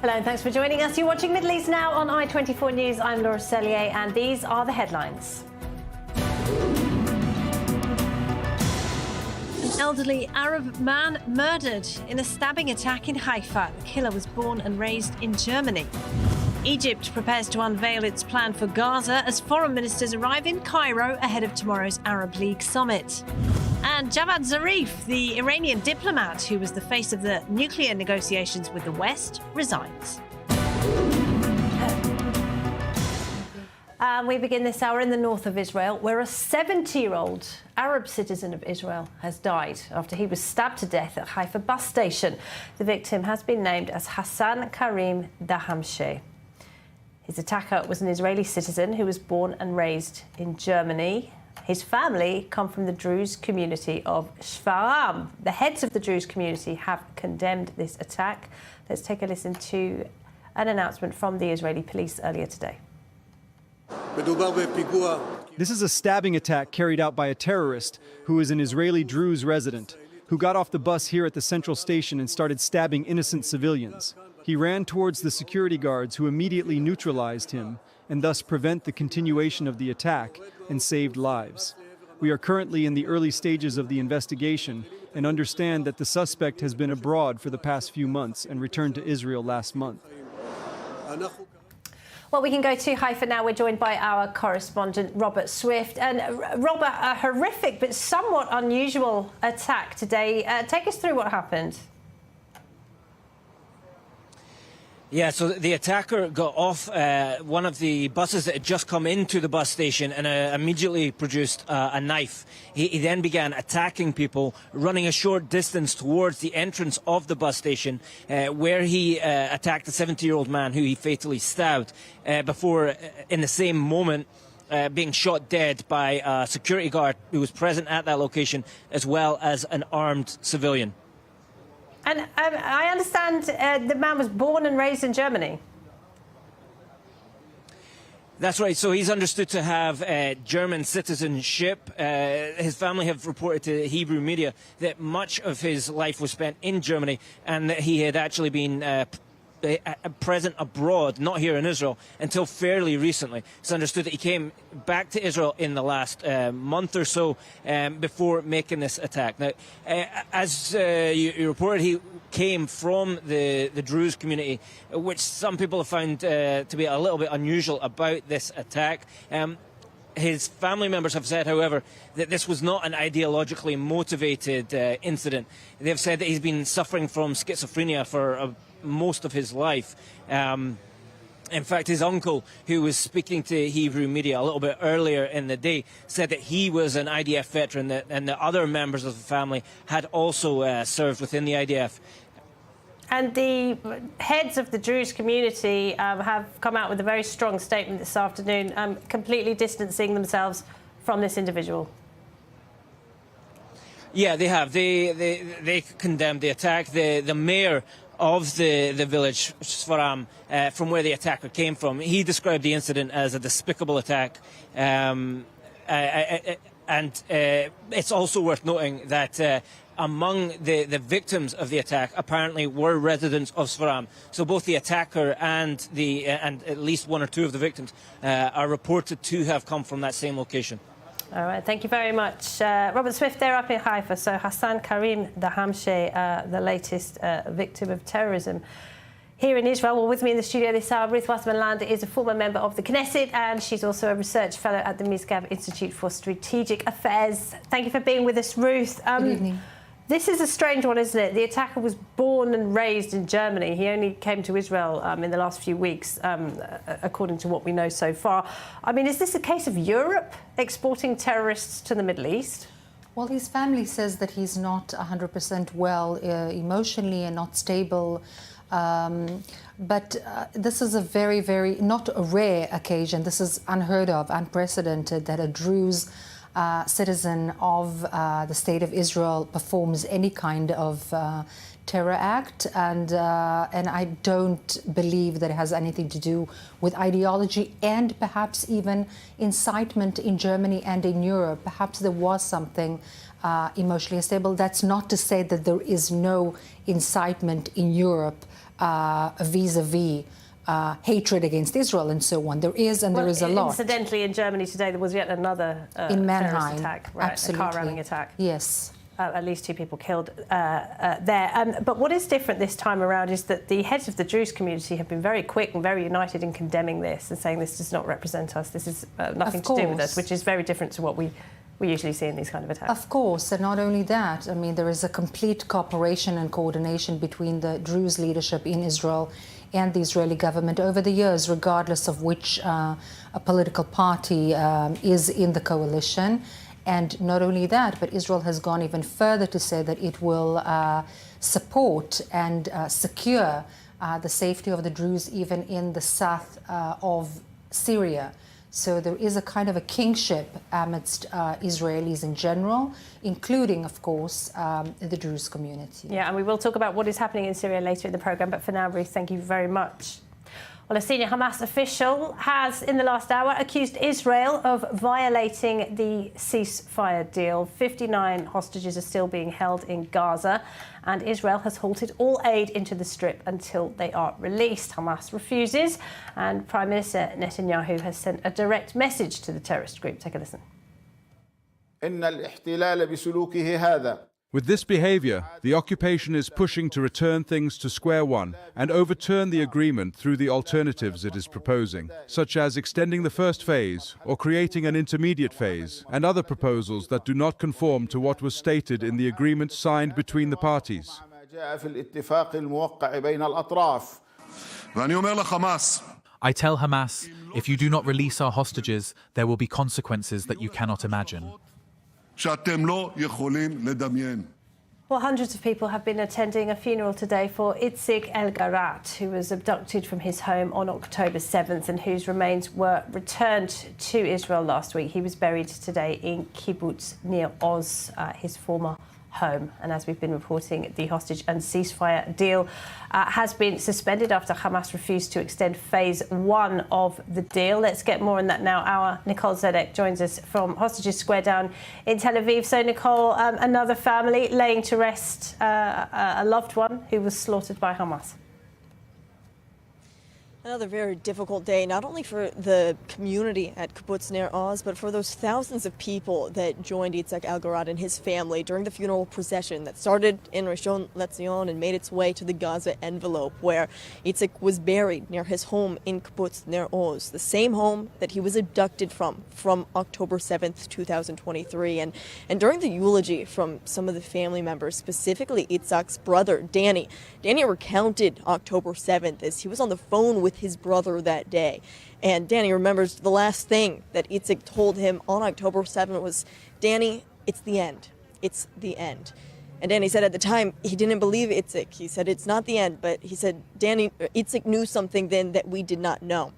Hello and thanks for joining us. You're watching Middle East Now on I24 News. I'm Laura Sellier and these are the headlines. An elderly Arab man murdered in a stabbing attack in Haifa. The killer was born and raised in Germany. Egypt prepares to unveil its plan for Gaza as foreign ministers arrive in Cairo ahead of tomorrow's Arab League summit. And Javad Zarif, the Iranian diplomat who was the face of the nuclear negotiations with the West, resigns. We begin this hour in the north of Israel, where a 70-year-old Arab citizen of Israel has died after he was stabbed to death at Haifa bus station. The victim has been named as Hassan Karim Dahamsheh. His attacker was an Israeli citizen who was born and raised in Germany. His family come from the Druze community of Shfaram. The heads of the Druze community have condemned this attack. Let's take a listen to an announcement from the Israeli police earlier today. This is a stabbing attack carried out by a terrorist who is an Israeli Druze resident who got off the bus here at the central station and started stabbing innocent civilians. He ran towards the security guards who immediately neutralized him and thus prevent the continuation of the attack and saved lives. We are currently in the early stages of the investigation and understand that the suspect has been abroad for the past few months and returned to Israel last month. Well, we can go to Haifa now. We're joined by our correspondent, Robert Swift. And Robert, a horrific but somewhat unusual attack today. Take us through what happened. Yeah, so the attacker got off one of the buses that had just come into the bus station and immediately produced a knife. He then began attacking people, running a short distance towards the entrance of the bus station, where he attacked a 70-year-old man who he fatally stabbed before, in the same moment, being shot dead by a security guard who was present at that location, as well as an armed civilian. And I understand the man was born and raised in Germany. That's right. So he's understood to have German citizenship. His family have reported to Hebrew media that much of his life was spent in Germany and that he had actually been present abroad, not here in Israel, until fairly recently. It's understood that he came back to Israel in the last month or so before making this attack. Now, as you reported, he came from the Druze community, which some people have found to be a little bit unusual about this attack. His family members have said, however, that this was not an ideologically motivated incident. They have said that he's been suffering from schizophrenia for most of his life. In fact, his uncle, who was speaking to Hebrew media a little bit earlier in the day, said that he was an IDF veteran and the other members of the family had also served within the IDF. And the heads of the Druze community have come out with a very strong statement this afternoon, completely distancing themselves from this individual. Yeah, they have. They condemned the attack. The mayor of the village, Shfaram, from where the attacker came from, he described the incident as a despicable attack. And it's also worth noting that among the victims of the attack apparently were residents of Shfaram. So both the attacker and at least one or two of the victims are reported to have come from that same location. All right, thank you very much. Robert Swift, they're up in Haifa. So Hassan Karim Dahamsheh, the latest victim of terrorism here in Israel. Well, with me in the studio this hour, Ruth Wasserman-Land is a former member of the Knesset, and she's also a research fellow at the Misgav Institute for Strategic Affairs. Thank you for being with us, Ruth. Good evening. This is a strange one, isn't it? The attacker was born and raised in Germany. He only came to Israel in the last few weeks, according to what we know so far. I mean, is this a case of Europe exporting terrorists to the Middle East? Well, his family says that he's not 100% well emotionally and not stable. But this is a very, very, not a rare occasion. This is unheard of, unprecedented, that a Druze citizen of the state of Israel performs any kind of terror act, and I don't believe that it has anything to do with ideology and perhaps even incitement in Germany and in Europe. Perhaps there was something emotionally unstable. That's not to say that there is no incitement in Europe vis-a-vis hatred against Israel and so on. There is, and there is a lot. Incidentally, in Germany today, there was yet another in terrorist Mannheim, attack, right? absolutely. A car ramming attack. Yes. At least 2 people killed there. But what is different this time around is that the heads of the Jewish community have been very quick and very united in condemning this and saying this does not represent us, this is nothing to do with us, which is very different to what we usually see in these kind of attacks. Of course, and not only that, I mean, there is a complete cooperation and coordination between the Druze leadership in Israel and the Israeli government over the years, regardless of which a political party is in the coalition. And not only that, but Israel has gone even further to say that it will support and secure the safety of the Druze even in the south of Syria. So there is a kind of a kingship amidst Israelis in general, including, of course, the Druze community. Yeah, and we will talk about what is happening in Syria later in the programme. But for now, Ruth, thank you very much. Well, a senior Hamas official has, in the last hour, accused Israel of violating the ceasefire deal. 59 hostages are still being held in Gaza, and Israel has halted all aid into the Strip until they are released. Hamas refuses, and Prime Minister Netanyahu has sent a direct message to the terrorist group. Take a listen. With this behavior, the occupation is pushing to return things to square one and overturn the agreement through the alternatives it is proposing, such as extending the first phase or creating an intermediate phase, and other proposals that do not conform to what was stated in the agreement signed between the parties. I tell Hamas, if you do not release our hostages, there will be consequences that you cannot imagine. Well, hundreds of people have been attending a funeral today for Itzik El-Garat, who was abducted from his home on October 7th and whose remains were returned to Israel last week. He was buried today in Kibbutz near Oz, his former home. And as we've been reporting, the hostage and ceasefire deal has been suspended after Hamas refused to extend phase 1 of the deal. Let's get more on that now. Our Nicole Zedek joins us from Hostages Square down in Tel Aviv. So, Nicole, another family laying to rest a loved one who was slaughtered by Hamas. Another very difficult day, not only for the community at Kibbutz Ner Oz, but for those thousands of people that joined Itzik El-Garat and his family during the funeral procession that started in Rishon LeZion and made its way to the Gaza envelope, where Itzik was buried near his home in Kibbutz Ner Oz, the same home that he was abducted from October 7th, 2023. And during the eulogy from some of the family members, specifically Itzik's brother, Danny recounted October 7th as he was on the phone with his brother that day. And Danny remembers the last thing that Itzik told him on October 7th was, "Danny, it's the end. It's the end." And Danny said at the time he didn't believe Itzik. He said it's not the end, but he said Itzik knew something then that we did not know.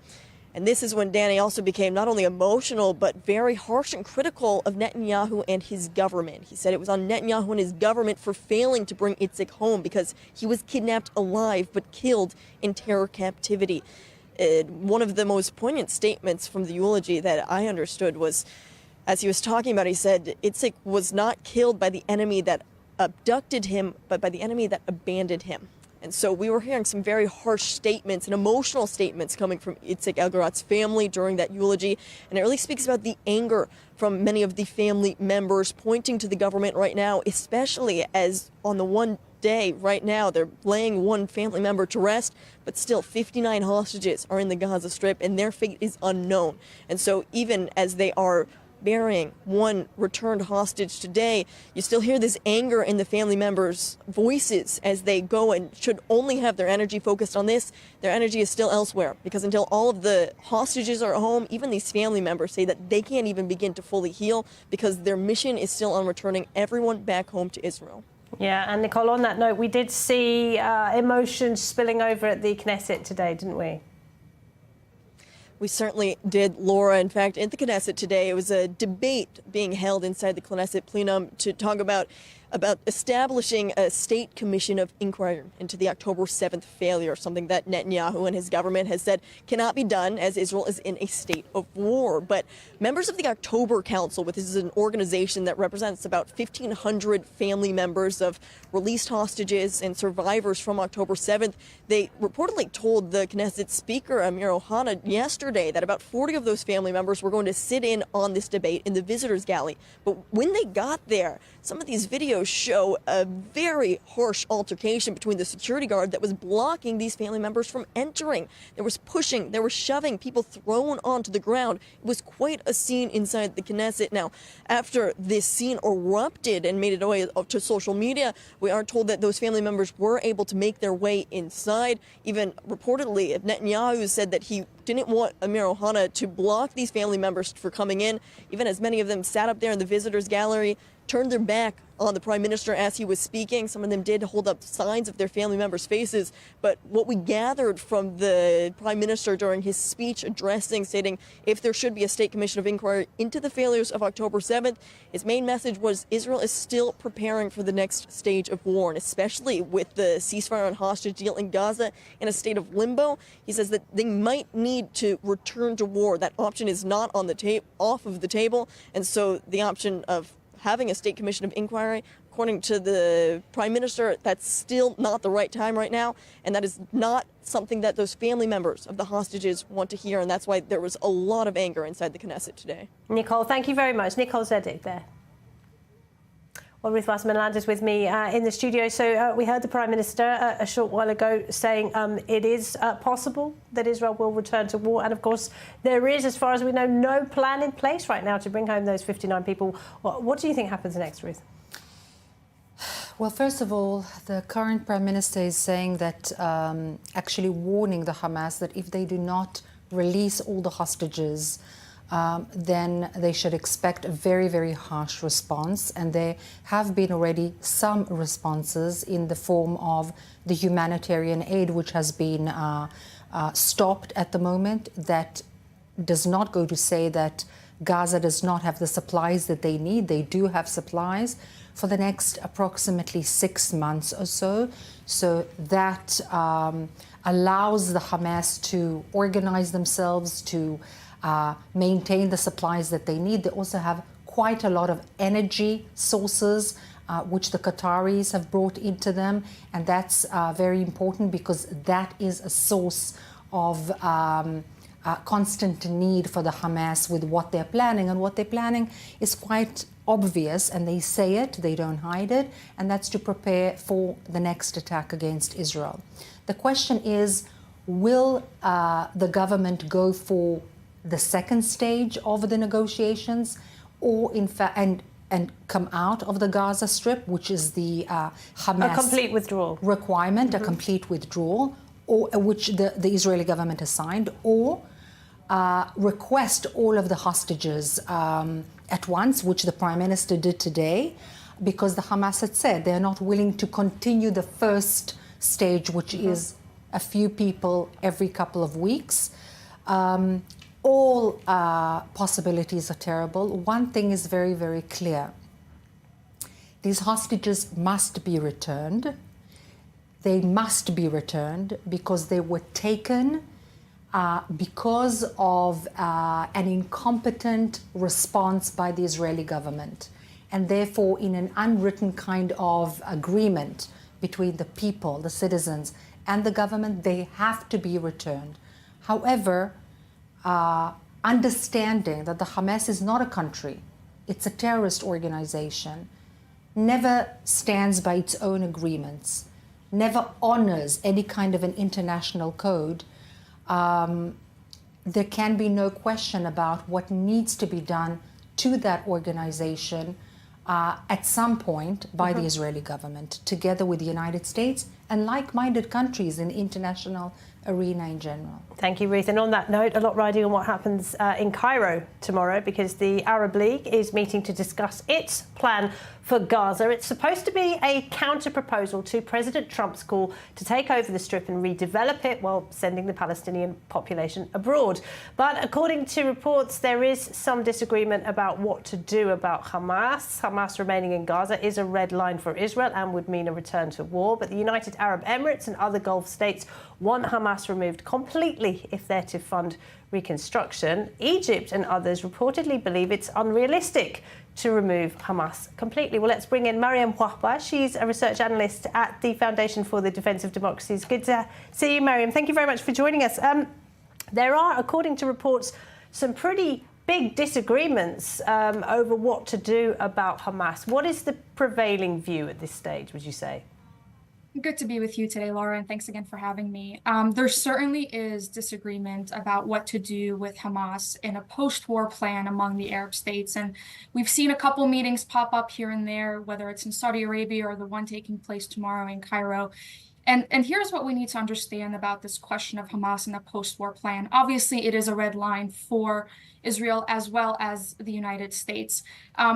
And this is when Danny also became not only emotional, but very harsh and critical of Netanyahu and his government. He said it was on Netanyahu and his government for failing to bring Itzik home because he was kidnapped alive but killed in terror captivity. One of the most poignant statements from the eulogy that I understood was, as he was talking about, he said Itzik was not killed by the enemy that abducted him, but by the enemy that abandoned him. And so we were hearing some very harsh statements and emotional statements coming from Itzik El-Garat's family during that eulogy. And it really speaks about the anger from many of the family members pointing to the government right now, especially as on the one day right now they're laying one family member to rest, but still 59 hostages are in the Gaza Strip and their fate is unknown. And so even as they are burying one returned hostage today, you still hear this anger in the family members' voices as they go and should only have their energy focused on this. Their energy is still elsewhere, because until all of the hostages are home, even these family members say that they can't even begin to fully heal because their mission is still on returning everyone back home to Israel. Yeah, and Nicole, on that note, we did see emotions spilling over at the Knesset today, didn't we? We certainly did, Laura. In fact, in the Knesset today, it was a debate being held inside the Knesset plenum to talk about about establishing a state commission of inquiry into the October 7th failure, something that Netanyahu and his government has said cannot be done as Israel is in a state of war. But members of the October Council, which is an organization that represents about 1,500 family members of released hostages and survivors from October 7th, they reportedly told the Knesset Speaker, Amir Ohana, yesterday that about 40 of those family members were going to sit in on this debate in the visitors' gallery. But when they got there, some of these videos show a very harsh altercation between the security guard that was blocking these family members from entering. There was pushing, there was shoving, people thrown onto the ground. It was quite a scene inside the Knesset. Now, after this scene erupted and made its way to social media, we are told that those family members were able to make their way inside. Even reportedly, Netanyahu said that he didn't want Amir Ohana to block these family members for coming in, even as many of them sat up there in the visitors' gallery, turned their back on the prime minister as he was speaking. Some of them did hold up signs of their family members' faces. But what we gathered from the prime minister during his speech addressing, stating if there should be a state commission of inquiry into the failures of October 7th, his main message was Israel is still preparing for the next stage of war, and especially with the ceasefire and hostage deal in Gaza in a state of limbo. He says that they might need to return to war. That option is not on the off of the table, and so the option of having a state commission of inquiry, according to the prime minister, that's still not the right time right now, and that is not something that those family members of the hostages want to hear, and that's why there was a lot of anger inside the Knesset today. Nicole, thank you very much. Nicole Zedek there. Well, Ruth Wasserman-Land is with me in the studio. So we heard the Prime Minister a short while ago saying it is possible that Israel will return to war. And, of course, there is, as far as we know, no plan in place right now to bring home those 59 people. What do you think happens next, Ruth? Well, first of all, the current Prime Minister is saying that, actually warning the Hamas that if they do not release all the hostages, then they should expect a very, very harsh response. And there have been already some responses in the form of the humanitarian aid, which has been stopped at the moment. That does not go to say that Gaza does not have the supplies that they need. They do have supplies for the next approximately 6 months or so. So that allows the Hamas to organize themselves, to maintain the supplies that they need. They also have quite a lot of energy sources, which the Qataris have brought into them. And that's very important because that is a source of constant need for the Hamas with what they're planning. And what they're planning is quite obvious, and they say it, they don't hide it, and that's to prepare for the next attack against Israel. The question is, will the government go for the second stage of the negotiations, or in fact, and come out of the Gaza Strip, which is the Hamas a complete withdrawal requirement, a complete withdrawal, or which the Israeli government has signed, or request all of the hostages at once, which the Prime Minister did today, because the Hamas had said they're not willing to continue the first stage, which is a few people every couple of weeks. All possibilities are terrible. One thing is very, very clear. These hostages must be returned. They must be returned because they were taken because of an incompetent response by the Israeli government. And therefore, in an unwritten kind of agreement between the people, the citizens, and the government, they have to be returned. However, understanding that the Hamas is not a country, it's a terrorist organization, never stands by its own agreements, never honors any kind of an international code, there can be no question about what needs to be done to that organization at some point by the Israeli government, together with the United States and like-minded countries in the international arena in general. Thank you, Ruth. And on that note, a lot riding on what happens in Cairo tomorrow, because the Arab League is meeting to discuss its plan for Gaza. It's supposed to be a counter-proposal to President Trump's call to take over the Strip and redevelop it while sending the Palestinian population abroad. But according to reports, there is some disagreement about what to do about Hamas. Hamas remaining in Gaza is a red line for Israel and would mean a return to war. But the United Arab Emirates and other Gulf states want Hamas removed completely if they're to fund reconstruction. Egypt and others reportedly believe it's unrealistic to remove Hamas completely. Well, let's bring in Mariam Wahba. She's a research analyst at the Foundation for the Defence of Democracy. It's good to see you, Mariam. Thank you very much for joining us. There are, according to reports, some pretty big disagreements over what to do about Hamas. What is the prevailing view at this stage, would you say? Good to be with you today, Laura, and thanks again for having me. There certainly is disagreement about what to do with Hamas in a post-war plan among the Arab states. And we've seen a couple meetings pop up here and there, whether it's in Saudi Arabia or the one taking place tomorrow in Cairo. And here's what we need to understand about this question of Hamas and the post-war plan. Obviously, it is a red line for Israel as well as the United States.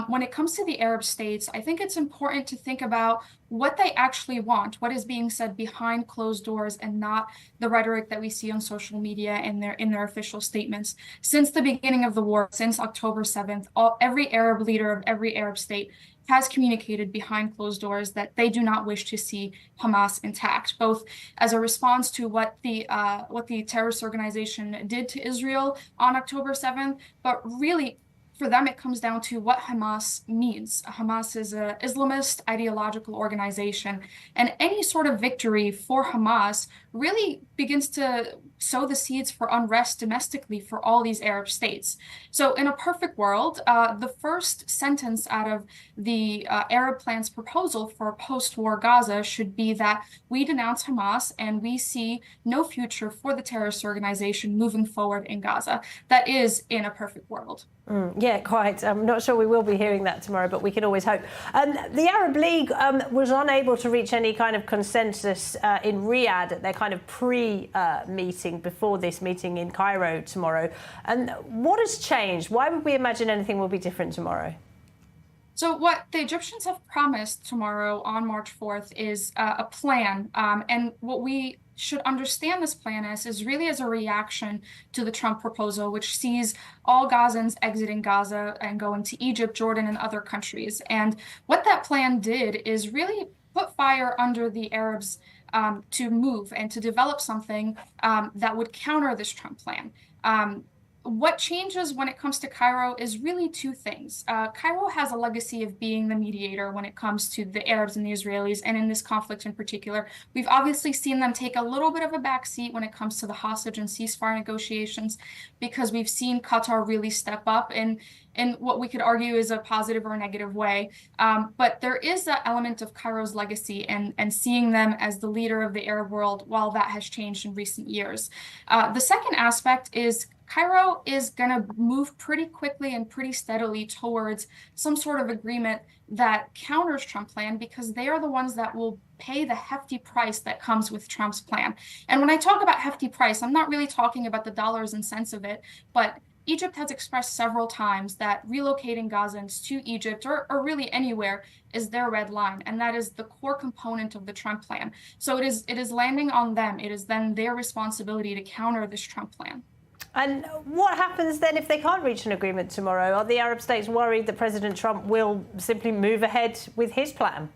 When it comes to the Arab states, I think it's important to think about what they actually want, what is being said behind closed doors and not the rhetoric that we see on social media in their official statements. Since the beginning of the war, since October 7th, every Arab leader of every Arab state has communicated behind closed doors that they do not wish to see Hamas intact, both as a response to what the terrorist organization did to Israel on October 7th, but really for them, it comes down to what Hamas means. Hamas is an Islamist ideological organization, and any sort of victory for Hamas really begins to sow the seeds for unrest domestically for all these Arab states. So in a perfect world, the first sentence out of the Arab plan's proposal for post-war Gaza should be that we denounce Hamas and we see no future for the terrorist organization moving forward in Gaza. That is in a perfect world. Yeah, quite. I'm not sure we will be hearing that tomorrow, but we can always hope. The Arab League was unable to reach any kind of consensus in Riyadh at their kind of pre-meeting before this meeting in Cairo tomorrow. And what has changed? Why would we imagine anything will be different tomorrow? So what the Egyptians have promised tomorrow on March 4th is a plan. And what we should understand this plan is really as a reaction to the Trump proposal, which sees all Gazans exiting Gaza and going to Egypt, Jordan, and other countries. And what that plan did is really put fire under the Arabs to move and to develop something that would counter this Trump plan. What changes when it comes to Cairo is really two things. Cairo has a legacy of being the mediator when it comes to the Arabs and the Israelis, and in this conflict in particular. We've obviously seen them take a little bit of a backseat when it comes to the hostage and ceasefire negotiations, because we've seen Qatar really step up in what we could argue is a positive or a negative way. But there is that element of Cairo's legacy and seeing them as the leader of the Arab world, while that has changed in recent years. The second aspect is Cairo is going to move pretty quickly and pretty steadily towards some sort of agreement that counters Trump's plan, because they are the ones that will pay the hefty price that comes with Trump's plan. And when I talk about hefty price, I'm not really talking about the dollars and cents of it, but Egypt has expressed several times that relocating Gazans to Egypt or really anywhere is their red line, and that is the core component of the Trump plan. So it is landing on them. It is then their responsibility to counter this Trump plan. And what happens then if they can't reach an agreement tomorrow? Are the Arab states worried that President Trump will simply move ahead with his plan?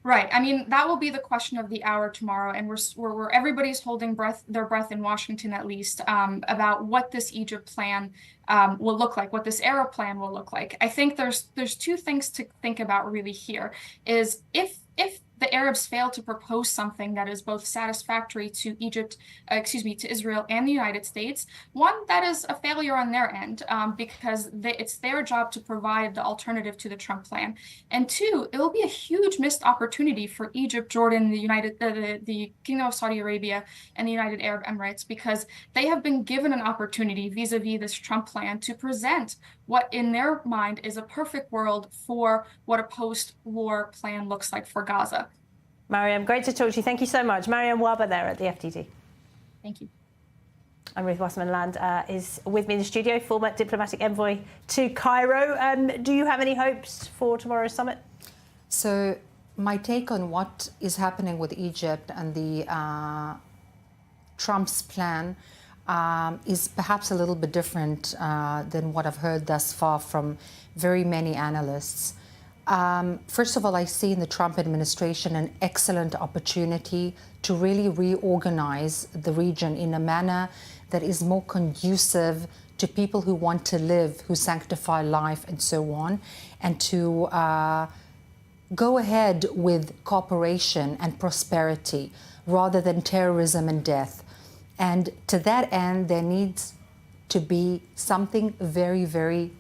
Right. I mean, that will be the question of the hour tomorrow, and we're everybody's holding their breath in Washington, at least, about what this Egypt plan will look like, what this Arab plan will look like. I think there's two things to think about really here. Is if the Arabs fail to propose something that is both satisfactory to to Israel and the United States, one, that is a failure on their end, because it's their job to provide the alternative to the Trump plan. And two, it will be a huge missed opportunity for Egypt, Jordan, the Kingdom of Saudi Arabia, and the United Arab Emirates, because they have been given an opportunity vis-a-vis this Trump plan to present what in their mind is a perfect world for what a post-war plan looks like for Gaza. Mariam, great to talk to you. Thank you so much. Mariam Wahba there at the FTD. Thank you. And Ruth Wasserman-Land is with me in the studio, former diplomatic envoy to Cairo. Do you have any hopes for tomorrow's summit? So my take on what is happening with Egypt and the Trump's plan is perhaps a little bit different than what I've heard thus far from very many analysts. First of all, I see in the Trump administration an excellent opportunity to really reorganize the region in a manner that is more conducive to people who want to live, who sanctify life and so on, and to go ahead with cooperation and prosperity rather than terrorism and death. And to that end, there needs to be something very, very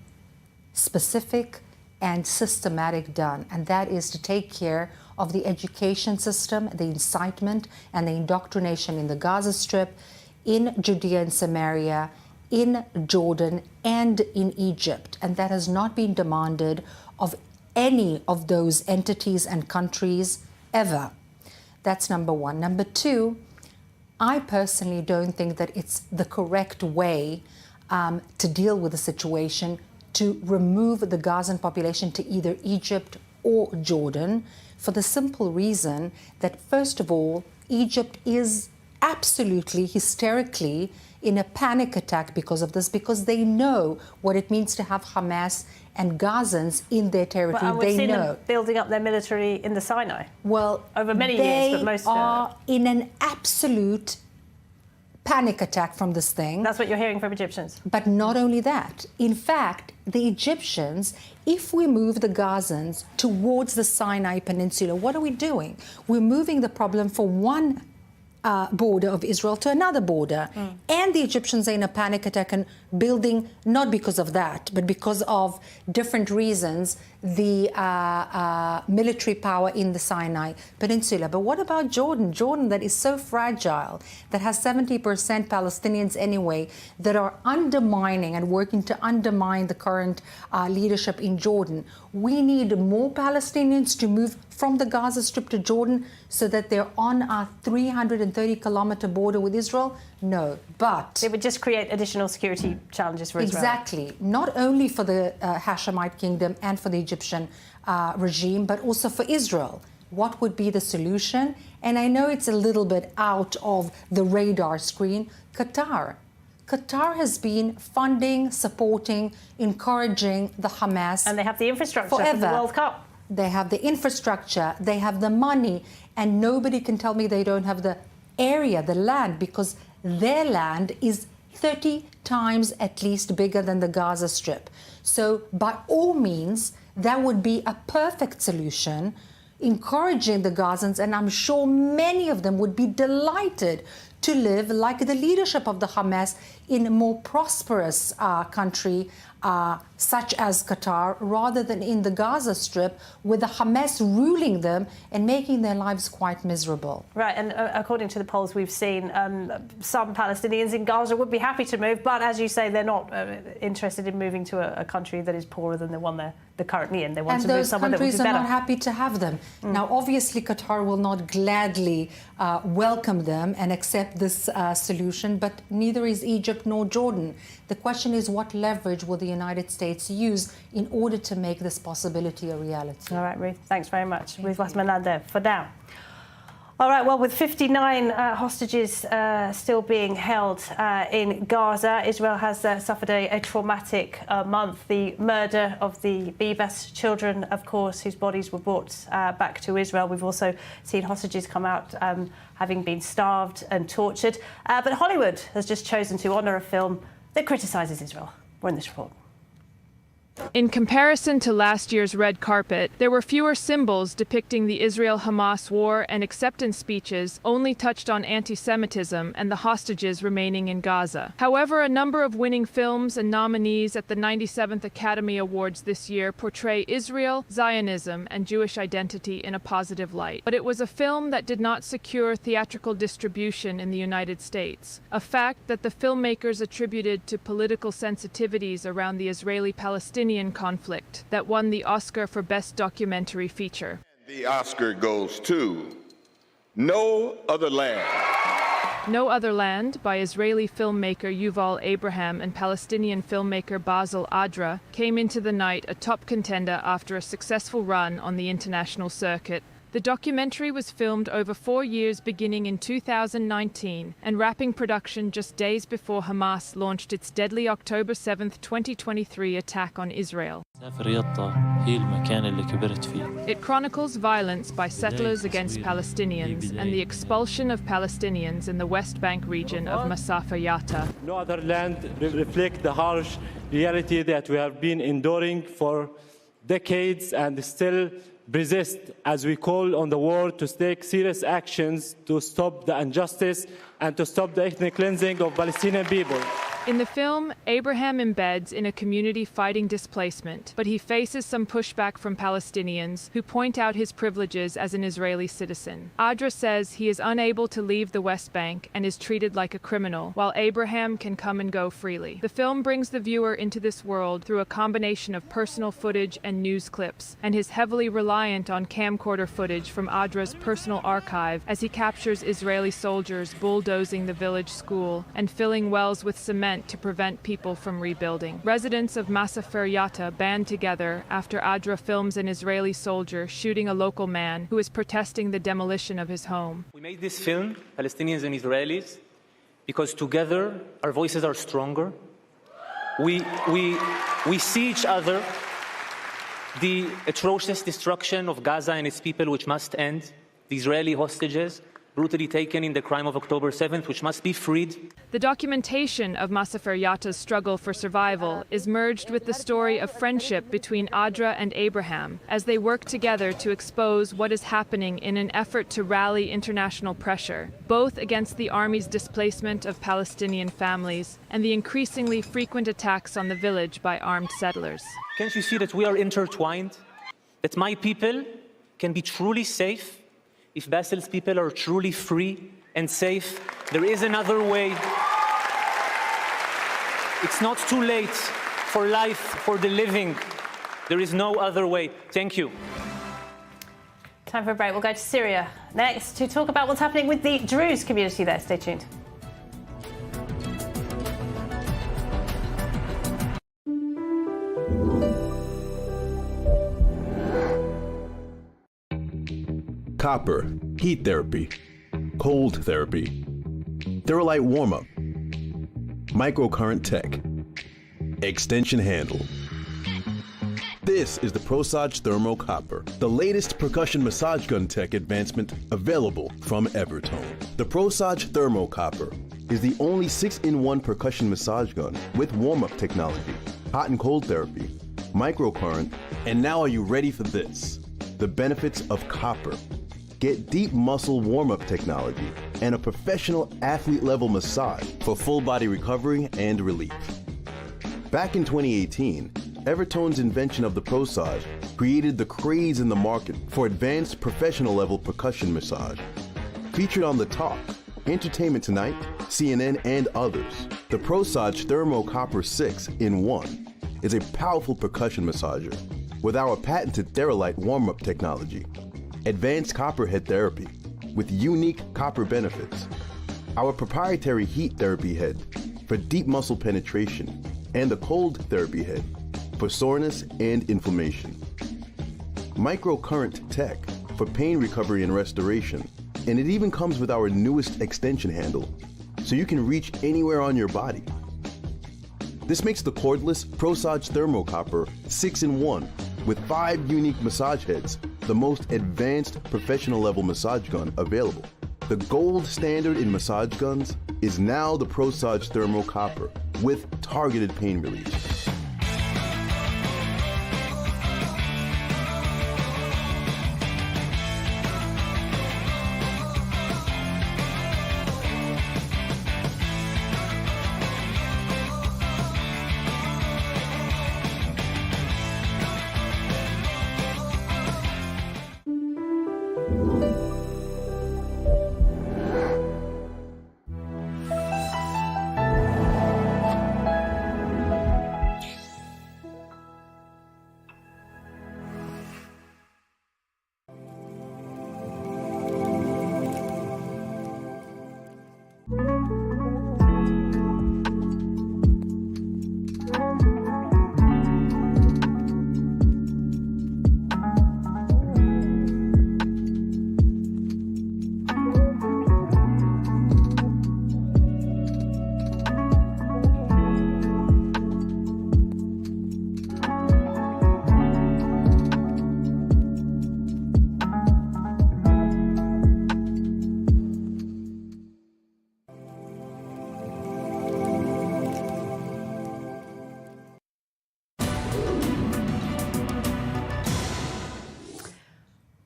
specific and systematic done, and that is to take care of the education system, the incitement and the indoctrination in the Gaza Strip, in Judea and Samaria, in Jordan and in Egypt. And that has not been demanded of any of those entities and countries ever. That's number one. Number two, I personally don't think that it's the correct way to deal with the situation to remove the Gazan population to either Egypt or Jordan, for the simple reason that, first of all, Egypt is absolutely hysterically in a panic attack because of this, because they know what it means to have Hamas and Gazans in their territory. Well, and we've seen them building up their military in the Sinai. Well, over many years, but most are in an absolute panic attack from this thing. That's what you're hearing from Egyptians. But not only that. In fact, the Egyptians, if we move the Gazans towards the Sinai Peninsula, what are we doing? We're moving the problem from one border of Israel to another border. And the Egyptians are in a panic attack and building, not because of that, but because of different reasons, the military power in the Sinai Peninsula. But what about Jordan? Jordan, that is so fragile, that has 70% Palestinians anyway, that are undermining and working to undermine the current leadership in Jordan. We need more Palestinians to move from the Gaza Strip to Jordan so that they're on our 330-kilometer border with Israel? No, but it would just create additional security challenges for Israel. Exactly. Not only for the Hashemite kingdom and for the Egyptian regime, but also for Israel. What would be the solution? And I know it's a little bit out of the radar screen. Qatar. Qatar has been funding, supporting, encouraging the Hamas. And they have the infrastructure forever. for the World Cup. They have the infrastructure, they have the money, and nobody can tell me they don't have the area, the land, because their land is 30 times at least bigger than the Gaza Strip. So by all means, that would be a perfect solution, encouraging the Gazans, and I'm sure many of them would be delighted to live like the leadership of the Hamas in a more prosperous country such as Qatar, rather than in the Gaza Strip with the Hamas ruling them and making their lives quite miserable. Right, and according to the polls we've seen, some Palestinians in Gaza would be happy to move, but as you say, they're not interested in moving to a country that is poorer than the one they're currently in. They want to move somewhere that would be better. And those countries are not happy to have them. Now, obviously, Qatar will not gladly welcome them and accept this solution, but neither is Egypt nor Jordan. The question is, what leverage will the United States use in order to make this possibility a reality? All right, Ruth, thanks very much. Ruth Wasserman-Land there for now. All right, well, with 59 hostages still being held in Gaza, Israel has suffered a traumatic month. The murder of the Bibas children, of course, whose bodies were brought back to Israel. We've also seen hostages come out having been starved and tortured. But Hollywood has just chosen to honour a film that criticises Israel. We're in this report. In comparison to last year's red carpet, there were fewer symbols depicting the Israel-Hamas war, and acceptance speeches only touched on anti-Semitism and the hostages remaining in Gaza. However, a number of winning films and nominees at the 97th Academy Awards this year portray Israel, Zionism, and Jewish identity in a positive light. But it was a film that did not secure theatrical distribution in the United States, a fact that the filmmakers attributed to political sensitivities around the Israeli-Palestinian conflict that won the Oscar for Best Documentary Feature. The Oscar goes to No Other Land. No Other Land by Israeli filmmaker Yuval Abraham and Palestinian filmmaker Basil Adra came into the night a top contender after a successful run on the international circuit. The documentary was filmed over 4 years beginning in 2019 and wrapping production just days before Hamas launched its deadly October 7, 2023 attack on Israel. It chronicles violence by settlers against Palestinians and the expulsion of Palestinians in the West Bank region of Masafer Yatta. No Other Land reflects the harsh reality that we have been enduring for decades and still resist, as we call on the world to take serious actions to stop the injustice and to stop the ethnic cleansing of Palestinian people. In the film, Abraham embeds in a community fighting displacement, but he faces some pushback from Palestinians who point out his privileges as an Israeli citizen. Adra says he is unable to leave the West Bank and is treated like a criminal, while Abraham can come and go freely. The film brings the viewer into this world through a combination of personal footage and news clips, and is heavily reliant on camcorder footage from Adra's personal archive as he captures Israeli soldiers bulldozing the village school and filling wells with cement to prevent people from rebuilding. Residents of Masafer Yatta band together after Adra films an Israeli soldier shooting a local man who is protesting the demolition of his home. We made this film, Palestinians and Israelis, because together our voices are stronger. We see each other. The atrocious destruction of Gaza and its people, which must end. The Israeli hostages brutally taken in the crime of October 7th, which must be freed. The documentation of Masafer Yatta's struggle for survival is merged with the story of friendship between Adra and Abraham as they work together to expose what is happening in an effort to rally international pressure, both against the army's displacement of Palestinian families and the increasingly frequent attacks on the village by armed settlers. Can't you see that we are intertwined? That my people can be truly safe if Basil's people are truly free and safe? There is another way. It's not too late for life, for the living. There is no other way. Thank you. Time for a break. We'll go to Syria next to talk about what's happening with the Druze community there. Stay tuned. Copper, heat therapy, cold therapy, Theralite warm-up, microcurrent tech, extension handle. This is the ProSage Thermo Copper, the latest percussion massage gun tech advancement available from Evertone. The ProSage Thermo Copper is the only 6-in-1 percussion massage gun with warm-up technology, hot and cold therapy, microcurrent, and now are you ready for this? The benefits of copper. Get deep muscle warm-up technology and a professional athlete-level massage for full body recovery and relief. Back in 2018, Evertone's invention of the ProSage created the craze in the market for advanced professional-level percussion massage. Featured on The Talk, Entertainment Tonight, CNN, and others, the ProSage Thermo Copper 6-in-1 is a powerful percussion massager with our patented Theralite warm-up technology, advanced copper head therapy with unique copper benefits, our proprietary heat therapy head for deep muscle penetration, and the cold therapy head for soreness and inflammation, microcurrent tech for pain recovery and restoration, and it even comes with our newest extension handle so you can reach anywhere on your body. This makes the cordless ProSage Thermo Copper 6-in-1 with 5 unique massage heads the most advanced professional-level massage gun available. The gold standard in massage guns is now the ProSage Thermo Copper with targeted pain relief.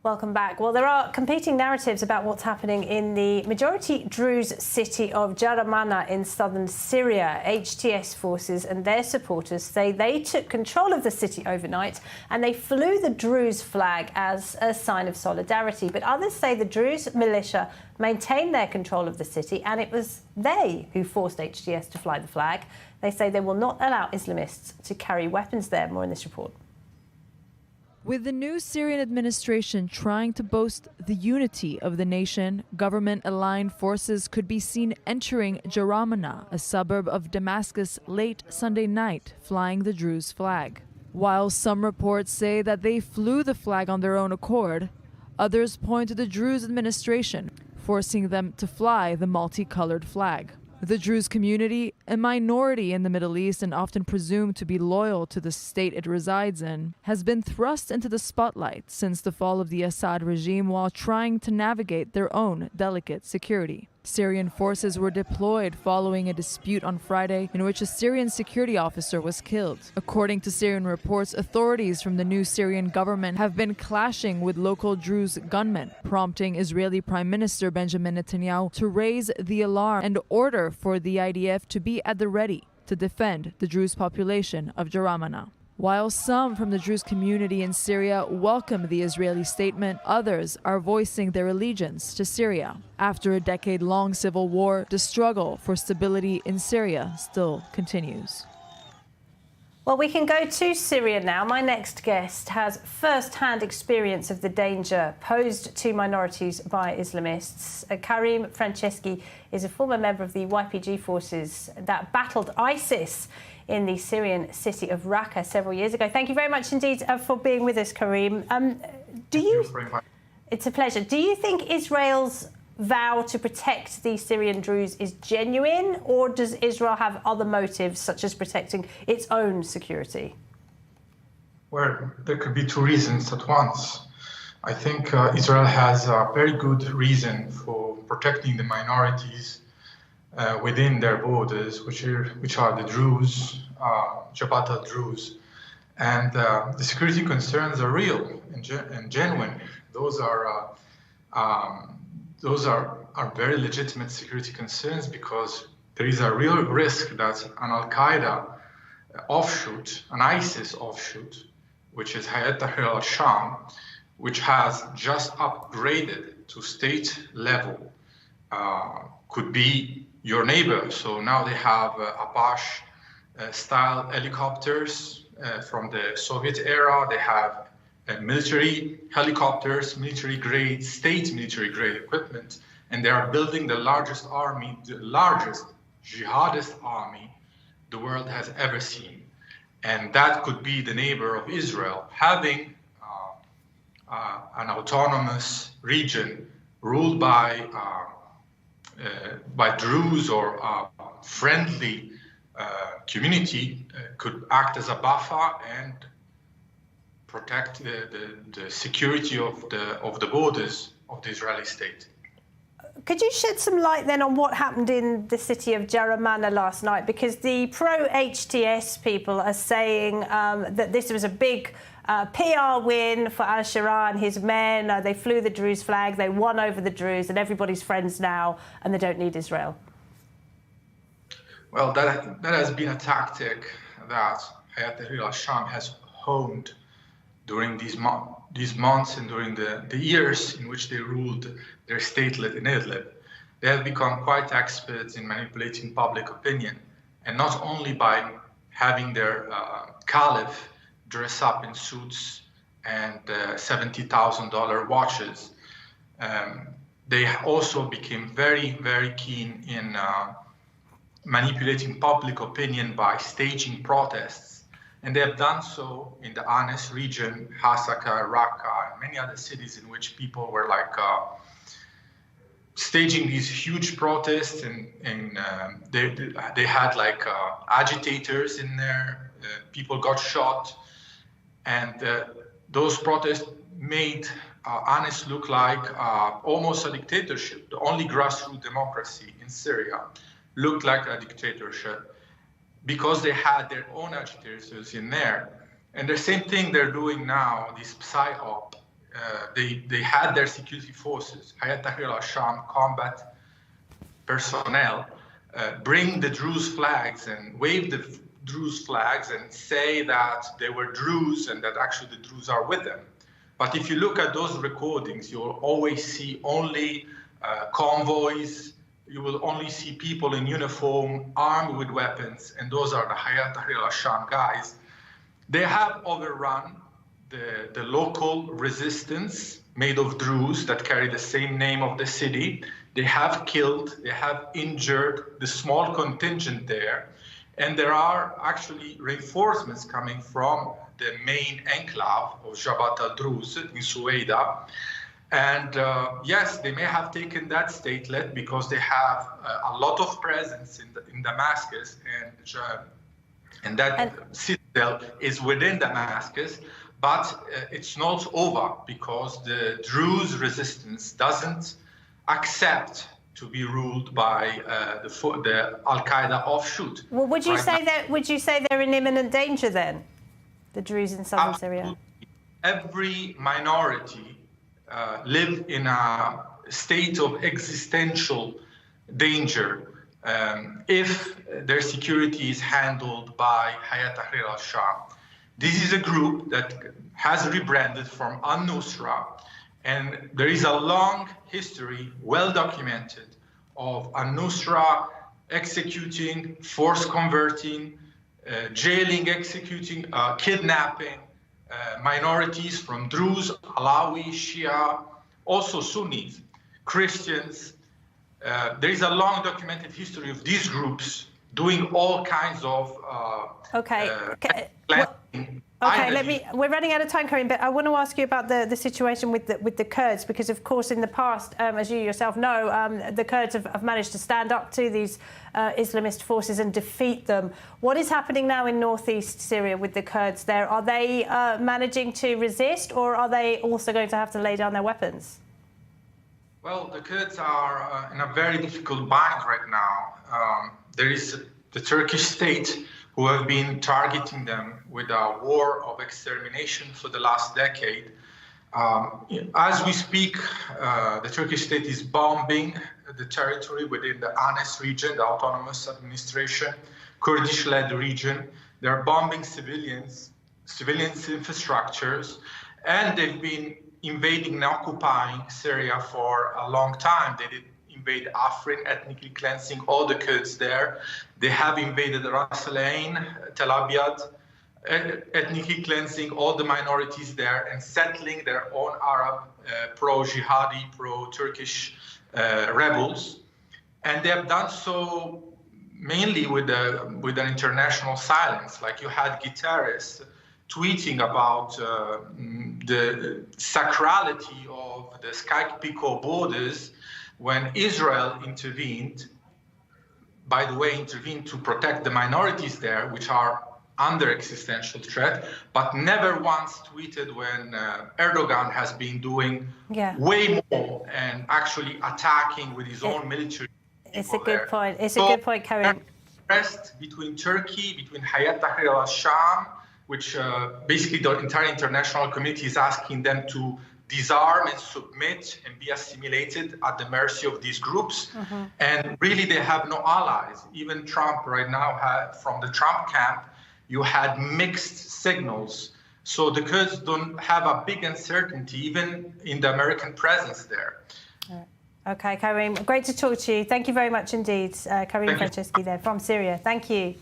Welcome back. Well, there are competing narratives about what's happening in the majority Druze city of Jaramana in southern Syria. HTS forces and their supporters say they took control of the city overnight and they flew the Druze flag as a sign of solidarity. But others say the Druze militia maintained their control of the city and it was they who forced HTS to fly the flag. They say they will not allow Islamists to carry weapons there. More in this report. With the new Syrian administration trying to boast the unity of the nation, government-aligned forces could be seen entering Jaramana, a suburb of Damascus, late Sunday night, flying the Druze flag. While some reports say that they flew the flag on their own accord, others point to the Druze administration, forcing them to fly the multicolored flag. The Druze community, a minority in the Middle East and often presumed to be loyal to the state it resides in, has been thrust into the spotlight since the fall of the Assad regime while trying to navigate their own delicate security. Syrian forces were deployed following a dispute on Friday in which a Syrian security officer was killed. According to Syrian reports, authorities from the new Syrian government have been clashing with local Druze gunmen, prompting Israeli Prime Minister Benjamin Netanyahu to raise the alarm and order for the IDF to be at the ready to defend the Druze population of Jaramana. While some from the Druze community in Syria welcome the Israeli statement, others are voicing their allegiance to Syria. After a decade-long civil war, the struggle for stability in Syria still continues. Well, we can go to Syria now. My next guest has first-hand experience of the danger posed to minorities by Islamists. Karim Franceschi is a former member of the YPG forces that battled ISIS in the Syrian city of Raqqa several years ago. Thank you very much indeed for being with us, Karim. It's a pleasure. Do you think Israel's vow to protect the Syrian Druze is genuine, or does Israel have other motives, such as protecting its own security? Well, there could be two reasons at once. I think Israel has a very good reason for protecting the minorities within their borders, which are the Druze, Jabata Druze. And the security concerns are real and genuine. Those are very legitimate security concerns because there is a real risk that an Al-Qaeda offshoot, an ISIS offshoot, which is Hayat Tahrir al-Sham, which has just upgraded to state level, could be your neighbor. So now they have Apache style helicopters from the Soviet era. They have military helicopters, military grade, state military grade equipment, and they are building the largest army, the largest jihadist army the world has ever seen. And that could be the neighbor of Israel, having an autonomous region ruled by Druze or friendly community could act as a buffer and protect the security of the borders of the Israeli state. Could you shed some light then on what happened in the city of Jaramana last night? Because the pro-HTS people are saying that this was a big PR win for al-Shara and his men. They flew the Druze flag, they won over the Druze, and everybody's friends now, and they don't need Israel. Well, that has been a tactic that Hayat Tahrir al-Sham has honed during these months and during the years in which they ruled their statelet in Idlib. They have become quite experts in manipulating public opinion, and not only by having their caliph dress up in suits and $70,000 watches. They also became very, very keen in manipulating public opinion by staging protests. And they have done so in the Anis region, Hasaka, Raqqa, and many other cities in which people were staging these huge protests, and they had agitators in there. People got shot, and those protests made Anis look like almost a dictatorship. The only grassroots democracy in Syria looked like a dictatorship, because they had their own agitators in there. And the same thing they're doing now, this PSYOP they had their security forces, Hayat Tahrir al-Sham combat personnel, bring the Druze flags and wave the Druze flags and say that they were Druze and that actually the Druze are with them. But if you look at those recordings, you'll always see only convoys. You will only see people in uniform, armed with weapons, and those are the Hayat Tahrir al-Sham guys. They have overrun the local resistance made of Druze that carry the same name of the city. They have killed, they have injured the small contingent there. And there are actually reinforcements coming from the main enclave of Jabhat al-Druze in Suwaida. And yes, they may have taken that statelet because they have a lot of presence in Damascus, and that citadel is within Damascus. But it's not over because the Druze resistance doesn't accept to be ruled by the Al-Qaeda offshoot. Well, would you say they're in imminent danger then, the Druze in southern Syria? Every minority live in a state of existential danger if their security is handled by Hayat Tahrir al-Sham. This is a group that has rebranded from al-Nusra, and there is a long history, well documented, of al-Nusra executing, force converting, jailing, executing, kidnapping minorities from Druze, Alawi, Shia, also Sunnis, Christians. There is a long documented history of these groups doing all kinds of we're running out of time, Karim, but I want to ask you about the situation with the Kurds, because of course in the past, as you yourself know, the Kurds have managed to stand up to these Islamist forces and defeat them. What is happening now in northeast Syria with the Kurds there? Are they managing to resist, or are they also going to have to lay down their weapons? Well, the Kurds are in a very difficult bind right now. There is the Turkish state who have been targeting them with a war of extermination for the last decade. As we speak, the Turkish state is bombing the territory within the Anes region, the autonomous administration, Kurdish-led region. They're bombing civilians, infrastructures, and they've been invading and occupying Syria for a long time. They did invade Afrin, ethnically cleansing all the Kurds there. They have invaded Ras Al Ain, Tel Abyad, ethnically cleansing all the minorities there and settling their own Arab pro-jihadi, pro-Turkish rebels. And they have done so mainly with an international silence. Like you had Guterres tweeting about the sacrality of the Sky-Picot borders when Israel intervened, by the way, intervened to protect the minorities there, which are under existential threat, but never once tweeted when Erdogan has been doing way more and actually attacking with his own military. It's a good point. It's a good point, Karim. Rest between Turkey, between Hayat Tahrir al-Sham, which basically the entire international community is asking them to disarm and submit and be assimilated at the mercy of these groups. And really they have no allies. Even Trump right now, from the Trump camp, you had mixed signals. So the Kurds don't have a big uncertainty, even in the American presence there. Okay, Karim, great to talk to you. Thank you very much indeed, Karim Franceschi there from Syria. Thank you.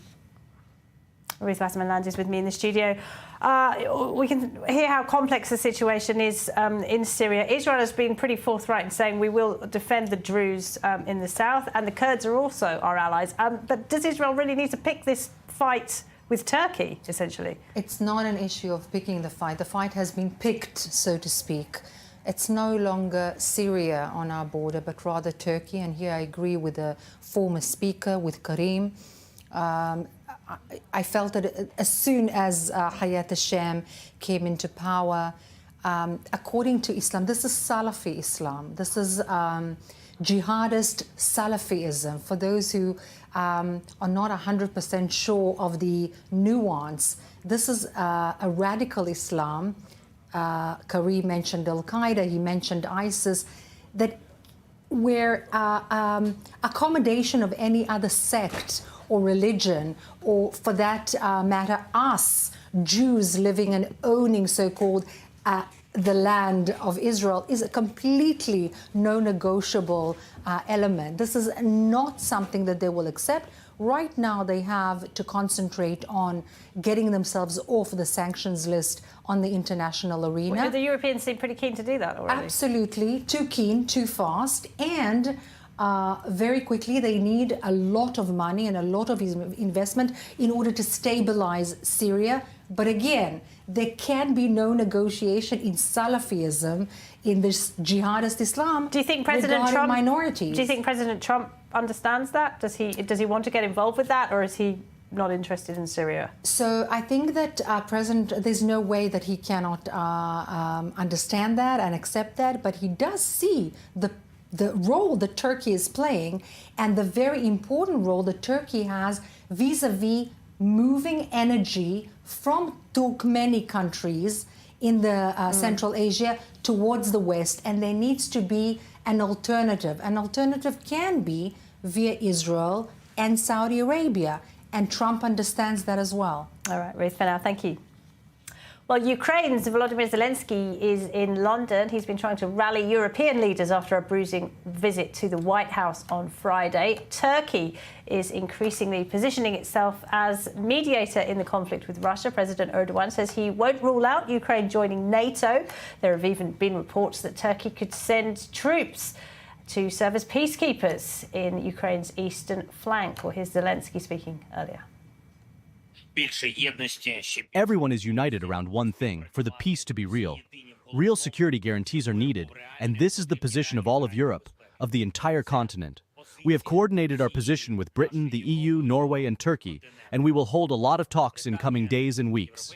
Ruth Wasserman-Land is with me in the studio. We can hear how complex the situation is in Syria. Israel has been pretty forthright in saying we will defend the Druze in the south, and the Kurds are also our allies. But does Israel really need to pick this fight with Turkey, essentially? It's not an issue of picking the fight. The fight has been picked, so to speak. It's no longer Syria on our border, but rather Turkey. And here I agree with the former speaker, with Karim. I felt that as soon as Hayat al-Sham came into power, according to Islam, this is Salafi Islam. This is jihadist Salafism. For those who are not 100% sure of the nuance, this is a radical Islam Karim mentioned Al-Qaeda, he mentioned ISIS, that where accommodation of any other sect or religion, or for that matter, us, Jews living and owning so-called the land of Israel, is a completely no-negotiable element. This is not something that they will accept. Right now, they have to concentrate on getting themselves off the sanctions list on the international arena. Well, the Europeans seem pretty keen to do that already. Absolutely. Too keen, too fast. And very quickly, they need a lot of money and a lot of investment in order to stabilize Syria. But again, there can be no negotiation in Salafism, in this jihadist Islam. Do you think President Trump minorities? Do you think President Trump understands that? Does he want to get involved with that, or is he not interested in Syria? So I think that there's no way that he cannot understand that and accept that, but he does see the role that Turkey is playing and the very important role that Turkey has vis-a-vis moving energy from Turkmeni countries in the Central Asia towards the West, and there needs to be an alternative. An alternative can be via Israel and Saudi Arabia, and Trump understands that as well. All right, Ruth, for now, thank you. Well, Ukraine's Volodymyr Zelensky is in London. He's been trying to rally European leaders after a bruising visit to the White House on Friday. Turkey is increasingly positioning itself as mediator in the conflict with Russia. President Erdogan says he won't rule out Ukraine joining NATO. There have even been reports that Turkey could send troops to serve as peacekeepers in Ukraine's eastern flank. Well, here's Zelensky speaking earlier. Everyone is united around one thing, for the peace to be real. Real security guarantees are needed, and this is the position of all of Europe, of the entire continent. We have coordinated our position with Britain, the EU, Norway, and Turkey, and we will hold a lot of talks in coming days and weeks.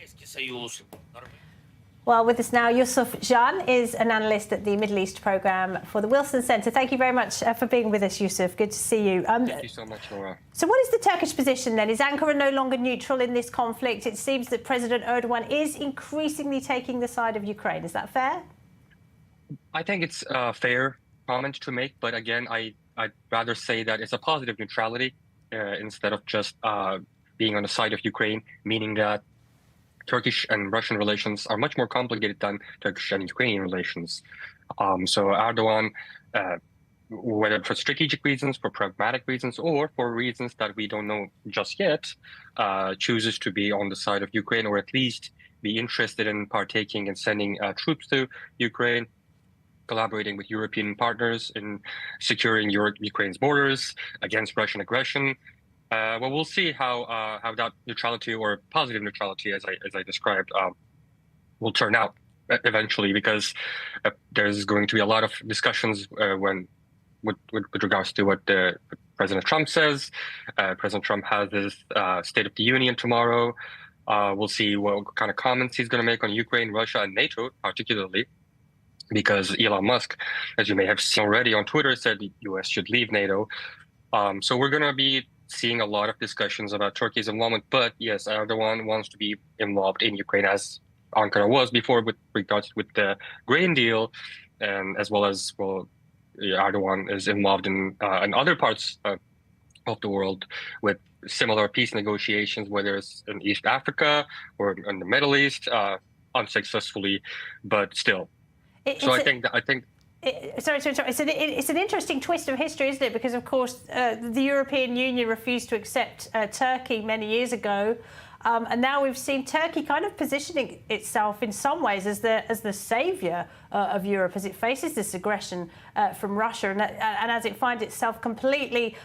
Well, with us now, Yusuf Jan is an analyst at the Middle East programme for the Wilson Centre. Thank you very much for being with us, Yusuf. Good to see you. Thank you so much, Laura. So what is the Turkish position then? Is Ankara no longer neutral in this conflict? It seems that President Erdogan is increasingly taking the side of Ukraine. Is that fair? I think it's a fair comment to make, but again, I'd rather say that it's a positive neutrality instead of just being on the side of Ukraine, meaning that Turkish and Russian relations are much more complicated than Turkish and Ukrainian relations. So Erdogan, whether for strategic reasons, for pragmatic reasons, or for reasons that we don't know just yet, chooses to be on the side of Ukraine, or at least be interested in partaking and sending troops to Ukraine, collaborating with European partners in securing Ukraine's borders against Russian aggression. Well, we'll see how that neutrality, or positive neutrality, as I described, will turn out eventually, because there's going to be a lot of discussions with regards to what President Trump says. President Trump has his State of the Union tomorrow. We'll see what kind of comments he's going to make on Ukraine, Russia, and NATO, particularly, because Elon Musk, as you may have seen already on Twitter, said the U.S. should leave NATO. So we're going to be seeing a lot of discussions about Turkey's involvement, but yes, Erdogan wants to be involved in Ukraine, as Ankara was before with regards with the grain deal, and as well as, well, Erdogan is involved in other parts of the world with similar peace negotiations, whether it's in East Africa or in the Middle East, unsuccessfully, but still. I think. Sorry to interrupt. It's an interesting twist of history, isn't it? Because, of course, the European Union refused to accept Turkey many years ago. And now we've seen Turkey kind of positioning itself in some ways as the saviour of Europe as it faces this aggression from Russia, and as it finds itself completely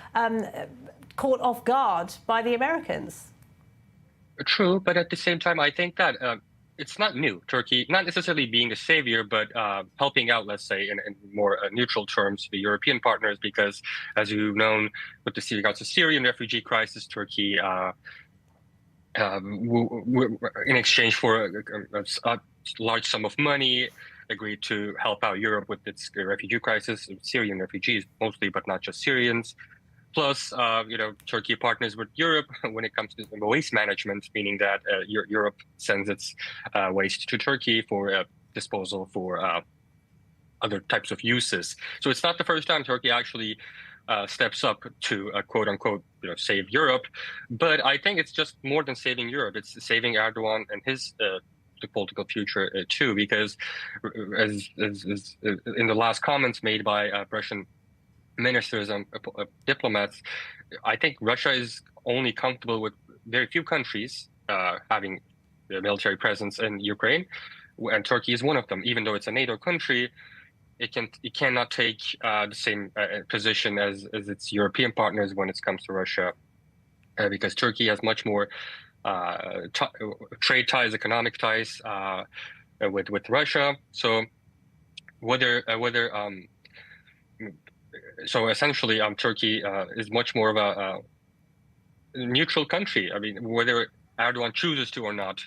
caught off guard by the Americans. True, but at the same time, I think that it's not new. Turkey, not necessarily being the savior, but helping out, let's say, in more neutral terms, the European partners, because, as you've known, with regards to Syrian refugee crisis, Turkey, in exchange for a large sum of money, agreed to help out Europe with its refugee crisis, Syrian refugees mostly, but not just Syrians. Plus, Turkey partners with Europe when it comes to waste management, meaning that Europe sends its waste to Turkey for disposal for other types of uses. So it's not the first time Turkey actually steps up to quote unquote, save Europe. But I think it's just more than saving Europe. It's saving Erdogan and his political future too, because as in the last comments made by Russian ministers and diplomats, I think Russia is only comfortable with very few countries having a military presence in Ukraine, and Turkey is one of them. Even though it's a NATO country, it cannot take the same position as its European partners when it comes to Russia, because Turkey has much more trade ties, economic ties with Russia. So so essentially, Turkey is much more of a neutral country. I mean, whether Erdogan chooses to or not,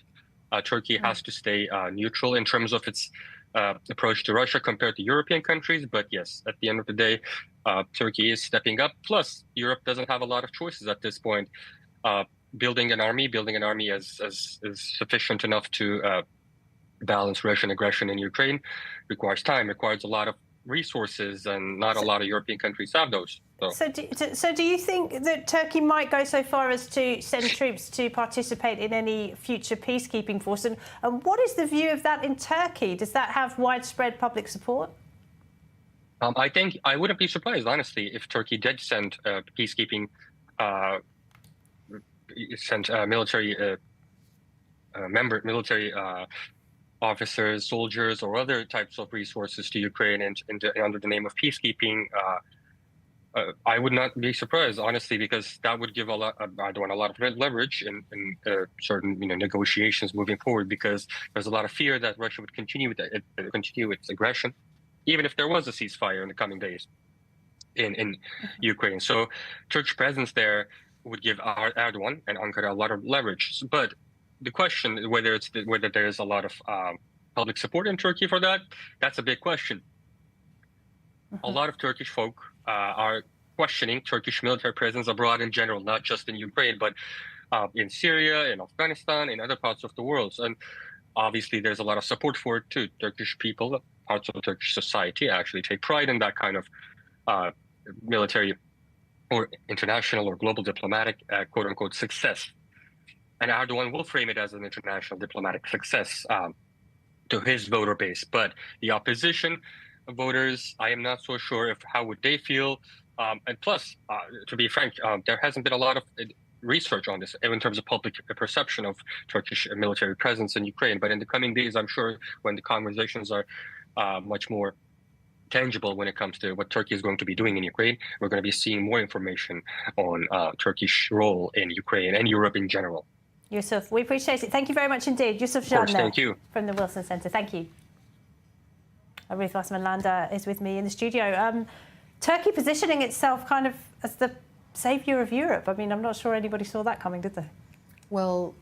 Turkey has to stay neutral in terms of its approach to Russia compared to European countries. But yes, at the end of the day, Turkey is stepping up. Plus, Europe doesn't have a lot of choices at this point. Building an army is sufficient enough to balance Russian aggression in Ukraine requires time, requires a lot of resources, and not a lot of European countries have those. So do you think that Turkey might go so far as to send troops to participate in any future peacekeeping force? And what is the view of that in Turkey? Does that have widespread public support? I think I wouldn't be surprised, honestly, if Turkey did send peacekeeping, military officers, soldiers, or other types of resources to Ukraine and under the name of peacekeeping. I would not be surprised, honestly, because that would give Erdogan a lot of leverage in certain negotiations moving forward, because there's a lot of fear that Russia would continue its aggression, even if there was a ceasefire in the coming days in Ukraine. So Turkish presence there would give Erdogan and Ankara a lot of leverage. But the question is whether there is a lot of public support in Turkey for that, that's a big question. A lot of Turkish folk are questioning Turkish military presence abroad in general, not just in Ukraine, but in Syria, in Afghanistan, in other parts of the world. And obviously there's a lot of support for it too. Turkish people, parts of Turkish society actually take pride in that kind of military or international or global diplomatic quote unquote success. And Erdogan will frame it as an international diplomatic success to his voter base. But the opposition voters, I am not so sure how would they feel. And plus, to be frank, there hasn't been a lot of research on this in terms of public perception of Turkish military presence in Ukraine. But in the coming days, I'm sure when the conversations are much more tangible when it comes to what Turkey is going to be doing in Ukraine, we're going to be seeing more information on Turkish role in Ukraine and Europe in general. Yusuf, we appreciate it. Thank you very much indeed. Yusuf Jan thank you. From the Wilson Centre. Thank you. Ruth Wasserman-Landa is with me in the studio. Turkey positioning itself kind of as the saviour of Europe. I mean, I'm not sure anybody saw that coming, did they? Well,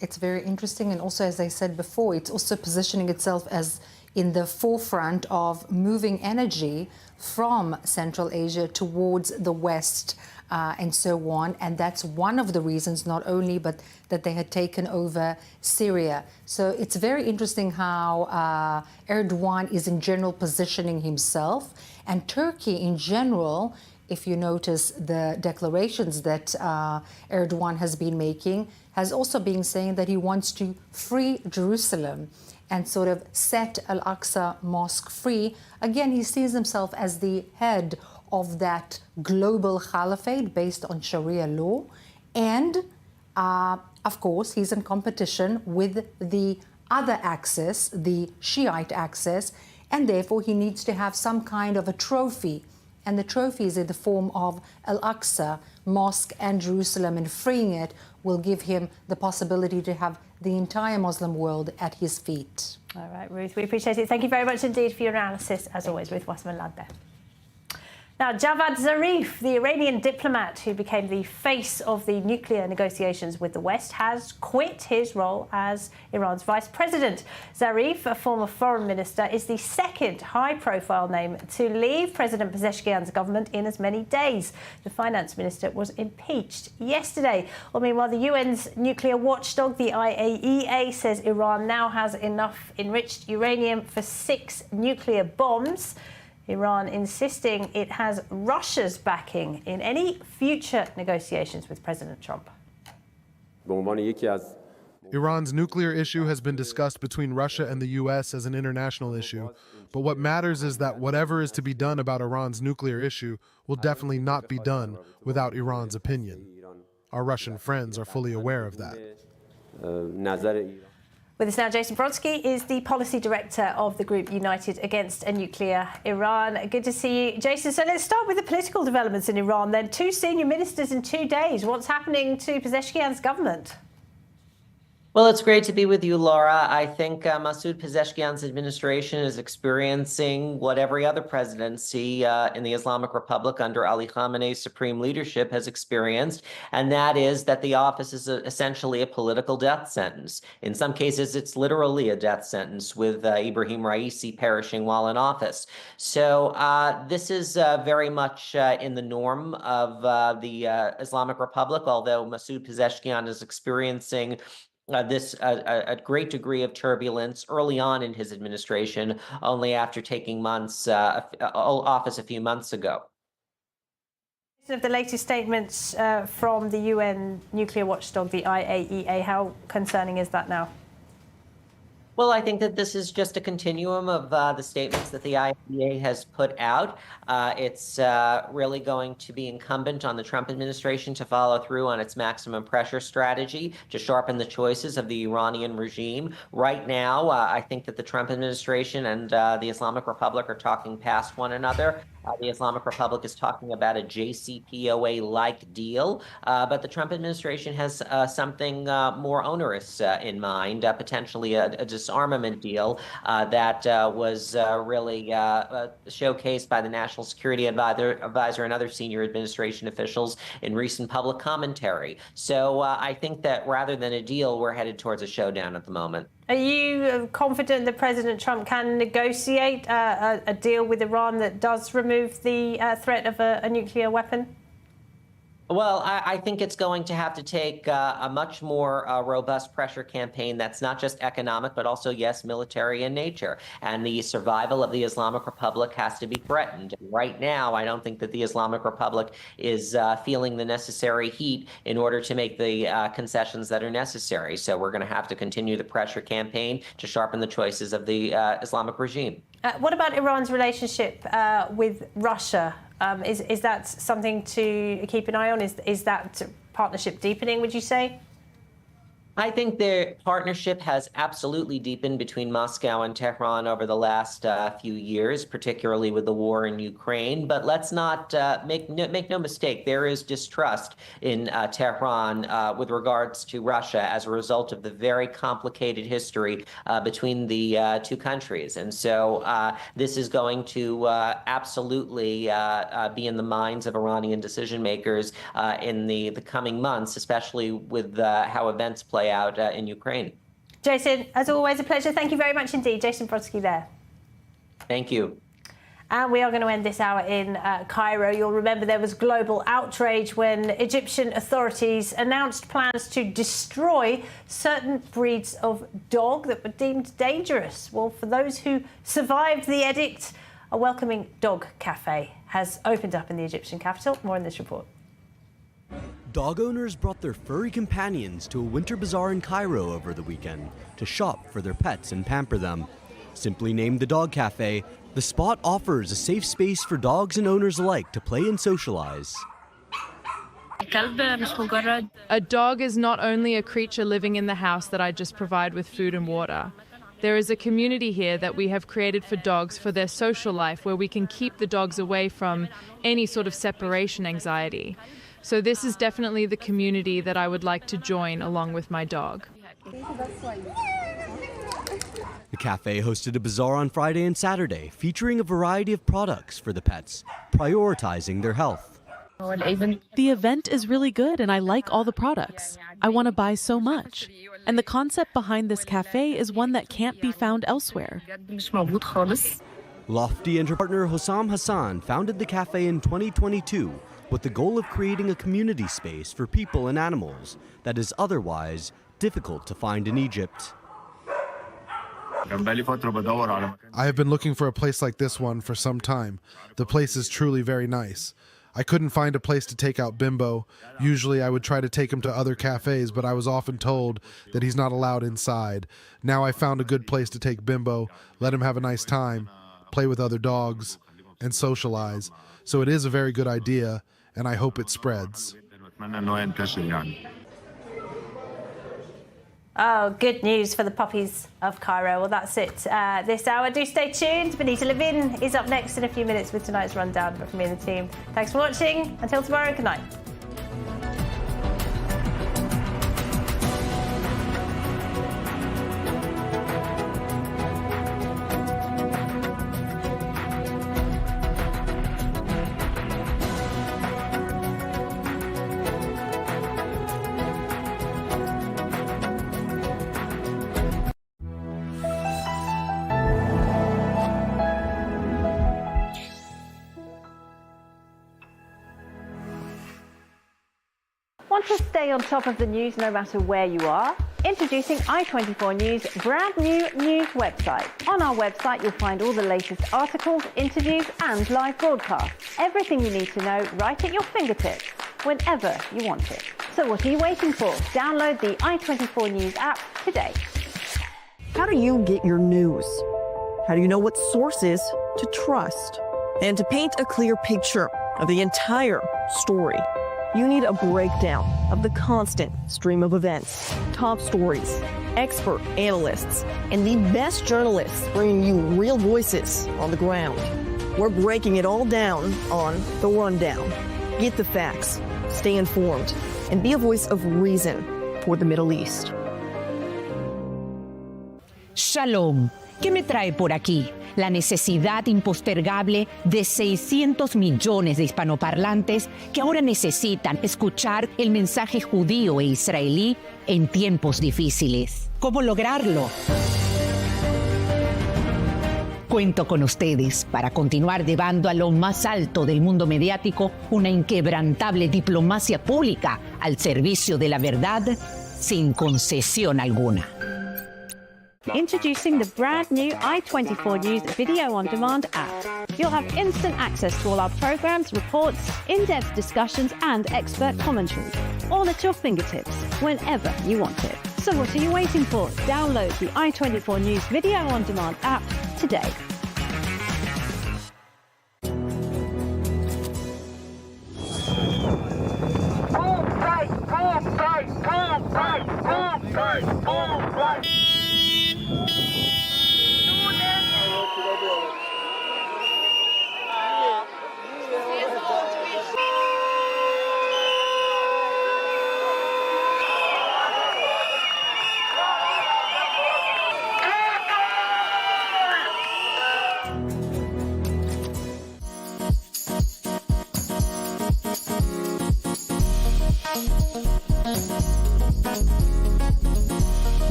it's very interesting. And also, as I said before, it's also positioning itself as in the forefront of moving energy from Central Asia towards the West and so on. And that's one of the reasons, not only, but that they had taken over Syria. So it's very interesting how Erdogan is in general positioning himself. And Turkey in general, if you notice the declarations that Erdogan has been making, has also been saying that he wants to free Jerusalem and sort of set Al-Aqsa Mosque free. Again, he sees himself as the head of that global caliphate based on Sharia law. And, of course, he's in competition with the other axis, the Shiite axis, and therefore he needs to have some kind of a trophy. And the trophy is in the form of Al-Aqsa Mosque and Jerusalem, and freeing it will give him the possibility to have the entire Muslim world at his feet. All right, Ruth, we appreciate it. Thank you very much indeed for your analysis, as always, Ruth Wasserman-Landa. Now, Javad Zarif, the Iranian diplomat who became the face of the nuclear negotiations with the West, has quit his role as Iran's vice president. Zarif, a former foreign minister, is the second high-profile name to leave President Pezeshkian's government in as many days. The finance minister was impeached yesterday. Well, meanwhile, the UN's nuclear watchdog, the IAEA, says Iran now has enough enriched uranium for 6 nuclear bombs. Iran insisting it has Russia's backing in any future negotiations with President Trump. Iran's nuclear issue has been discussed between Russia and the U.S. as an international issue, but what matters is that whatever is to be done about Iran's nuclear issue will definitely not be done without Iran's opinion. Our Russian friends are fully aware of that. With us now, Jason Brodsky is the policy director of the group United Against a Nuclear Iran. Good to see you, Jason. So let's start with the political developments in Iran then. 2 senior ministers in 2 days. What's happening to Pezeshkian's government? Well, it's great to be with you, Laura. I think Masoud Pezeshkian's administration is experiencing what every other presidency in the Islamic Republic under Ali Khamenei's supreme leadership has experienced, and that is that the office is essentially a political death sentence. In some cases, it's literally a death sentence, with Ibrahim Raisi perishing while in office. So this is very much in the norm of the Islamic Republic, although Masoud Pezeshkian is experiencing a great degree of turbulence early on in his administration, only after taking office a few months ago. Of the latest statements from the UN nuclear watchdog, the IAEA, how concerning is that now? Well, I think that this is just a continuum of the statements that the IAEA has put out. It's really going to be incumbent on the Trump administration to follow through on its maximum pressure strategy to sharpen the choices of the Iranian regime. Right now, I think that the Trump administration and the Islamic Republic are talking past one another. The Islamic Republic is talking about a JCPOA-like deal, but the Trump administration has something more onerous in mind, potentially a disarmament deal that was really showcased by the National Security Advisor and other senior administration officials in recent public commentary. So I think that rather than a deal, we're headed towards a showdown at the moment. Are you confident that President Trump can negotiate a deal with Iran that does remove the threat of a nuclear weapon? Well, I think it's going to have to take a much more robust pressure campaign that's not just economic, but also, yes, military in nature. And the survival of the Islamic Republic has to be threatened. Right now, I don't think that the Islamic Republic is feeling the necessary heat in order to make the concessions that are necessary. So we're going to have to continue the pressure campaign to sharpen the choices of the Islamic regime. What about Iran's relationship with Russia? Is that something to keep an eye on? Is that partnership deepening, would you say? I think the partnership has absolutely deepened between Moscow and Tehran over the last few years, particularly with the war in Ukraine. But let's not make no mistake, there is distrust in Tehran with regards to Russia as a result of the very complicated history between the two countries. And so this is going to absolutely be in the minds of Iranian decision makers in the coming months, especially with how events play out in Ukraine. Jason, as always, a pleasure. Thank you very much indeed. Jason Brodsky there. Thank you. And we are going to end this hour in Cairo. You'll remember there was global outrage when Egyptian authorities announced plans to destroy certain breeds of dog that were deemed dangerous. Well, for those who survived the edict, a welcoming dog cafe has opened up in the Egyptian capital. More in this report. Dog owners brought their furry companions to a winter bazaar in Cairo over the weekend to shop for their pets and pamper them. Simply named the Dog Cafe, the spot offers a safe space for dogs and owners alike to play and socialize. A dog is not only a creature living in the house that I just provide with food and water. There is a community here that we have created for dogs for their social life, where we can keep the dogs away from any sort of separation anxiety. So this is definitely the community that I would like to join along with my dog. The cafe hosted a bazaar on Friday and Saturday, featuring a variety of products for the pets, prioritizing their health. The event is really good and I like all the products. I want to buy so much. And the concept behind this cafe is one that can't be found elsewhere. Lofty and her partner Hossam Hassan founded the cafe in 2022 with the goal of creating a community space for people and animals that is otherwise difficult to find in Egypt. I have been looking for a place like this one for some time. The place is truly very nice. I couldn't find a place to take out Bimbo. Usually I would try to take him to other cafes, but I was often told that he's not allowed inside. Now I found a good place to take Bimbo, let him have a nice time, play with other dogs, and socialize. So it is a very good idea, and I hope it spreads. Oh, good news for the puppies of Cairo. Well, that's it this hour. Do stay tuned. Benita Levin is up next in a few minutes with tonight's rundown from me and the team. Thanks for watching. Until tomorrow, good night. Want to stay on top of the news no matter where you are? Introducing i24 News' brand new news website. On our website, you'll find all the latest articles, interviews, and live broadcasts. Everything you need to know right at your fingertips, whenever you want it. So what are you waiting for? Download the i24 News app today. How do you get your news? How do you know what sources to trust? And to paint a clear picture of the entire story, you need a breakdown of the constant stream of events, top stories, expert analysts, and the best journalists bringing you real voices on the ground. We're breaking it all down on The Rundown. Get the facts, stay informed, and be a voice of reason for the Middle East. Shalom. ¿Qué me trae por aquí? La necesidad impostergable de 600 millones de hispanoparlantes que ahora necesitan escuchar el mensaje judío e israelí en tiempos difíciles. ¿Cómo lograrlo? Cuento con ustedes para continuar llevando a lo más alto del mundo mediático una inquebrantable diplomacia pública al servicio de la verdad sin concesión alguna. Introducing the brand new i24 News Video On Demand app. You'll have instant access to all our programs, reports, in-depth discussions, and expert commentary, all at your fingertips, whenever you want it. So what are you waiting for? Download the i24 News Video On Demand app today.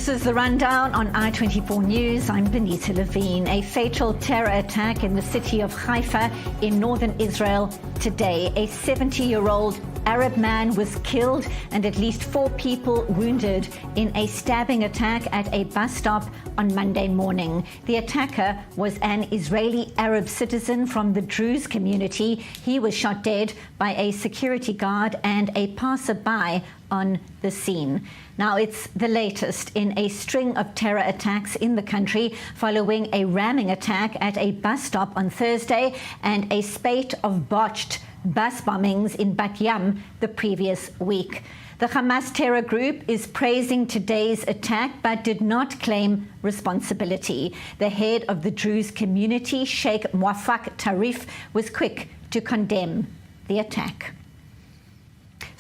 This is the rundown on I24 News. I'm Benita Levine. A fatal terror attack in the city of Haifa in northern Israel today. A 70-year-old Arab man was killed and at least 4 people wounded in a stabbing attack at a bus stop on Monday morning. The attacker was an Israeli Arab citizen from the Druze community. He was shot dead by a security guard and a passerby on the scene. Now, it's the latest in a string of terror attacks in the country following a ramming attack at a bus stop on Thursday and a spate of botched bus bombings in Bat Yam the previous week. The Hamas terror group is praising today's attack but did not claim responsibility. The head of the Druze community, Sheikh Muafak Tarif, was quick to condemn the attack.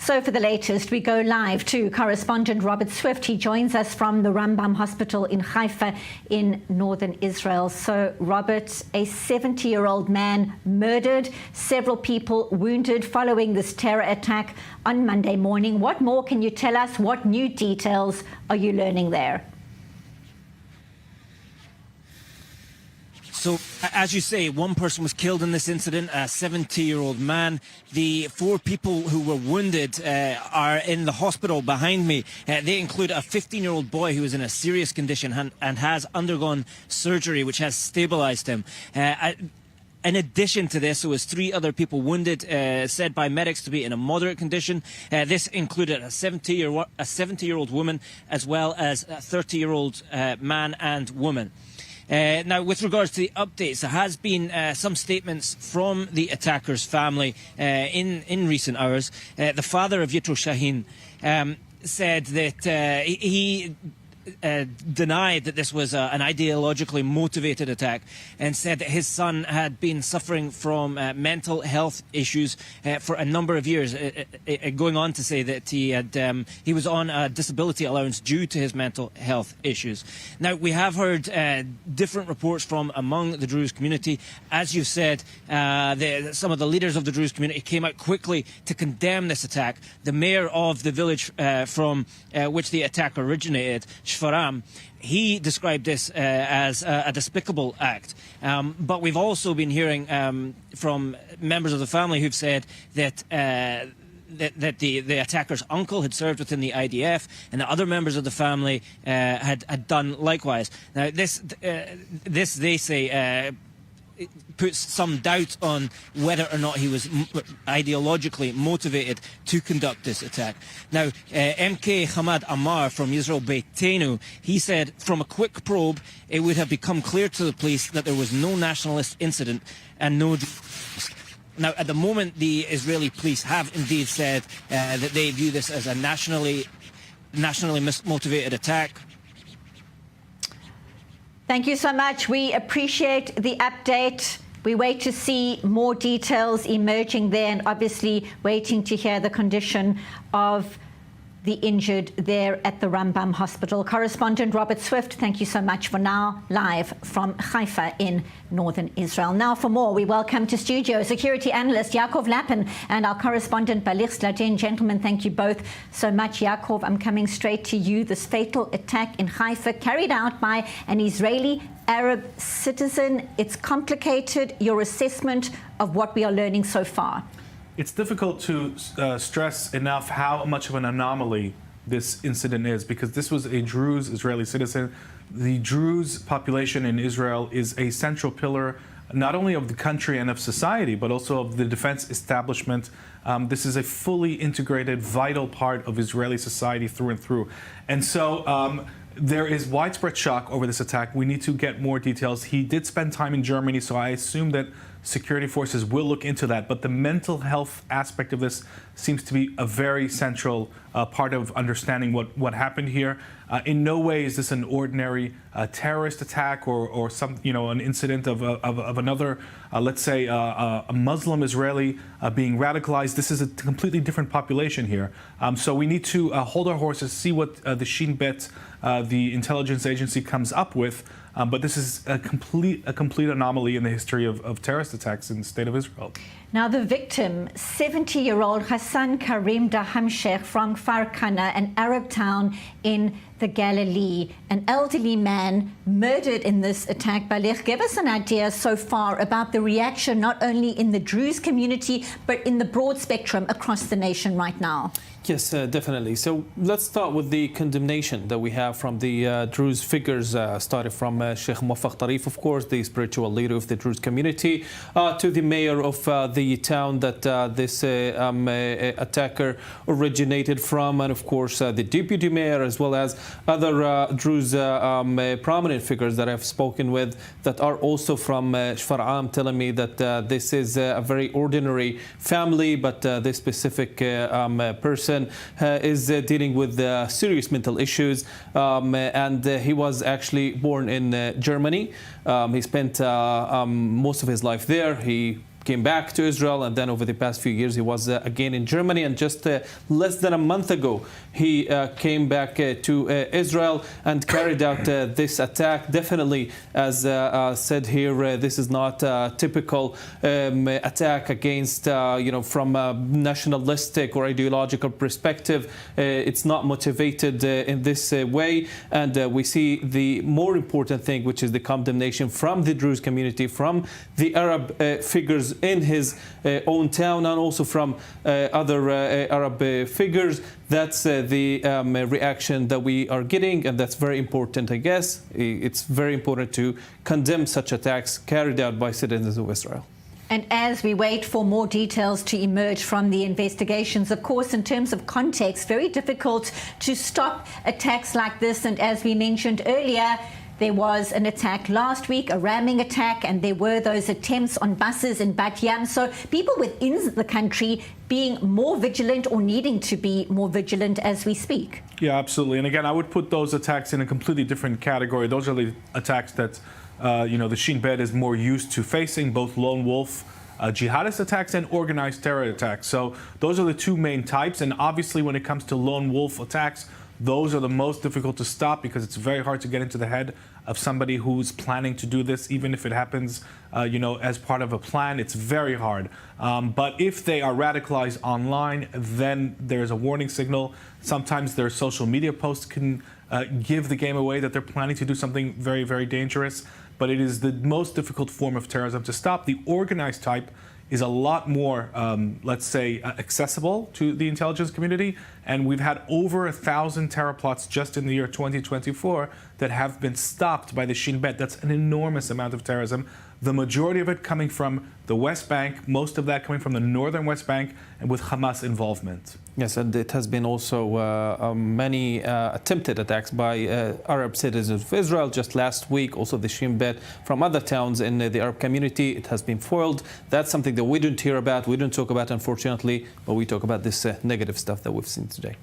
So for the latest, we go live to correspondent Robert Swift. He joins us from the Rambam Hospital in Haifa in northern Israel. So, Robert, a 70-year-old man murdered, several people wounded following this terror attack on Monday morning. What more can you tell us? What new details are you learning there? So, as you say, one person was killed in this incident, a 70-year-old man. The 4 people who were wounded are in the hospital behind me. They include a 15-year-old boy who is in a serious condition and has undergone surgery which has stabilized him. In addition to this, there was 3 other people wounded, said by medics to be in a moderate condition. This included a 70-year-old woman as well as a 30-year-old man and woman. Now, with regards to the updates, there has been some statements from the attacker's family in recent hours. The father of Yitro Shaheen said that he denied that this was an ideologically motivated attack and said that his son had been suffering from mental health issues for a number of years, going on to say that he was on a disability allowance due to his mental health issues. Now, we have heard different reports from among the Druze community. As you've said, some of the leaders of the Druze community came out quickly to condemn this attack. The mayor of the village from which the attack originated, Faram, he described this as a despicable act. But we've also been hearing from members of the family who've said that the attacker's uncle had served within the IDF and that other members of the family had done likewise. Now, this they say puts some doubt on whether or not he was ideologically motivated to conduct this attack. Now, MK Hamad Ammar from Yisrael Beitenu, he said, from a quick probe, it would have become clear to the police that there was no nationalist incident and no... Now, at the moment, the Israeli police have indeed said that they view this as a nationally motivated attack. Thank you so much. We appreciate the update. We wait to see more details emerging there and obviously waiting to hear the condition of the injured there at the Rambam Hospital. Correspondent Robert Swift, thank you so much for now, live from Haifa in northern Israel. Now for more, we welcome to studio security analyst Yaakov Lapin and our correspondent Balich Sladin. Gentlemen, thank you both so much. Yaakov, I'm coming straight to you. This fatal attack in Haifa carried out by an Israeli Arab citizen. It's complicated. Your assessment of what we are learning so far? It's difficult to stress enough how much of an anomaly this incident is, because this was a Druze Israeli citizen. The Druze population in Israel is a central pillar not only of the country and of society, but also of the defense establishment. This is a fully integrated, vital part of Israeli society through and through. And so there is widespread shock over this attack. We need to get more details. He did spend time in Germany, so I assume that security forces will look into that. But the mental health aspect of this seems to be a very central part of understanding what happened here. In no way is this an ordinary terrorist attack or some, an incident of another, let's say, a Muslim Israeli being radicalized. This is a completely different population here. So we need to hold our horses, see what the Shin Bet, the intelligence agency, comes up with. But this is a complete anomaly in the history of terrorist attacks in the state of Israel. Now, the victim, 70-year-old Hassan Karim Dahamshekh from Kfar Kana, an Arab town in the Galilee. An elderly man murdered in this attack. Balich, give us an idea so far about the reaction not only in the Druze community but in the broad spectrum across the nation right now. Yes, definitely. So let's start with the condemnation that we have from the Druze figures, started from Sheikh Muwaffaq Tarif, of course, the spiritual leader of the Druze community, to the mayor of the town that this attacker originated from, and of course the deputy mayor, as well as other Druze prominent figures that I've spoken with that are also from Shfar'am, telling me that this is a very ordinary family, but this specific person is dealing with serious mental issues, and he was actually born in Germany. He spent most of his life there. He came back to Israel, and then over the past few years he was again in Germany, and just less than a month ago he came back to Israel and carried out this attack. Definitely, as said here, this is not a typical attack against, from a nationalistic or ideological perspective. It's not motivated in this way, and we see the more important thing, which is the condemnation from the Druze community, from the Arab figures in his own town, and also from other Arab figures. That's the reaction that we are getting, and that's very important, I guess. It's very important to condemn such attacks carried out by citizens of Israel. And as we wait for more details to emerge from the investigations, of course, in terms of context, very difficult to stop attacks like this. And as we mentioned earlier, there was an attack last week, a ramming attack, and there were those attempts on buses in Bat Yam. So people within the country being more vigilant or needing to be more vigilant as we speak. Yeah, absolutely. And again, I would put those attacks in a completely different category. Those are the attacks that, the Shin Bet is more used to facing, both lone wolf jihadist attacks and organized terror attacks. So those are the two main types. And obviously, when it comes to lone wolf attacks, those are the most difficult to stop because it's very hard to get into the head of somebody who's planning to do this, even if it happens, as part of a plan. It's very hard. But if they are radicalized online, then there's a warning signal. Sometimes their social media posts can give the game away that they're planning to do something very, very dangerous. But it is the most difficult form of terrorism to stop. The organized type is a lot more, accessible to the intelligence community. And we've had over 1,000 terror plots just in the year 2024 that have been stopped by the Shin Bet. That's an enormous amount of terrorism. The majority of it coming from the West Bank, most of that coming from the northern West Bank, and with Hamas involvement. Yes, and it has been also many attempted attacks by Arab citizens of Israel. Just last week, also the Shin Bet from other towns in the Arab community. It has been foiled. That's something that we don't hear about, we don't talk about, unfortunately, but we talk about this negative stuff that we've seen today.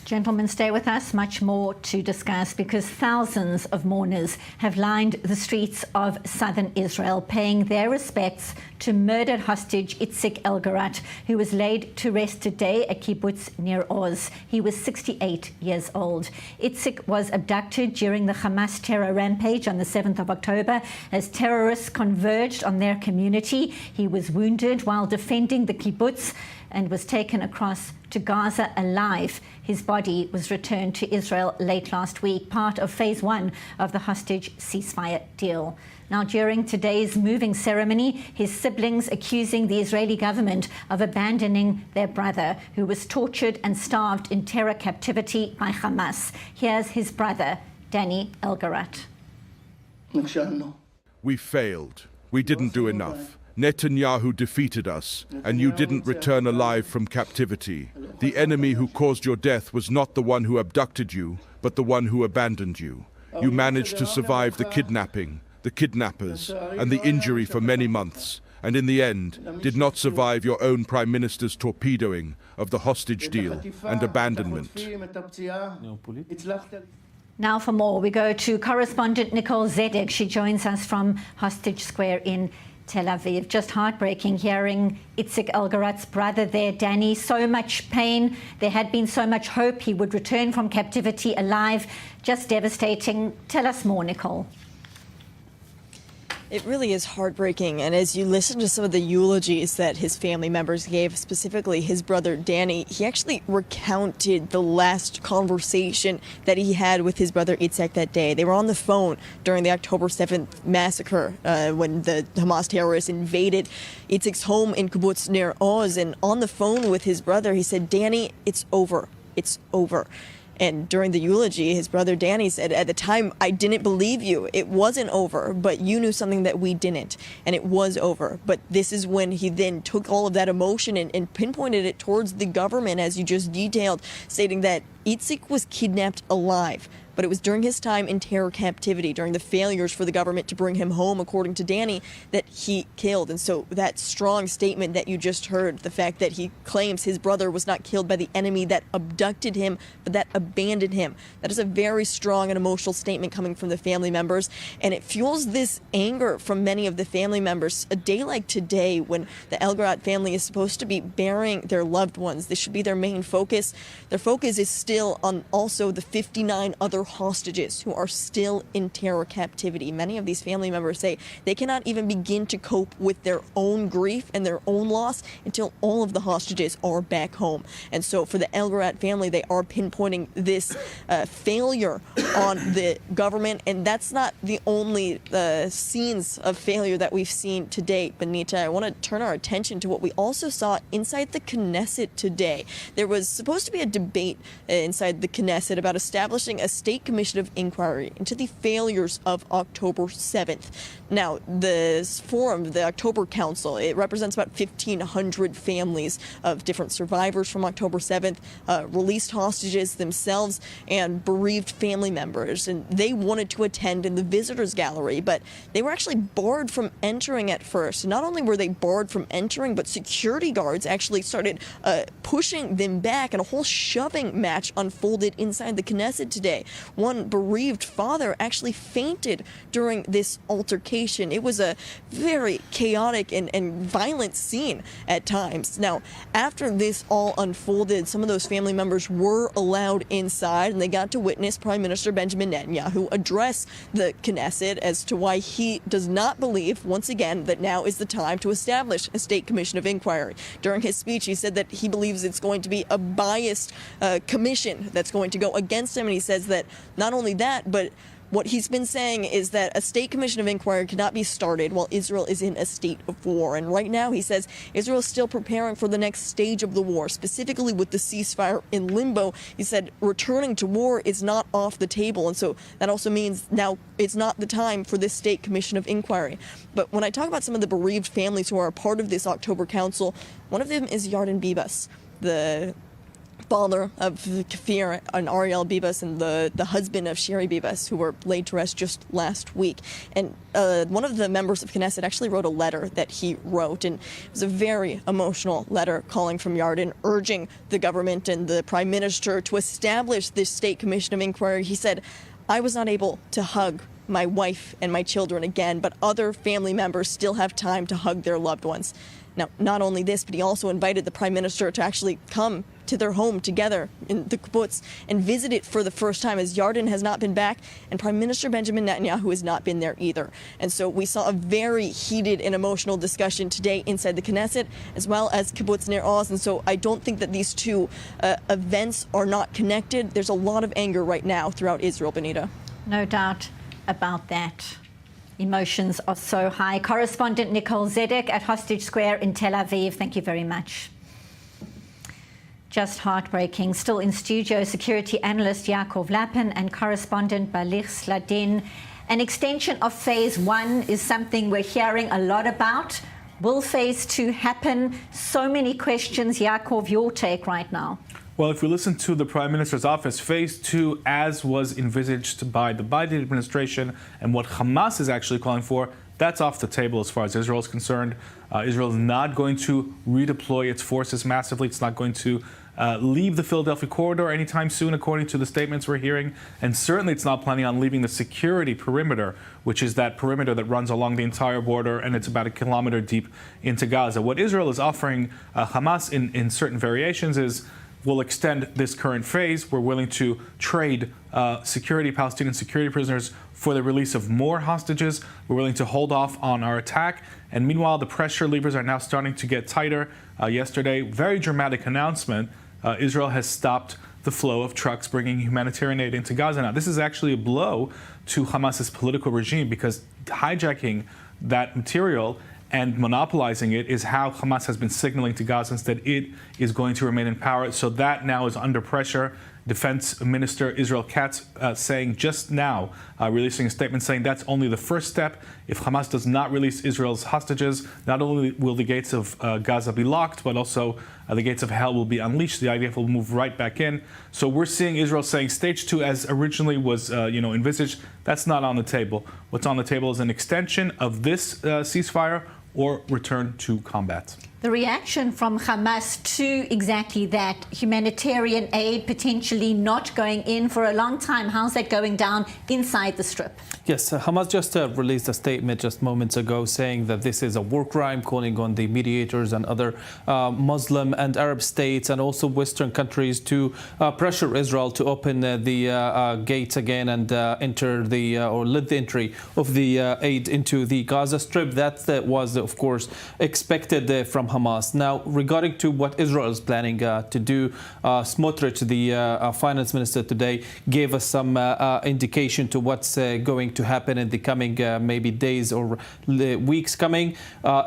Gentlemen, stay with us. Much more to discuss because thousands of mourners have lined the streets of southern Israel, paying their respects to murdered hostage Itzik Elgarat, who was laid to rest today at kibbutz near Oz. He was 68 years old. Itzik was abducted during the Hamas terror rampage on the 7th of October as terrorists converged on their community. He was wounded while defending the kibbutz and was taken across to Gaza alive. His body was returned to Israel late last week, part of phase 1 of the hostage ceasefire deal. Now, during today's moving ceremony, his siblings accusing the Israeli government of abandoning their brother, who was tortured and starved in terror captivity by Hamas. Here's his brother, Danny Elgarat. We failed. We didn't do enough. Netanyahu defeated us, and you didn't return alive from captivity. The enemy who caused your death was not the one who abducted you, but the one who abandoned you. You managed to survive the kidnapping, the kidnappers, and the injury for many months, and in the end, did not survive your own Prime Minister's torpedoing of the hostage deal and abandonment. Now for more, we go to correspondent Nicole Zedek. She joins us from Hostage Square in Tel Aviv. Just heartbreaking hearing Itzik Elgarat's brother there, Danny. So much pain. There had been so much hope he would return from captivity alive. Just devastating. Tell us more, Nicole. It really is heartbreaking, and as you listen to some of the eulogies that his family members gave, specifically his brother Danny, he actually recounted the last conversation that he had with his brother Itzhak that day. They were on the phone during the October 7th massacre when the Hamas terrorists invaded Itzhak's home in Kibbutz Nir Oz, and on the phone with his brother, he said, "Danny, it's over. It's over." And during the eulogy, his brother Danny said, "At the time, I didn't believe you. It wasn't over, but you knew something that we didn't, and it was over." But this is when he then took all of that emotion and pinpointed it towards the government, as you just detailed, stating that Itzhak was kidnapped alive. But it was during his time in terror captivity, during the failures for the government to bring him home, according to Danny, that he killed. And so that strong statement that you just heard, the fact that he claims his brother was not killed by the enemy that abducted him, but that abandoned him, that is a very strong and emotional statement coming from the family members. And it fuels this anger from many of the family members. A day like today, when the Elgarat family is supposed to be burying their loved ones, this should be their main focus. Their focus is still on also the 59 other hostages who are still in terror captivity. Many of these family members say they cannot even begin to cope with their own grief and their own loss until all of the hostages are back home. And so for the Elgarat family, they are pinpointing this failure on the government. And that's not the only scenes of failure that we've seen to date. Benita, I want to turn our attention to what we also saw inside the Knesset today. There was supposed to be a debate inside the Knesset about establishing a state commission of inquiry into the failures of October 7th. Now, this forum, the October Council, it represents about 1,500 families of different survivors from October 7th, released hostages themselves, and bereaved family members. And they wanted to attend in the visitors gallery, but they were actually barred from entering at first. Not only were they barred from entering, but security guards actually started pushing them back, and a whole shoving match unfolded inside the Knesset today. One bereaved father actually fainted during this altercation. It was a very chaotic and violent scene at times. Now, after this all unfolded, some of those family members were allowed inside, and they got to witness Prime Minister Benjamin Netanyahu address the Knesset as to why he does not believe, once again, that now is the time to establish a state commission of inquiry. During his speech, he said that he believes it's going to be a biased commission that's going to go against him, and he says that not only that, but what he's been saying is that a state commission of inquiry cannot be started while Israel is in a state of war. And right now, he says, Israel is still preparing for the next stage of the war, specifically with the ceasefire in limbo. He said returning to war is not off the table. And so that also means now it's not the time for this state commission of inquiry. But when I talk about some of the bereaved families who are a part of this October Council, one of them is Yarden Bibas, the father of Kfir and Ariel Bibas, and the husband of Shiri Bibas, who were laid to rest just last week. And one of the members of Knesset actually wrote a letter that he wrote, and it was a very emotional letter calling from Yarden, urging the government and the prime minister to establish this state commission of inquiry. He said, "I was not able to hug my wife and my children again, but other family members still have time to hug their loved ones." Now, not only this, but he also invited the prime minister to actually come to their home together in the kibbutz and visit it for the first time, as Yarden has not been back and Prime Minister Benjamin Netanyahu has not been there either. And so we saw a very heated and emotional discussion today inside the Knesset, as well as Kibbutz Nir Oz. And so I don't think that these two events are not connected. There's a lot of anger right now throughout Israel, Benita. No doubt about that. Emotions are so high. Correspondent Nicole Zedek at Hostage Square in Tel Aviv, thank you very much. Just heartbreaking. Still in studio, security analyst Yaakov Lapin and correspondent Balich Sladin. An extension of Phase 1 is something we're hearing a lot about. Will Phase 2 happen? So many questions. Yaakov, your take right now. Well, if we listen to the Prime Minister's office, Phase 2, as was envisaged by the Biden administration and what Hamas is actually calling for, that's off the table as far as Israel is concerned. Israel is not going to redeploy its forces massively. It's not going to leave the Philadelphia corridor anytime soon, according to the statements we're hearing. And certainly it's not planning on leaving the security perimeter, which is that perimeter that runs along the entire border, and it's about 1 kilometer deep into Gaza. What Israel is offering Hamas in certain variations is, we'll extend this current phase. We're willing to trade Palestinian security prisoners for the release of more hostages. We're willing to hold off on our attack. And meanwhile, the pressure levers are now starting to get tighter. Yesterday, very dramatic announcement. Israel has stopped the flow of trucks bringing humanitarian aid into Gaza. Now, this is actually a blow to Hamas's political regime, because hijacking that material and monopolizing it is how Hamas has been signaling to Gazans that it is going to remain in power. So that now is under pressure. Defense Minister Israel Katz saying just now, releasing a statement saying that's only the first step. If Hamas does not release Israel's hostages, not only will the gates of Gaza be locked, but also the gates of hell will be unleashed. The IDF will move right back in. So we're seeing Israel saying stage 2, as originally was envisaged, that's not on the table. What's on the table is an extension of this ceasefire or return to combat. The reaction from Hamas to exactly that, humanitarian aid potentially not going in for a long time. How's that going down inside the Strip? Yes, Hamas just released a statement just moments ago saying that this is a war crime, calling on the mediators and other Muslim and Arab states and also Western countries to pressure Israel to open the gates again and enter the or let the entry of the aid into the Gaza Strip. That was, of course, expected from Hamas. Now, regarding to what Israel is planning to do, Smotrich, the finance minister today, gave us some indication to what's going to happen in the coming maybe days or weeks coming.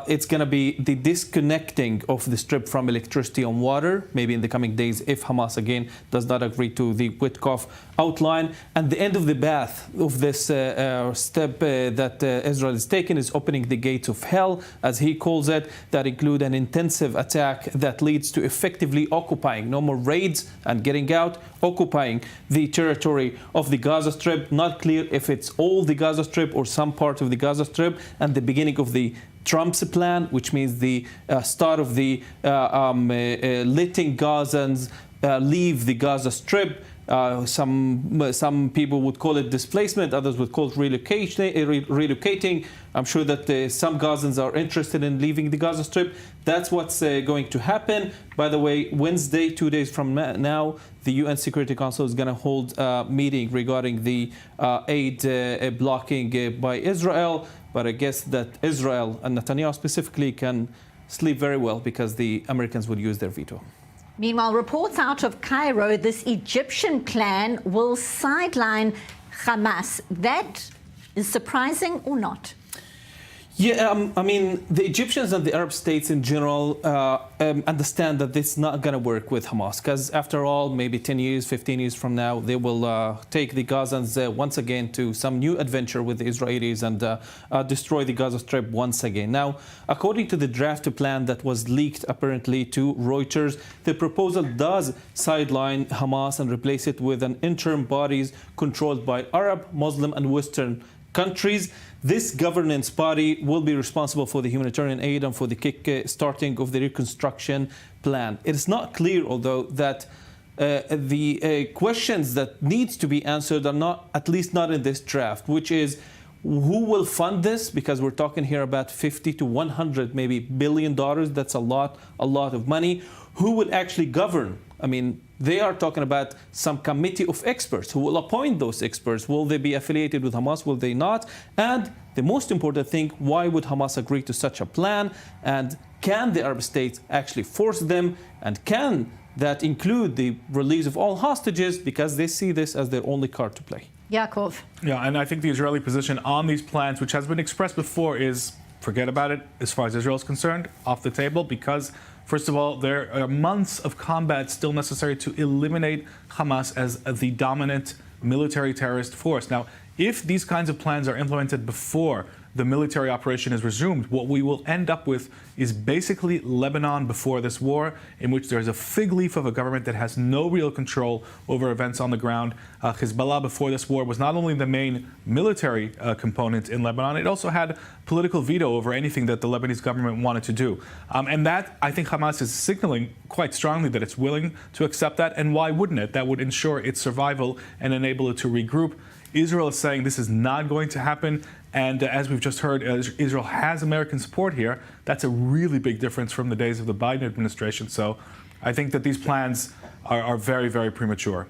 It's going to be the disconnecting of the Strip from electricity and water, maybe in the coming days, if Hamas again does not agree to the Witkoff outline. And the end of the path of this step that Israel is taking is opening the gates of hell, as he calls it, that include an intensive attack that leads to effectively occupying, no more raids and getting out, occupying the territory of the Gaza Strip. Not clear if it's all the Gaza Strip or some part of the Gaza Strip, and the beginning of the Trump's plan, which means the start of the letting Gazans leave the Gaza Strip. Some people would call it displacement, others would call it relocating. I'm sure that some Gazans are interested in leaving the Gaza Strip. That's what's going to happen. By the way, Wednesday, 2 days from now, the UN Security Council is going to hold a meeting regarding the aid blocking by Israel. But I guess that Israel and Netanyahu specifically can sleep very well because the Americans would use their veto. Meanwhile, reports out of Cairo, this Egyptian plan will sideline Hamas. That is surprising or not? Yeah, I mean, the Egyptians and the Arab states in general understand that this is not going to work with Hamas, because after all, maybe 10 years, 15 years from now, they will take the Gazans once again to some new adventure with the Israelis and destroy the Gaza Strip once again. Now, according to the draft plan that was leaked apparently to Reuters, the proposal does sideline Hamas and replace it with an interim bodies controlled by Arab, Muslim and Western countries. This governance body will be responsible for the humanitarian aid and for the kick-starting of the reconstruction plan. It is not clear, although, that the questions that needs to be answered are not, at least not in this draft, which is who will fund this? Because we're talking here about 50 to 100 maybe $billion. That's a lot of money. Who would actually govern? I mean, they are talking about some committee of experts. Who will appoint those experts? Will they be affiliated with Hamas? Will they not? And the most important thing, why would Hamas agree to such a plan? And can the Arab states actually force them? And can that include the release of all hostages? Because they see this as their only card to play. Yaakov. Yeah, and I think the Israeli position on these plans, which has been expressed before, is forget about it as far as Israel is concerned, off the table, because first of all, there are months of combat still necessary to eliminate Hamas as the dominant military terrorist force. Now, if these kinds of plans are implemented before the military operation is resumed, what we will end up with is basically Lebanon before this war, in which there's a fig leaf of a government that has no real control over events on the ground. Hezbollah before this war was not only the main military component in Lebanon, it also had political veto over anything that the Lebanese government wanted to do. And that, I think Hamas is signaling quite strongly that it's willing to accept that. And why wouldn't it? That would ensure its survival and enable it to regroup. Israel is saying this is not going to happen. And as we've just heard, Israel has American support here. That's a really big difference from the days of the Biden administration. So I think that these plans are very, very premature.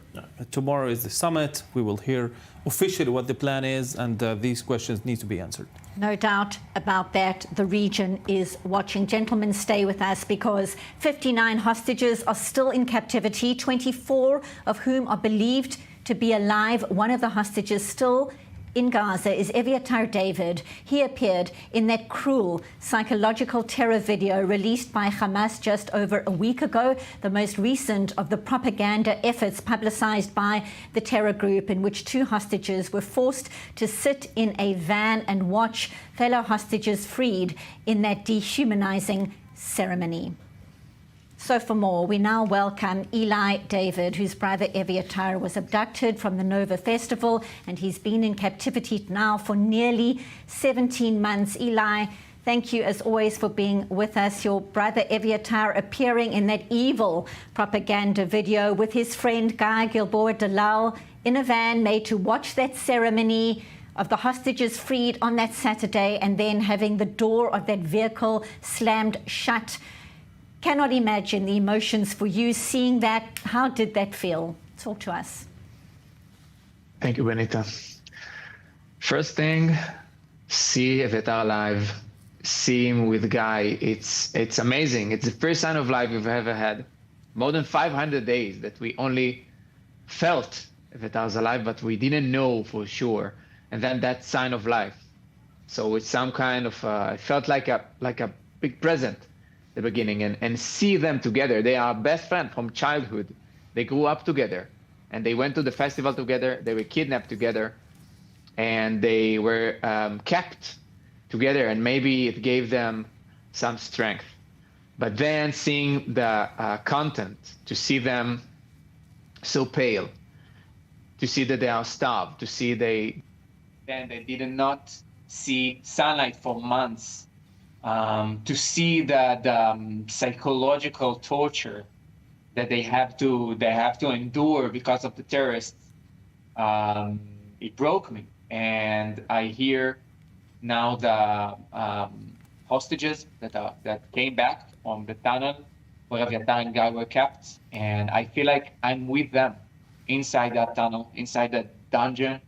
Tomorrow is the summit. We will hear officially what the plan is, and these questions need to be answered. No doubt about that. The region is watching. Gentlemen, stay with us because 59 hostages are still in captivity, 24 of whom are believed to be alive. One of the hostages still in Gaza is Eviatar David. He appeared in that cruel psychological terror video released by Hamas just over a week ago, the most recent of the propaganda efforts publicized by the terror group, in which 2 hostages were forced to sit in a van and watch fellow hostages freed in that dehumanizing ceremony. So for more, we now welcome Eli David, whose brother Eviatar was abducted from the Nova Festival, and he's been in captivity now for nearly 17 months. Eli, thank you as always for being with us. Your brother Eviatar appearing in that evil propaganda video with his friend Guy Gilboa Dalal in a van made to watch that ceremony of the hostages freed on that Saturday, and then having the door of that vehicle slammed shut. Cannot imagine the emotions for you seeing that. How did that feel? Talk to us. Thank you, Benita. First thing, see Eviatar alive, see him with Guy. It's amazing. It's the first sign of life we've ever had. More than 500 days that we only felt Eviatar's alive, but we didn't know for sure. And then that sign of life. So it's some kind of, it felt like a big present. The beginning, and see them together. They are best friends from childhood. They grew up together, and they went to the festival together. They were kidnapped together, and they were kept together, and maybe it gave them some strength. But then seeing the content, to see them so pale, to see that they are starved, to see they did not see sunlight for months, to see the psychological torture that they have to endure because of the terrorists, it broke me. And I hear now the hostages that came back from the tunnel where Eviatar and Guy were kept, and I feel like I'm with them inside that tunnel, inside that dungeon.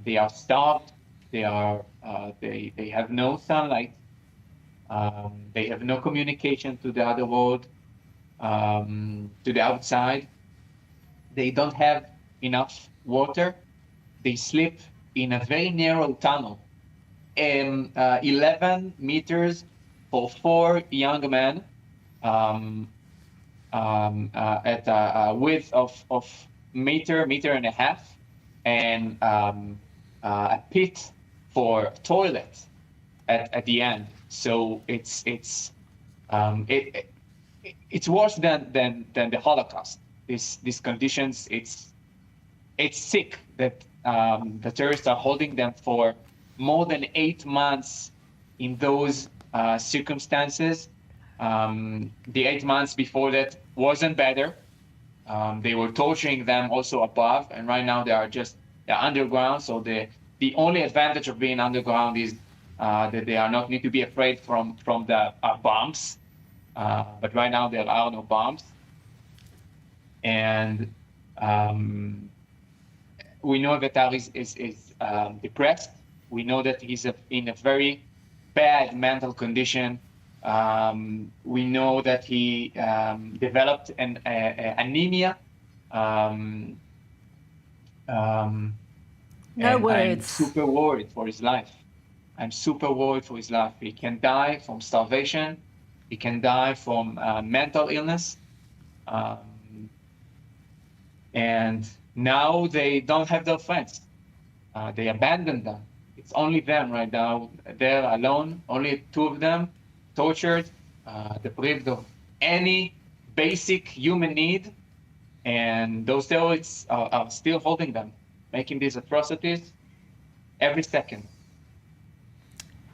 They are starved. They are. They have no sunlight. They have no communication to the other world, to the outside. They don't have enough water. They sleep in a very narrow tunnel, 11 meters for 4 young men, at a width of meter and a half, and a pit for toilet at the end. So it's worse than the Holocaust. These conditions, it's sick that the terrorists are holding them for more than 8 months in those circumstances. The 8 months before that wasn't better. They were torturing them also above, and right now they're underground. So the only advantage of being underground is that they are not need to be afraid from the bombs. But right now there are no bombs. And we know Eviatar is depressed. We know that he's in a very bad mental condition. We know that he developed an anemia. No words. I'm super worried for his life. He can die from starvation. He can die from mental illness. And now they don't have their friends. They abandoned them. It's only them right now. They're alone, only 2 of them, tortured, deprived of any basic human need. And those terrorists are still holding them, making these atrocities every second.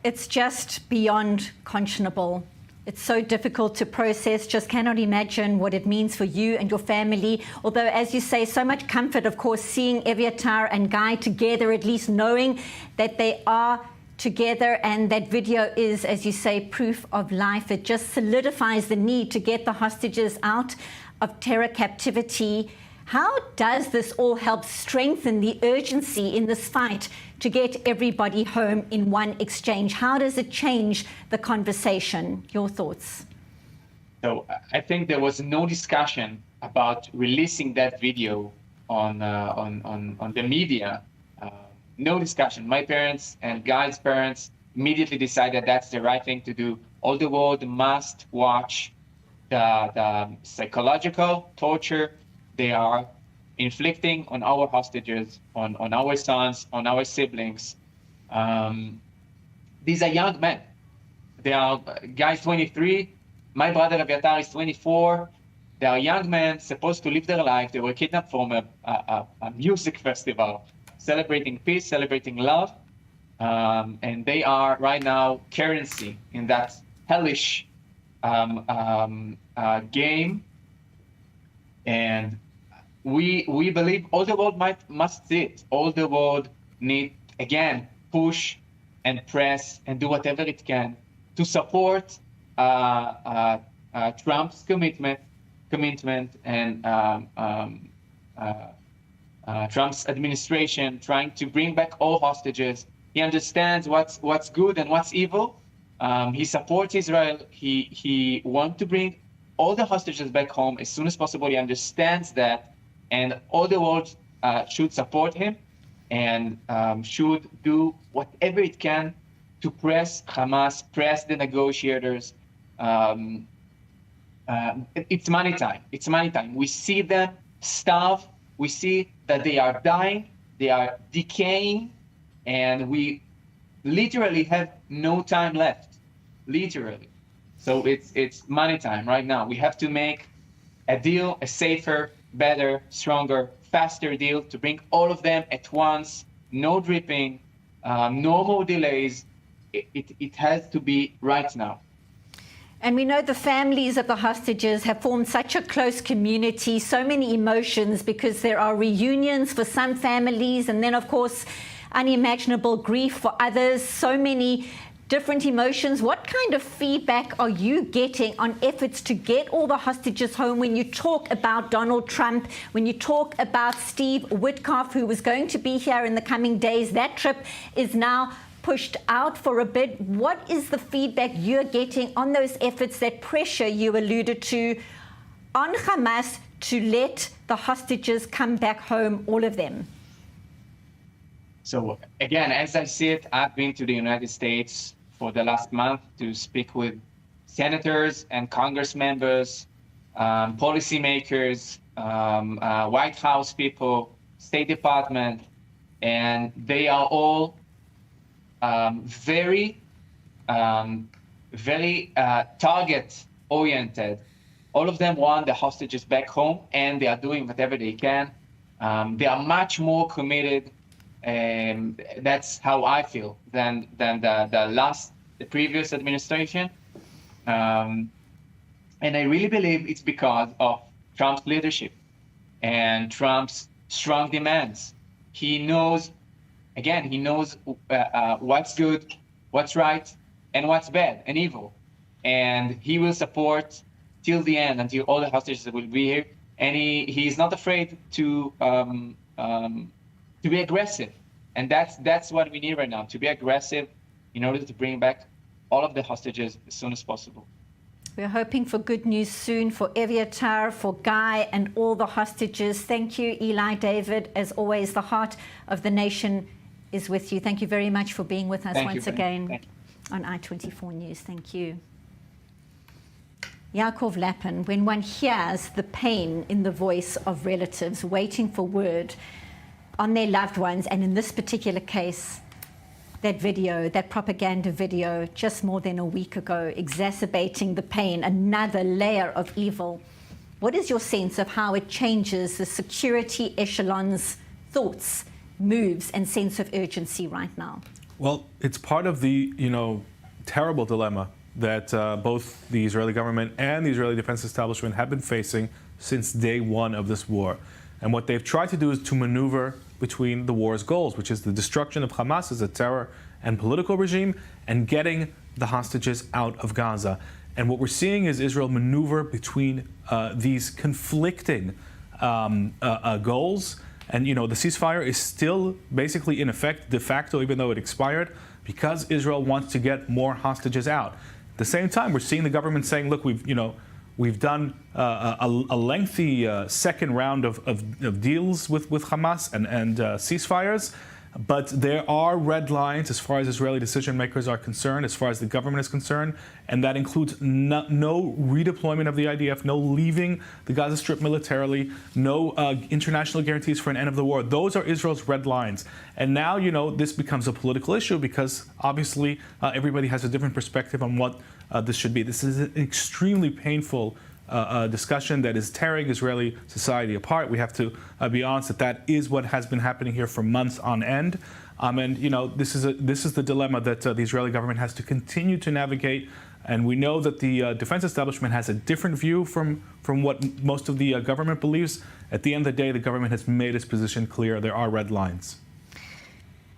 It's just beyond conscionable. It's so difficult to process, just cannot imagine what it means for you and your family. Although, as you say, so much comfort, of course, seeing Eviatar and Guy together, at least knowing that they are together, and that video is, as you say, proof of life. It just solidifies the need to get the hostages out. of terror captivity. How does this all help strengthen the urgency in this fight to get everybody home in one exchange? How does it change the conversation? Your thoughts? So I think there was no discussion about releasing that video on the media. No discussion. My parents and Guy's parents immediately decided that's the right thing to do. All the world must watch the psychological torture they are inflicting on our hostages, on our sons, on our siblings. These are young men. They are Guy's 23. My brother Aviatar is 24. They are young men supposed to live their life. They were kidnapped from a music festival, celebrating peace, celebrating love. And they are right now currency in that hellish game. And we believe all the world must see it. All the world need, again, push and press and do whatever it can to support Trump's commitment and Trump's administration trying to bring back all hostages. He understands what's good and what's evil. He supports Israel. He wants to bring all the hostages back home as soon as possible. He understands that, and all the world should support him and should do whatever it can to press Hamas, press the negotiators. It's money time. It's money time. We see them starve. We see that they are dying, they are decaying, and we literally have no time left. Literally. So it's money time right now. We have to make a deal, a safer, better, stronger, faster deal to bring all of them at once. No dripping, no more delays. It has to be right now. And we know the families of the hostages have formed such a close community, so many emotions, because there are reunions for some families, and then, of course, unimaginable grief for others, so many different emotions. What kind of feedback are you getting on efforts to get all the hostages home when you talk about Donald Trump, when you talk about Steve Witkoff, who was going to be here in the coming days? That trip is now pushed out for a bit. What is the feedback you're getting on those efforts, that pressure you alluded to on Hamas to let the hostages come back home, all of them? So again, as I see it, I've been to the United States for the last month to speak with senators and Congress members, policymakers, White House people, State Department, and they are all very target-oriented. All of them want the hostages back home, and they are doing whatever they can. They are much more committed, and that's how I feel, than the previous administration. And I really believe it's because of Trump's leadership and Trump's strong demands. He knows. Again, he knows what's good, what's right, and what's bad and evil. And he will support till the end, until all the hostages will be here. And he is not afraid to be aggressive. And that's what we need right now, to be aggressive in order to bring back all of the hostages as soon as possible. We're hoping for good news soon for Eviatar, for Guy, and all the hostages. Thank you, Eli David. As always, the heart of the nation is with you. Thank you very much for being with us once again on I-24 News. Thank you. Yaakov Lapin, when one hears the pain in the voice of relatives waiting for word on their loved ones, and in this particular case, that video, that propaganda video just more than a week ago, exacerbating the pain, another layer of evil. What is your sense of how it changes the security echelon's thoughts, moves, and sense of urgency right now? Well, it's part of the, terrible dilemma that both the Israeli government and the Israeli defense establishment have been facing since day one of this war. And what they've tried to do is to maneuver between the war's goals, which is the destruction of Hamas as a terror and political regime, and getting the hostages out of Gaza. And what we're seeing is Israel maneuver between these conflicting goals. And, the ceasefire is still basically in effect de facto, even though it expired, because Israel wants to get more hostages out. At the same time, we're seeing the government saying, look, we've done a lengthy second round of deals with Hamas and ceasefires, but there are red lines as far as Israeli decision makers are concerned, as far as the government is concerned, and that includes no redeployment of the IDF, no leaving the Gaza Strip militarily, no international guarantees for an end of the war. Those are Israel's red lines. And now, this becomes a political issue because obviously everybody has a different perspective on what this should be. This is an extremely painful discussion that is tearing Israeli society apart. We have to be honest that is what has been happening here for months on end. And this is the dilemma that the Israeli government has to continue to navigate. And we know that the defense establishment has a different view from what most of the government believes. At the end of the day, the government has made its position clear. There are red lines.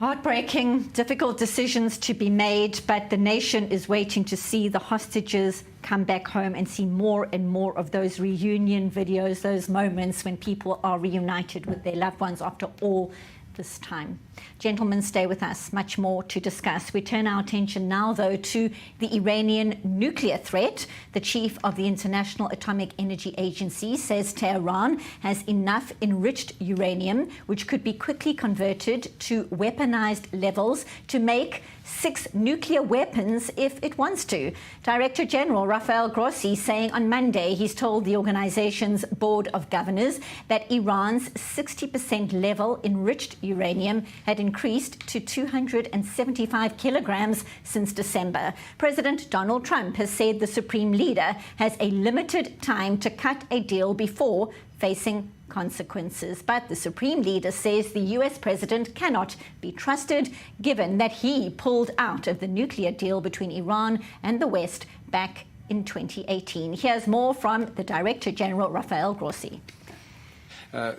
Heartbreaking, difficult decisions to be made, but the nation is waiting to see the hostages come back home and see more and more of those reunion videos, those moments when people are reunited with their loved ones after all this time. Gentlemen, stay with us. Much more to discuss. We turn our attention now, though, to the Iranian nuclear threat. The chief of the International Atomic Energy Agency says Tehran has enough enriched uranium, which could be quickly converted to weaponized levels to make 6 nuclear weapons if it wants to. Director General Rafael Grossi saying on Monday he's told the organization's board of governors that Iran's 60% level enriched uranium had increased to 275 kilograms since December. President Donald Trump has said the supreme leader has a limited time to cut a deal before facing consequences. But the supreme leader says the US president cannot be trusted, given that he pulled out of the nuclear deal between Iran and the West back in 2018. Here's more from the Director General, Rafael Grossi.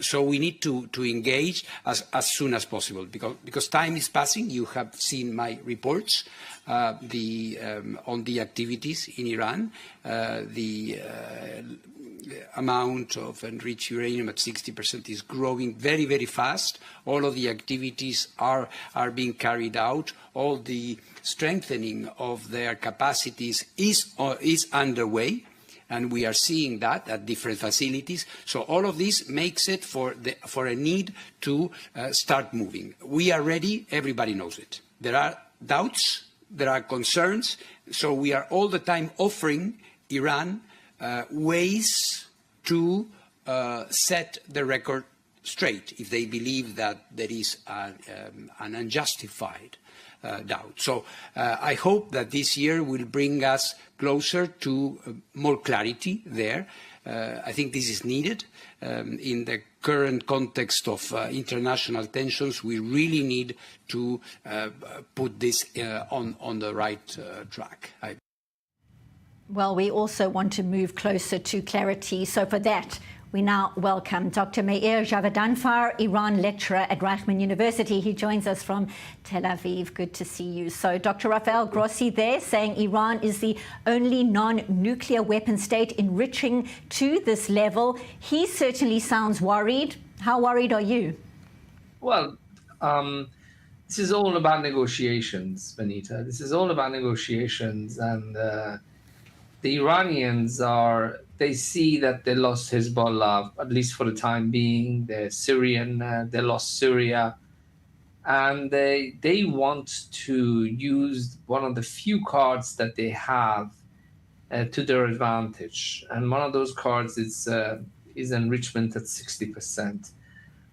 So we need to engage as soon as possible because time is passing. You have seen my reports on the activities in Iran, the amount of enriched uranium at 60% is growing very, very fast. All of the activities are being carried out. All the strengthening of their capacities is underway. And we are seeing that at different facilities. So all of this makes it for a need to start moving. We are ready. Everybody knows it. There are doubts. There are concerns. So we are all the time offering Iran ways to set the record straight if they believe that there is an unjustified doubt. So I hope that this year will bring us closer to more clarity there. I think this is needed. In the current context of international tensions, we really need to put this on the right track. Well, we also want to move closer to clarity. So for that, we now welcome Dr. Meir Javadanfar, Iran lecturer at Reichman University. He joins us from Tel Aviv. Good to see you. So Dr. Rafael Grossi there saying Iran is the only non-nuclear weapon state enriching to this level. He certainly sounds worried. How worried are you? Well, this is all about negotiations, Benita. This is all about negotiations. And the Iranians they see that they lost Hezbollah, at least for the time being. They're Syrian, they lost Syria. And they want to use one of the few cards that they have to their advantage. And one of those cards is enrichment at 60%.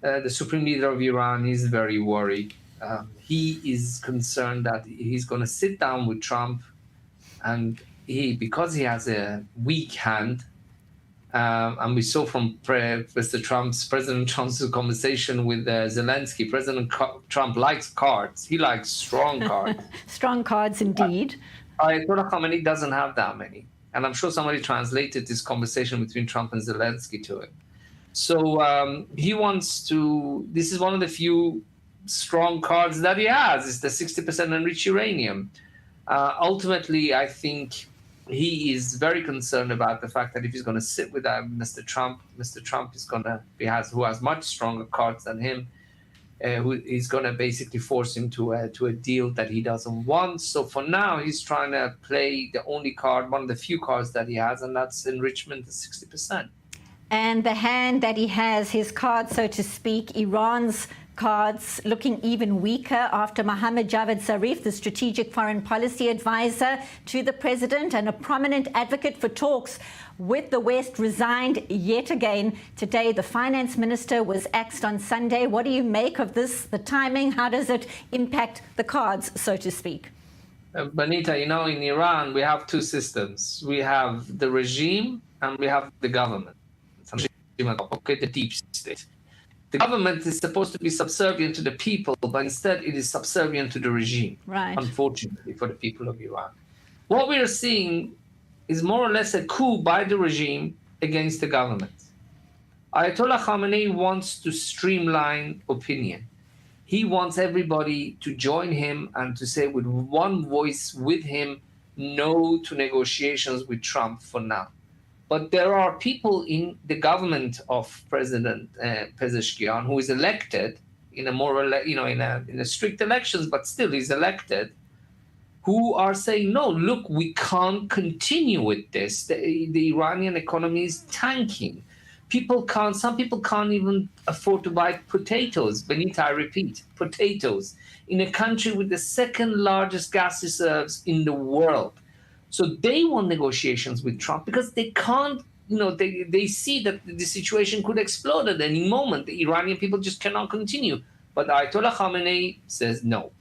The supreme leader of Iran is very worried. He is concerned that he's going to sit down with Trump and because he has a weak hand, and we saw from President Trump's conversation with Zelensky, President Trump likes cards. He likes strong cards. Strong cards, indeed. Ayatollah Khamenei doesn't have that many. And I'm sure somebody translated this conversation between Trump and Zelensky to him. So he wants to, this is one of the few strong cards that he has, is the 60% enriched uranium. Ultimately, I think he is very concerned about the fact that if he's going to sit with Mr. Trump is going to who has much stronger cards than him, who is going to basically force him to a deal that he doesn't want. So for now, he's trying to play the only card, one of the few cards that he has, and that's enrichment to 60%. And the hand that he has, his card, so to speak, Iran's cards, looking even weaker after Mohammad Javad Zarif, the strategic foreign policy advisor to the president and a prominent advocate for talks with the West, resigned yet again. Today, the finance minister was axed on Sunday. What do you make of this, the timing? How does it impact the cards, so to speak? Benita, in Iran, we have two systems. We have the regime and we have the government. Okay, the deep state. The government is supposed to be subservient to the people, but instead it is subservient to the regime, right? Unfortunately for the people of Iran. What we are seeing is more or less a coup by the regime against the government. Ayatollah Khamenei wants to streamline opinion. He wants everybody to join him and to say with one voice with him, no to negotiations with Trump for now. But there are people in the government of President Pezeshkian, who is elected in a strict elections, but still he's elected, who are saying, no, look, we can't continue with this. The Iranian economy is tanking. Some people can't even afford to buy potatoes. Benita, I repeat, potatoes, in a country with the second largest gas reserves in the world. So they want negotiations with Trump because they can't, they see that the situation could explode at any moment. The Iranian people just cannot continue. But Ayatollah Khamenei says no.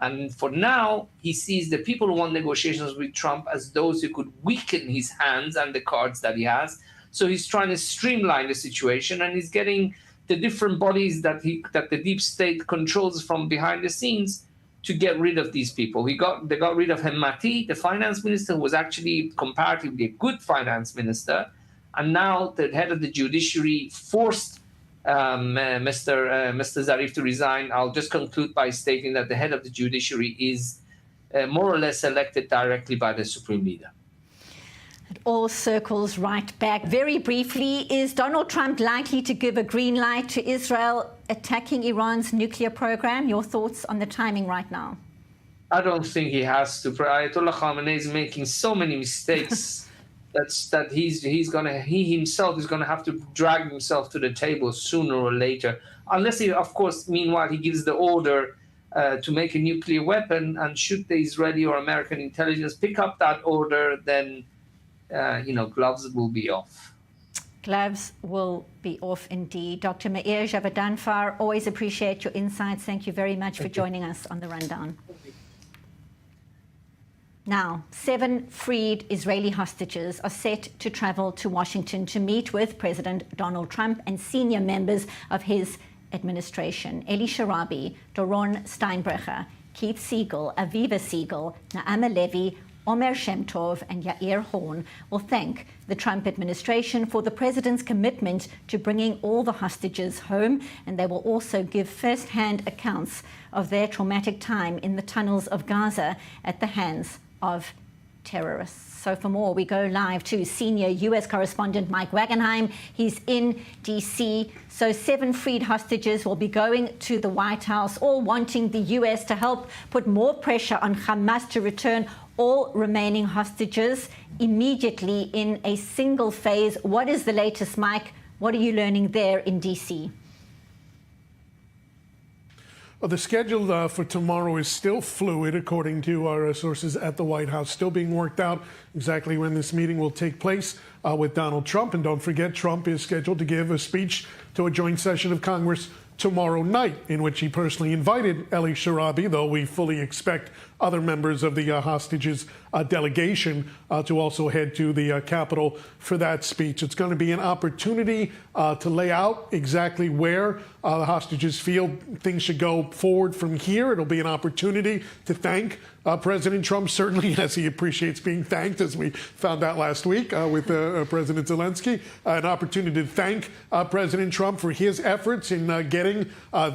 And for now, he sees the people who want negotiations with Trump as those who could weaken his hands and the cards that he has. So he's trying to streamline the situation, and he's getting the different bodies that the deep state controls from behind the scenes to get rid of these people. They got rid of Hemmati, the finance minister, who was actually comparatively a good finance minister. And now the head of the judiciary forced Mr. Zarif to resign. I'll just conclude by stating that the head of the judiciary is more or less elected directly by the supreme leader. It all circles right back. Very briefly, is Donald Trump likely to give a green light to Israel attacking Iran's nuclear program? Your thoughts on the timing right now? I don't think he has to. Ayatollah Khamenei is making so many mistakes that he himself is gonna have to drag himself to the table sooner or later, unless he, of course, meanwhile he gives the order to make a nuclear weapon, and should the Israeli or American intelligence pick up that order, then gloves will be off. Gloves will be off indeed. Dr. Meir Javadanfar, always appreciate your insights. Thank you very much for joining us on The Rundown. Now, 7 freed Israeli hostages are set to travel to Washington to meet with President Donald Trump and senior members of his administration. Eli Sharabi, Doron Steinbrecher, Keith Siegel, Aviva Siegel, Naama Levy, Omer Shem Tov and Yair Horn will thank the Trump administration for the president's commitment to bringing all the hostages home, and they will also give first-hand accounts of their traumatic time in the tunnels of Gaza at the hands of terrorists. So for more, we go live to senior U.S. correspondent Mike Wagenheim. He's in D.C. So 7 freed hostages will be going to the White House, all wanting the U.S. to help put more pressure on Hamas to return all remaining hostages immediately in a single phase. What is the latest, Mike? What are you learning there in D.C.? Well, the schedule for tomorrow is still fluid, according to our sources at the White House. Still being worked out exactly when this meeting will take place with Donald Trump. And don't forget, Trump is scheduled to give a speech to a joint session of Congress tomorrow night, in which he personally invited Eli Sharabi, though we fully expect other members of the hostages delegation to also head to the Capitol for that speech. It's going to be an opportunity to lay out exactly where the hostages feel things should go forward from here. It'll be an opportunity to thank President Trump, certainly, as he appreciates being thanked, as we found out last week with President Zelensky. An opportunity to thank President Trump for his efforts in getting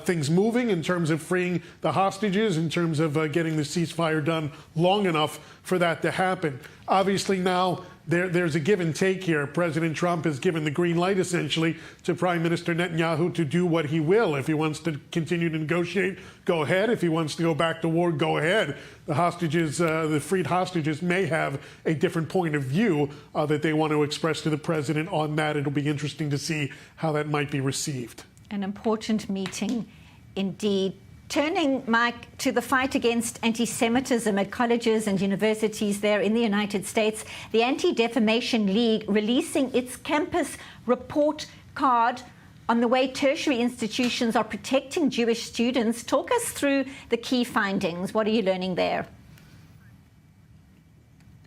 things moving in terms of freeing the hostages, in terms of getting the ceasefire done long enough for that to happen. obviously now there's a give and take here. President Trump has given the green light, essentially, to Prime Minister Netanyahu to do what he will. If he wants to continue to negotiate, go ahead. If he wants to go back to war, go ahead. The hostages, the freed hostages, may have a different point of view that they want to express to the president on that. It'll be interesting to see how that might be received. An important meeting indeed. Turning, Mike, to the fight against anti-Semitism at colleges and universities there in the United States, the Anti-Defamation League releasing its campus report card on the way tertiary institutions are protecting Jewish students. Talk us through the key findings. What are you learning there?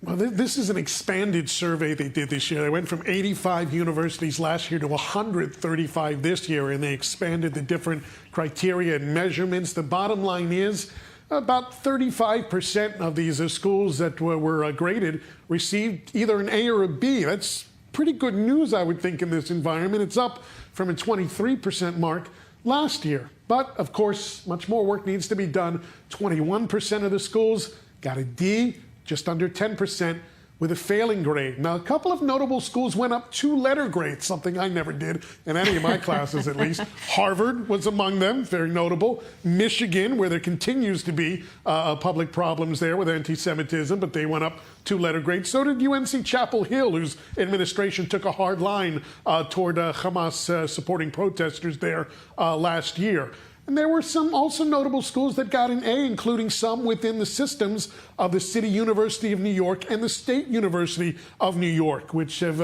Well, this is an expanded survey they did this year. They went from 85 universities last year to 135 this year, and they expanded the different criteria and measurements. The bottom line is about 35% of these schools that were graded received either an A or a B. That's pretty good news, I would think, in this environment. It's up from a 23% mark last year. But, of course, much more work needs to be done. 21% of the schools got a D, just under 10% with a failing grade. Now, a couple of notable schools went up 2 letter grades, something I never did in any of my classes, at least. Harvard was among them, very notable. Michigan, where there continues to be public problems there with anti-Semitism, but they went up 2 letter grades. So did UNC Chapel Hill, whose administration took a hard line toward Hamas supporting protesters there last year. And there were some also notable schools that got an A, including some within the systems of the City University of New York and the State University of New York, which have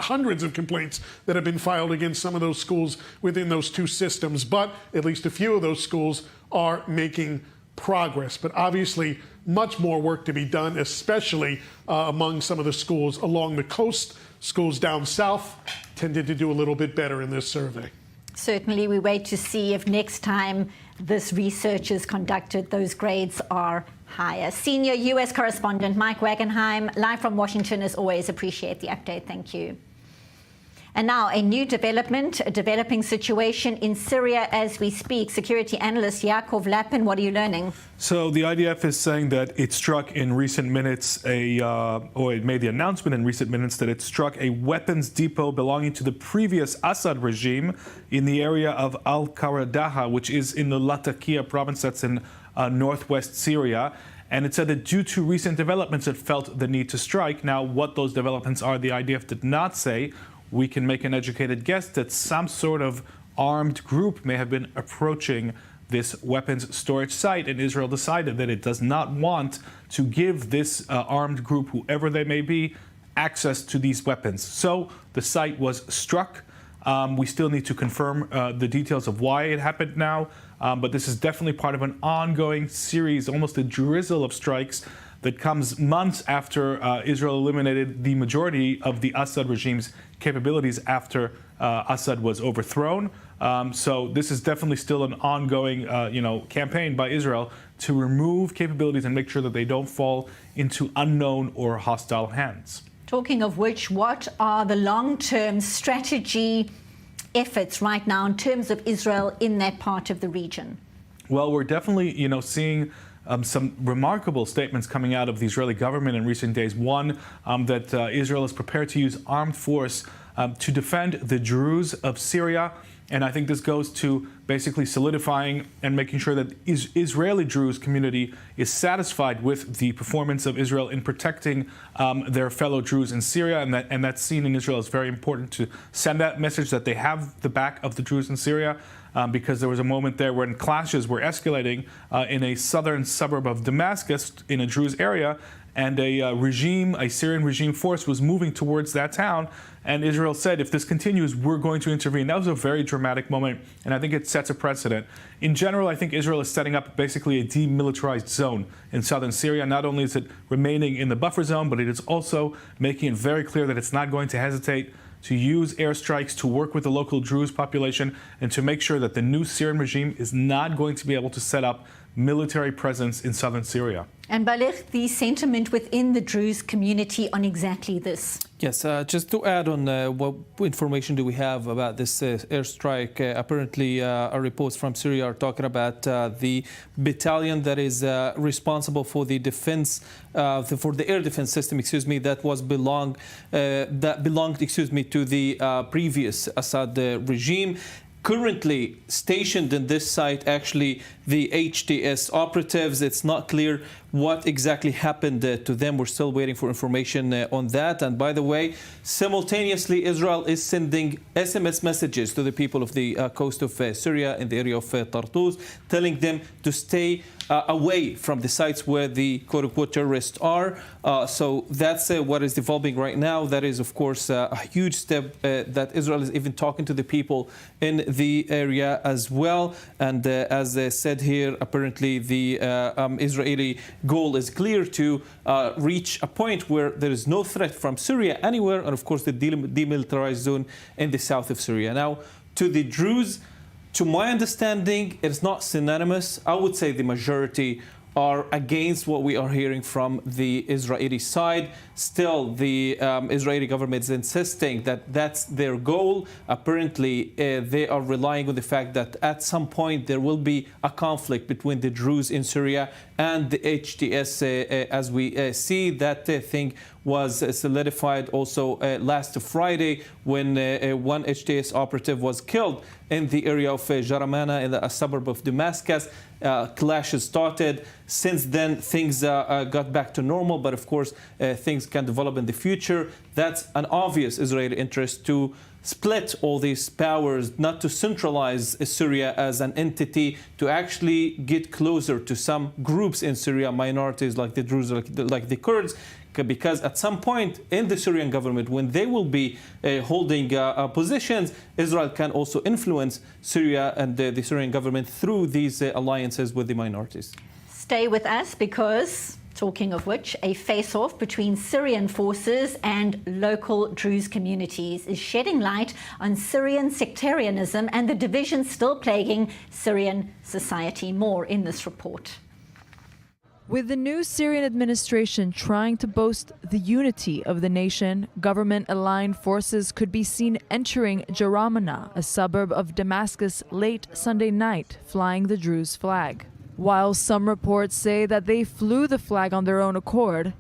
hundreds of complaints that have been filed against some of those schools within those 2 systems. But at least a few of those schools are making progress. But obviously, much more work to be done, especially among some of the schools along the coast. Schools down south tended to do a little bit better in this survey. Certainly, we wait to see if next time this research is conducted, those grades are higher. Senior U.S. correspondent Mike Wagenheim, live from Washington, as always. Appreciate the update. Thank you. And now a new development, a developing situation in Syria as we speak. Security analyst Yaakov Lapin, what are you learning? So the IDF is saying that it struck in recent minutes or it made the announcement in recent minutes that it struck a weapons depot belonging to the previous Assad regime in the area of Al-Qaradaha, which is in the Latakia province that's in northwest Syria. And it said that due to recent developments, it felt the need to strike. Now, what those developments are, the IDF did not say. We can make an educated guess that some sort of armed group may have been approaching this weapons storage site, and Israel decided that it does not want to give this armed group, whoever they may be, access to these weapons. So the site was struck. We still need to confirm the details of why it happened now, but this is definitely part of an ongoing series, almost a drizzle of strikes that comes months after Israel eliminated the majority of the Assad regime's capabilities after Assad was overthrown. So this is definitely still an ongoing, campaign by Israel to remove capabilities and make sure that they don't fall into unknown or hostile hands. Talking of which, what are the long-term strategy efforts right now in terms of Israel in that part of the region? Well, we're definitely, seeing some remarkable statements coming out of the Israeli government in recent days. One, that Israel is prepared to use armed force to defend the Druze of Syria. And I think this goes to basically solidifying and making sure that Israeli Druze community is satisfied with the performance of Israel in protecting their fellow Druze in Syria. And that's seen in Israel as very important to send that message that they have the back of the Druze in Syria. Because there was a moment there when clashes were escalating in a southern suburb of Damascus in a Druze area, and a Syrian regime force was moving towards that town. And Israel said, if this continues, we're going to intervene. That was a very dramatic moment, and I think it sets a precedent. In general, I think Israel is setting up basically a demilitarized zone in southern Syria. Not only is it remaining in the buffer zone, but it is also making it very clear that it's not going to hesitate to use airstrikes to work with the local Druze population and to make sure that the new Syrian regime is not going to be able to set up military presence in southern Syria. And Baligh, the sentiment within the Druze community on exactly this. Yes, just to add on what information do we have about this airstrike? Apparently, our reports from Syria are talking about the battalion that is responsible for the defense, for the air defense system, that belonged, to the previous Assad regime. Currently stationed in this site, actually, the HTS operatives. It's not clear what exactly happened to them. We're still waiting for information on that. And by the way, simultaneously, Israel is sending SMS messages to the people of the coast of Syria in the area of Tartus, telling them to stay away from the sites where the quote-unquote terrorists are. So that's what is developing right now. That is, of course, a huge step that Israel is even talking to the people in the area as well. And as said here, apparently the Israeli goal is clear to reach a point where there is no threat from Syria anywhere, and of course the demilitarized zone in the south of Syria. Now, to the Druze, to my understanding, it's not synonymous. I would say the majority are against what we are hearing from the Israeli side. Still, the Israeli government is insisting that that's their goal. Apparently, they are relying on the fact that at some point there will be a conflict between the Druze in Syria and the HTS. As we see, that thing was solidified also last Friday when one HTS operative was killed in the area of Jaramana in a suburb of Damascus. Clashes started. Since then, things got back to normal, but of course, things can develop in the future. That's an obvious Israeli interest to split all these powers, not to centralize Syria as an entity, to actually get closer to some groups in Syria, minorities like the Druze, like the Kurds, because at some point in the Syrian government, when they will be holding positions, Israel can also influence Syria and the Syrian government through these alliances with the minorities. Stay with us because, talking of which, a face-off between Syrian forces and local Druze communities is shedding light on Syrian sectarianism and the divisions still plaguing Syrian society. More in this report. With the new Syrian administration trying to boast the unity of the nation, government-aligned forces could be seen entering Jaramana, a suburb of Damascus, late Sunday night, flying the Druze flag. While some reports say that they flew the flag on their own accord,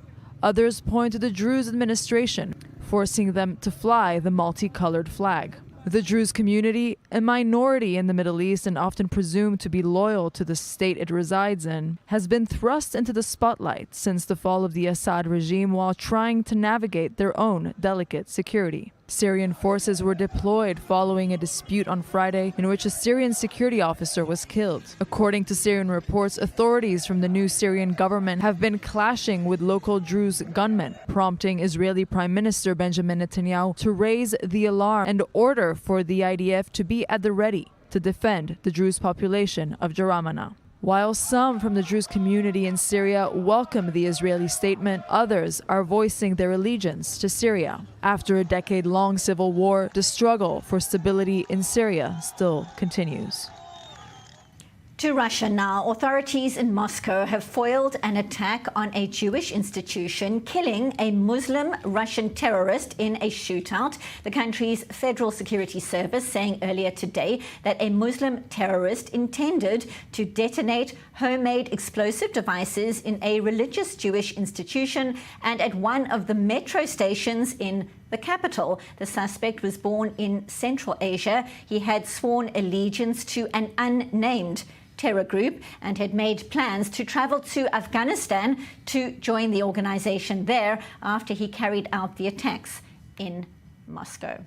others point to the Druze administration, forcing them to fly the multicolored flag. The Druze community, a minority in the Middle East and often presumed to be loyal to the state it resides in, has been thrust into the spotlight since the fall of the Assad regime while trying to navigate their own delicate security. Syrian forces were deployed following a dispute on Friday in which a Syrian security officer was killed. According to Syrian reports, authorities from the new Syrian government have been clashing with local Druze gunmen, prompting Israeli Prime Minister Benjamin Netanyahu to raise the alarm and order for the IDF to be at the ready to defend the Druze population of Jaramana. While some from the Druze community in Syria welcome the Israeli statement, others are voicing their allegiance to Syria. After a decade-long civil war, the struggle for stability in Syria still continues. To Russia now. Authorities in Moscow have foiled an attack on a Jewish institution, killing a Muslim Russian terrorist in a shootout. The country's Federal Security Service saying earlier today that a Muslim terrorist intended to detonate homemade explosive devices in a religious Jewish institution and at one of the metro stations in the capital. The suspect was born in Central Asia. He had sworn allegiance to an unnamed terror group and had made plans to travel to Afghanistan to join the organization there after he carried out the attacks in Moscow.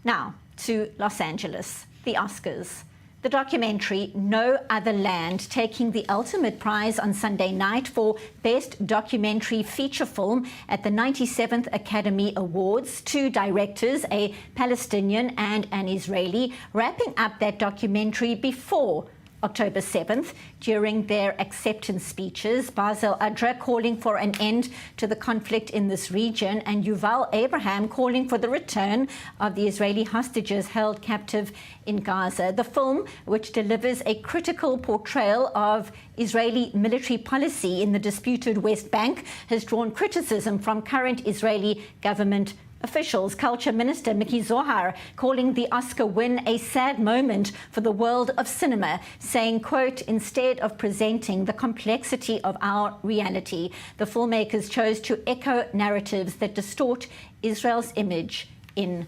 Now to Los Angeles, the Oscars. The documentary No Other Land taking the ultimate prize on Sunday night for Best Documentary Feature Film at the 97th Academy Awards. Two directors, a Palestinian and an Israeli, wrapping up that documentary before October 7th. During their acceptance speeches, Basel Adra calling for an end to the conflict in this region, and Yuval Abraham calling for the return of the Israeli hostages held captive in Gaza. The film, which delivers a critical portrayal of Israeli military policy in the disputed West Bank, has drawn criticism from current Israeli government officials. Culture Minister Miki Zohar calling the Oscar win a sad moment for the world of cinema, saying, quote, instead of presenting the complexity of our reality, the filmmakers chose to echo narratives that distort Israel's image in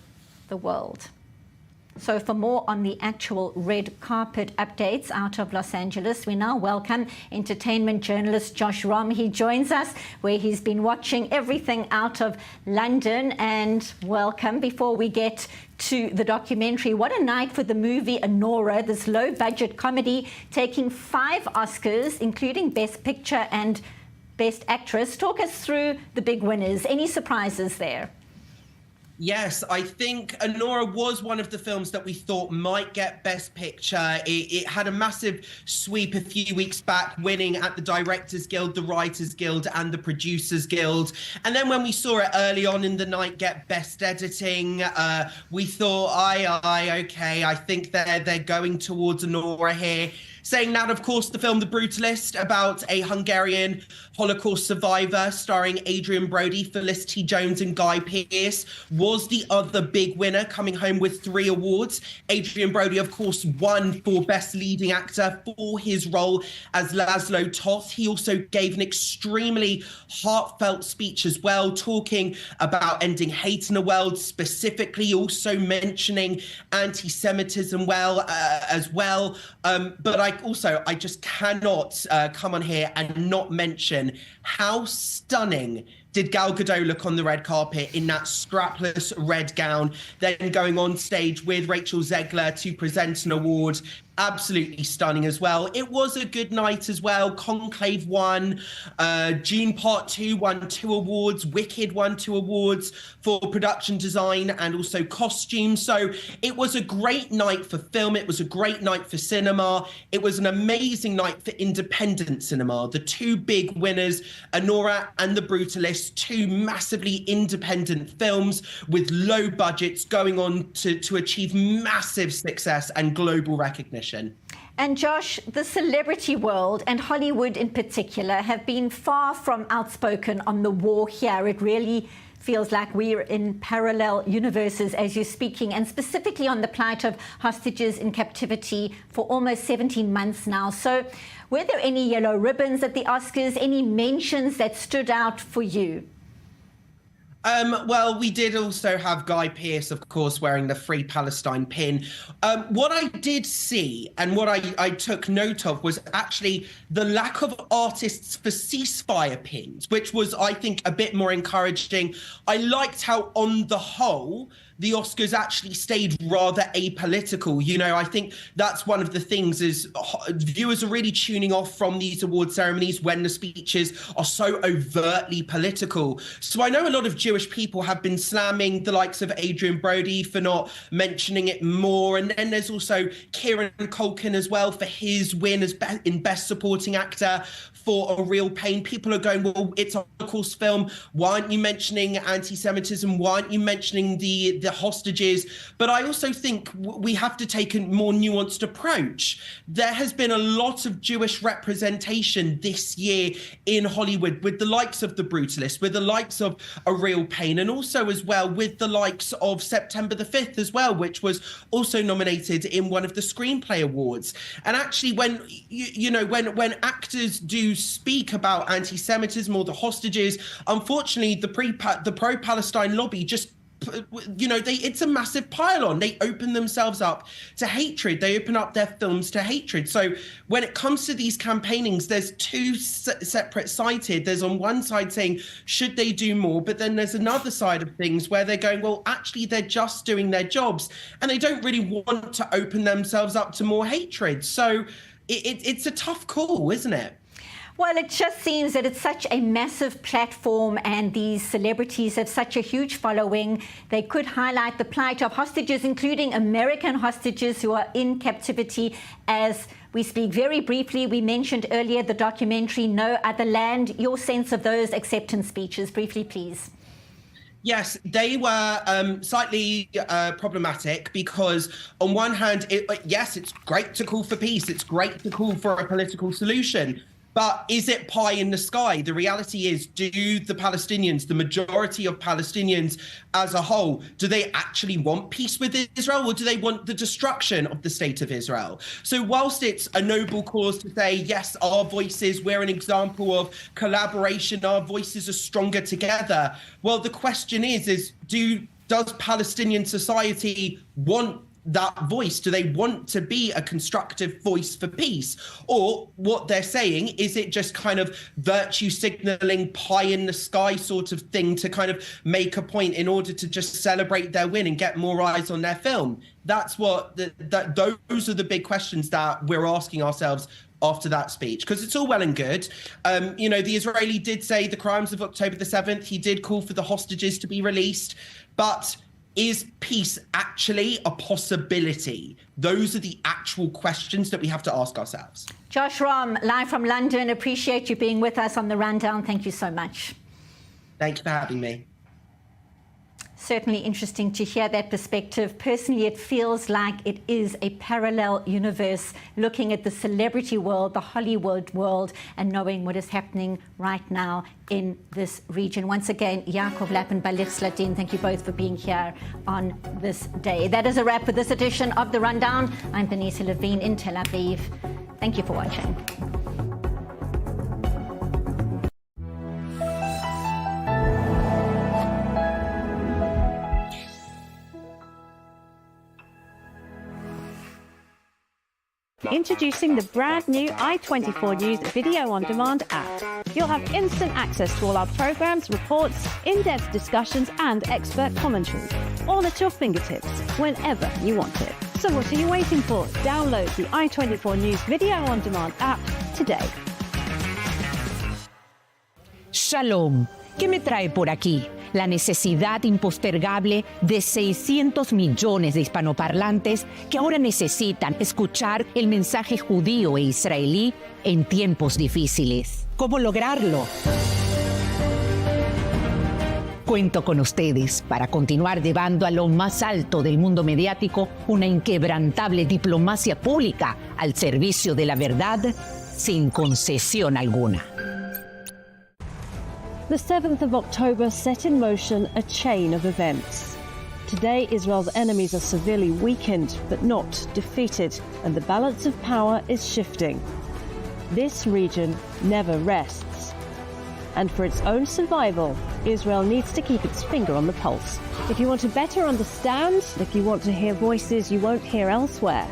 the world. So for more on the actual red carpet updates out of Los Angeles, we now welcome entertainment journalist Josh Rom. He joins us where he's been watching everything out of London. And welcome. Before we get to the documentary, what a night for the movie Anora, this low-budget comedy taking 5 Oscars, including Best Picture and Best Actress. Talk us through the big winners. Any surprises there? Yes, I think Anora was one of the films that we thought might get Best Picture. It had a massive sweep a few weeks back, winning at the Directors Guild, the Writers Guild, and the Producers Guild. And then when we saw it early on in the night get Best Editing, we thought, okay, I think they're going towards Anora here. Saying that, of course, the film The Brutalist, about a Hungarian Holocaust survivor starring Adrian Brody, Felicity Jones and Guy Pearce, was the other big winner, coming home with 3 awards. Adrian Brody, of course, won for Best Leading Actor for his role as Laszlo Toth. He also gave an extremely heartfelt speech as well, talking about ending hate in the world, specifically also mentioning anti-Semitism as well. But I just cannot come on here and not mention how stunning did Gal Gadot look on the red carpet in that strapless red gown, then going on stage with Rachel Zegler to present an award. Absolutely stunning as well. It was a good night as well. Conclave won. Dune Part 2 won 2 awards. Wicked won 2 awards for production design and also costume. So it was a great night for film. It was a great night for cinema. It was an amazing night for independent cinema. The 2 big winners, Anora and The Brutalist, 2 massively independent films with low budgets going on to achieve massive success and global recognition. And Josh, the celebrity world and Hollywood in particular have been far from outspoken on the war here. It really feels like we're in parallel universes as you're speaking, and specifically on the plight of hostages in captivity for almost 17 months now. So were there any yellow ribbons at the Oscars, any mentions that stood out for you? Well, we did also have Guy Pearce, of course, wearing the Free Palestine pin. What I did see and what I took note of was actually the lack of artists for ceasefire pins, which was, I think, a bit more encouraging. I liked how, on the whole, the Oscars actually stayed rather apolitical. You know, I think that's one of the things is viewers are really tuning off from these award ceremonies when the speeches are so overtly political. So I know a lot of Jewish people have been slamming the likes of Adrian Brody for not mentioning it more. And then there's also Kieran Culkin as well for his win as in Best Supporting Actor for A Real Pain. People are going, well, it's a Holocaust film. Why aren't you mentioning anti-Semitism? Why aren't you mentioning the hostages? But I also think we have to take a more nuanced approach. There has been a lot of Jewish representation this year in Hollywood with the likes of The Brutalist, with the likes of A Real Pain, and also as well with the likes of September the 5th as well, which was also nominated in one of the Screenplay Awards. And actually, when when actors do speak about anti-Semitism or the hostages, unfortunately, the pro-Palestine lobby just, it's a massive pile-on. They open themselves up to hatred. They open up their films to hatred. So when it comes to these campaignings, there's 2 separate sides here. There's on one side saying, should they do more? But then there's another side of things where they're going, well, actually, they're just doing their jobs. And they don't really want to open themselves up to more hatred. So it's a tough call, isn't it? Well, it just seems that it's such a massive platform and these celebrities have such a huge following. They could highlight the plight of hostages, including American hostages who are in captivity as We speak very briefly. We mentioned earlier the documentary No Other Land. Your sense of those acceptance speeches, briefly, please. Yes, they were slightly problematic because on one hand, yes, it's great to call for peace. It's great to call for a political solution. But is it pie in the sky? The reality is, do the Palestinians, the majority of Palestinians as a whole, do they actually want peace with Israel, or do they want the destruction of the state of Israel? So whilst it's a noble cause to say, yes, our voices, we're an example of collaboration, our voices are stronger together. Well, the question is does Palestinian society want that voice? Do they want to be a constructive voice for peace? Or what they're saying, is it just kind of virtue signaling, pie in the sky sort of thing to kind of make a point in order to just celebrate their win and get more eyes on their film? That's what those are the big questions that we're asking ourselves after that speech, because it's all well and good. The Israeli did say the crimes of October the 7th. He did call for the hostages to be released, but is peace actually a possibility? Those are the actual questions that we have to ask ourselves. Josh Rom, live from London. Appreciate you being with us on the rundown. Thank you so much. Thank you for having me. Certainly interesting to hear that perspective. Personally, it feels like it is a parallel universe, looking at the celebrity world, the Hollywood world, and knowing what is happening right now in this region. Once again, Yaakov Lapp and Balich Sladin, thank you both for being here on this day. That is a wrap for this edition of The Rundown. I'm Benita Levine in Tel Aviv. Thank you for watching. Introducing the brand new i24 News video on demand app. You'll have instant access to all our programs, reports, in-depth discussions and expert commentary, all at your fingertips whenever you want it. So what are you waiting for? Download the i24 News video on demand app today. Shalom. ¿Qué me trae por aquí? La necesidad impostergable de 600 millones de hispanoparlantes que ahora necesitan escuchar el mensaje judío e israelí en tiempos difíciles. ¿Cómo lograrlo? Cuento con ustedes para continuar llevando a lo más alto del mundo mediático una inquebrantable diplomacia pública al servicio de la verdad sin concesión alguna. The 7th of October set in motion a chain of events. Today, Israel's enemies are severely weakened, but not defeated, and the balance of power is shifting. This region never rests. And for its own survival, Israel needs to keep its finger on the pulse. If you want to better understand, if you want to hear voices you won't hear elsewhere,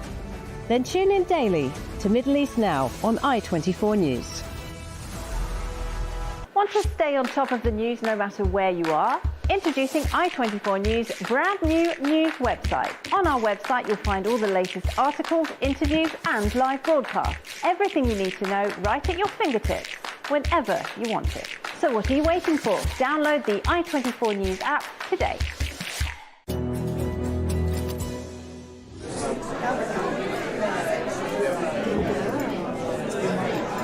then tune in daily to Middle East Now on i24 News. Want to stay on top of the news no matter where you are? Introducing i24 News' brand new news website. On our website, you'll find all the latest articles, interviews, and live broadcasts. Everything you need to know right at your fingertips, whenever you want it. So what are you waiting for? Download the i24 News app today.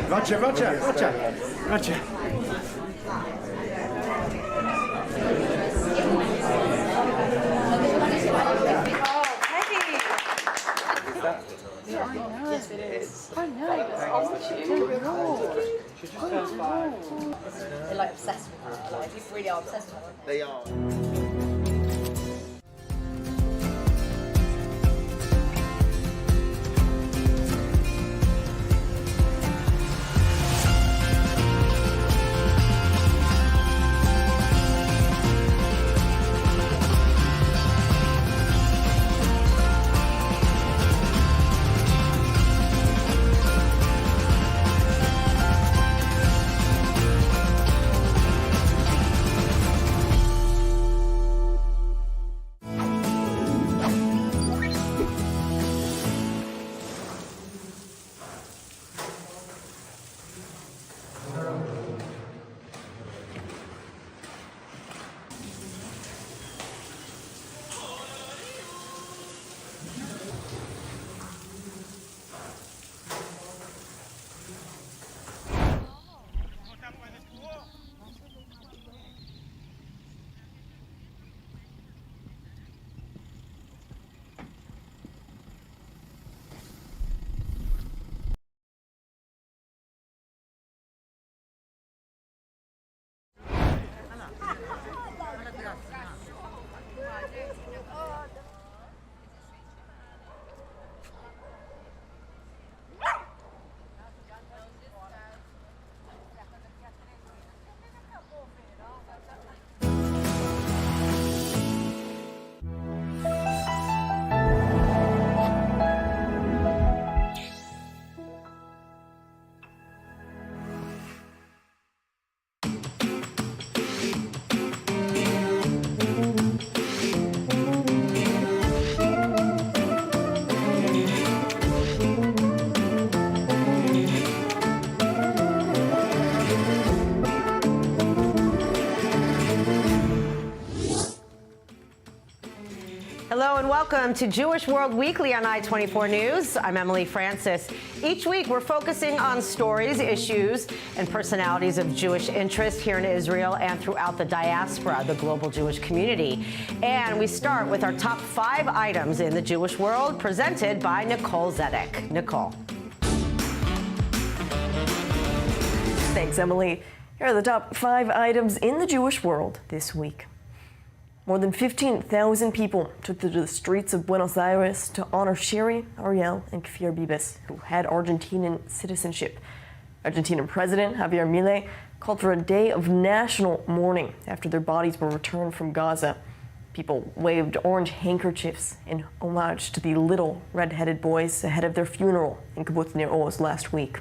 Roger. Yes, it is. I know. They're like obsessed with her. Like, people really are obsessed with her. They are. Hello and welcome to Jewish World Weekly on I-24 News. I'm Emily Francis. Each week we're focusing on stories, issues, and personalities of Jewish interest here in Israel and throughout the diaspora, the global Jewish community. And we start with our top 5 items in the Jewish world, presented by Nicole Zedek. Nicole. Thanks, Emily. Here are the top 5 items in the Jewish world this week. More than 15,000 people took to the streets of Buenos Aires to honor Shiri, Ariel, and Kfir Bibas, who had Argentinian citizenship. Argentinian President Javier Milei called for a day of national mourning after their bodies were returned from Gaza. People waved orange handkerchiefs in homage to the little red-headed boys ahead of their funeral in Kibbutz Nir Oz last week.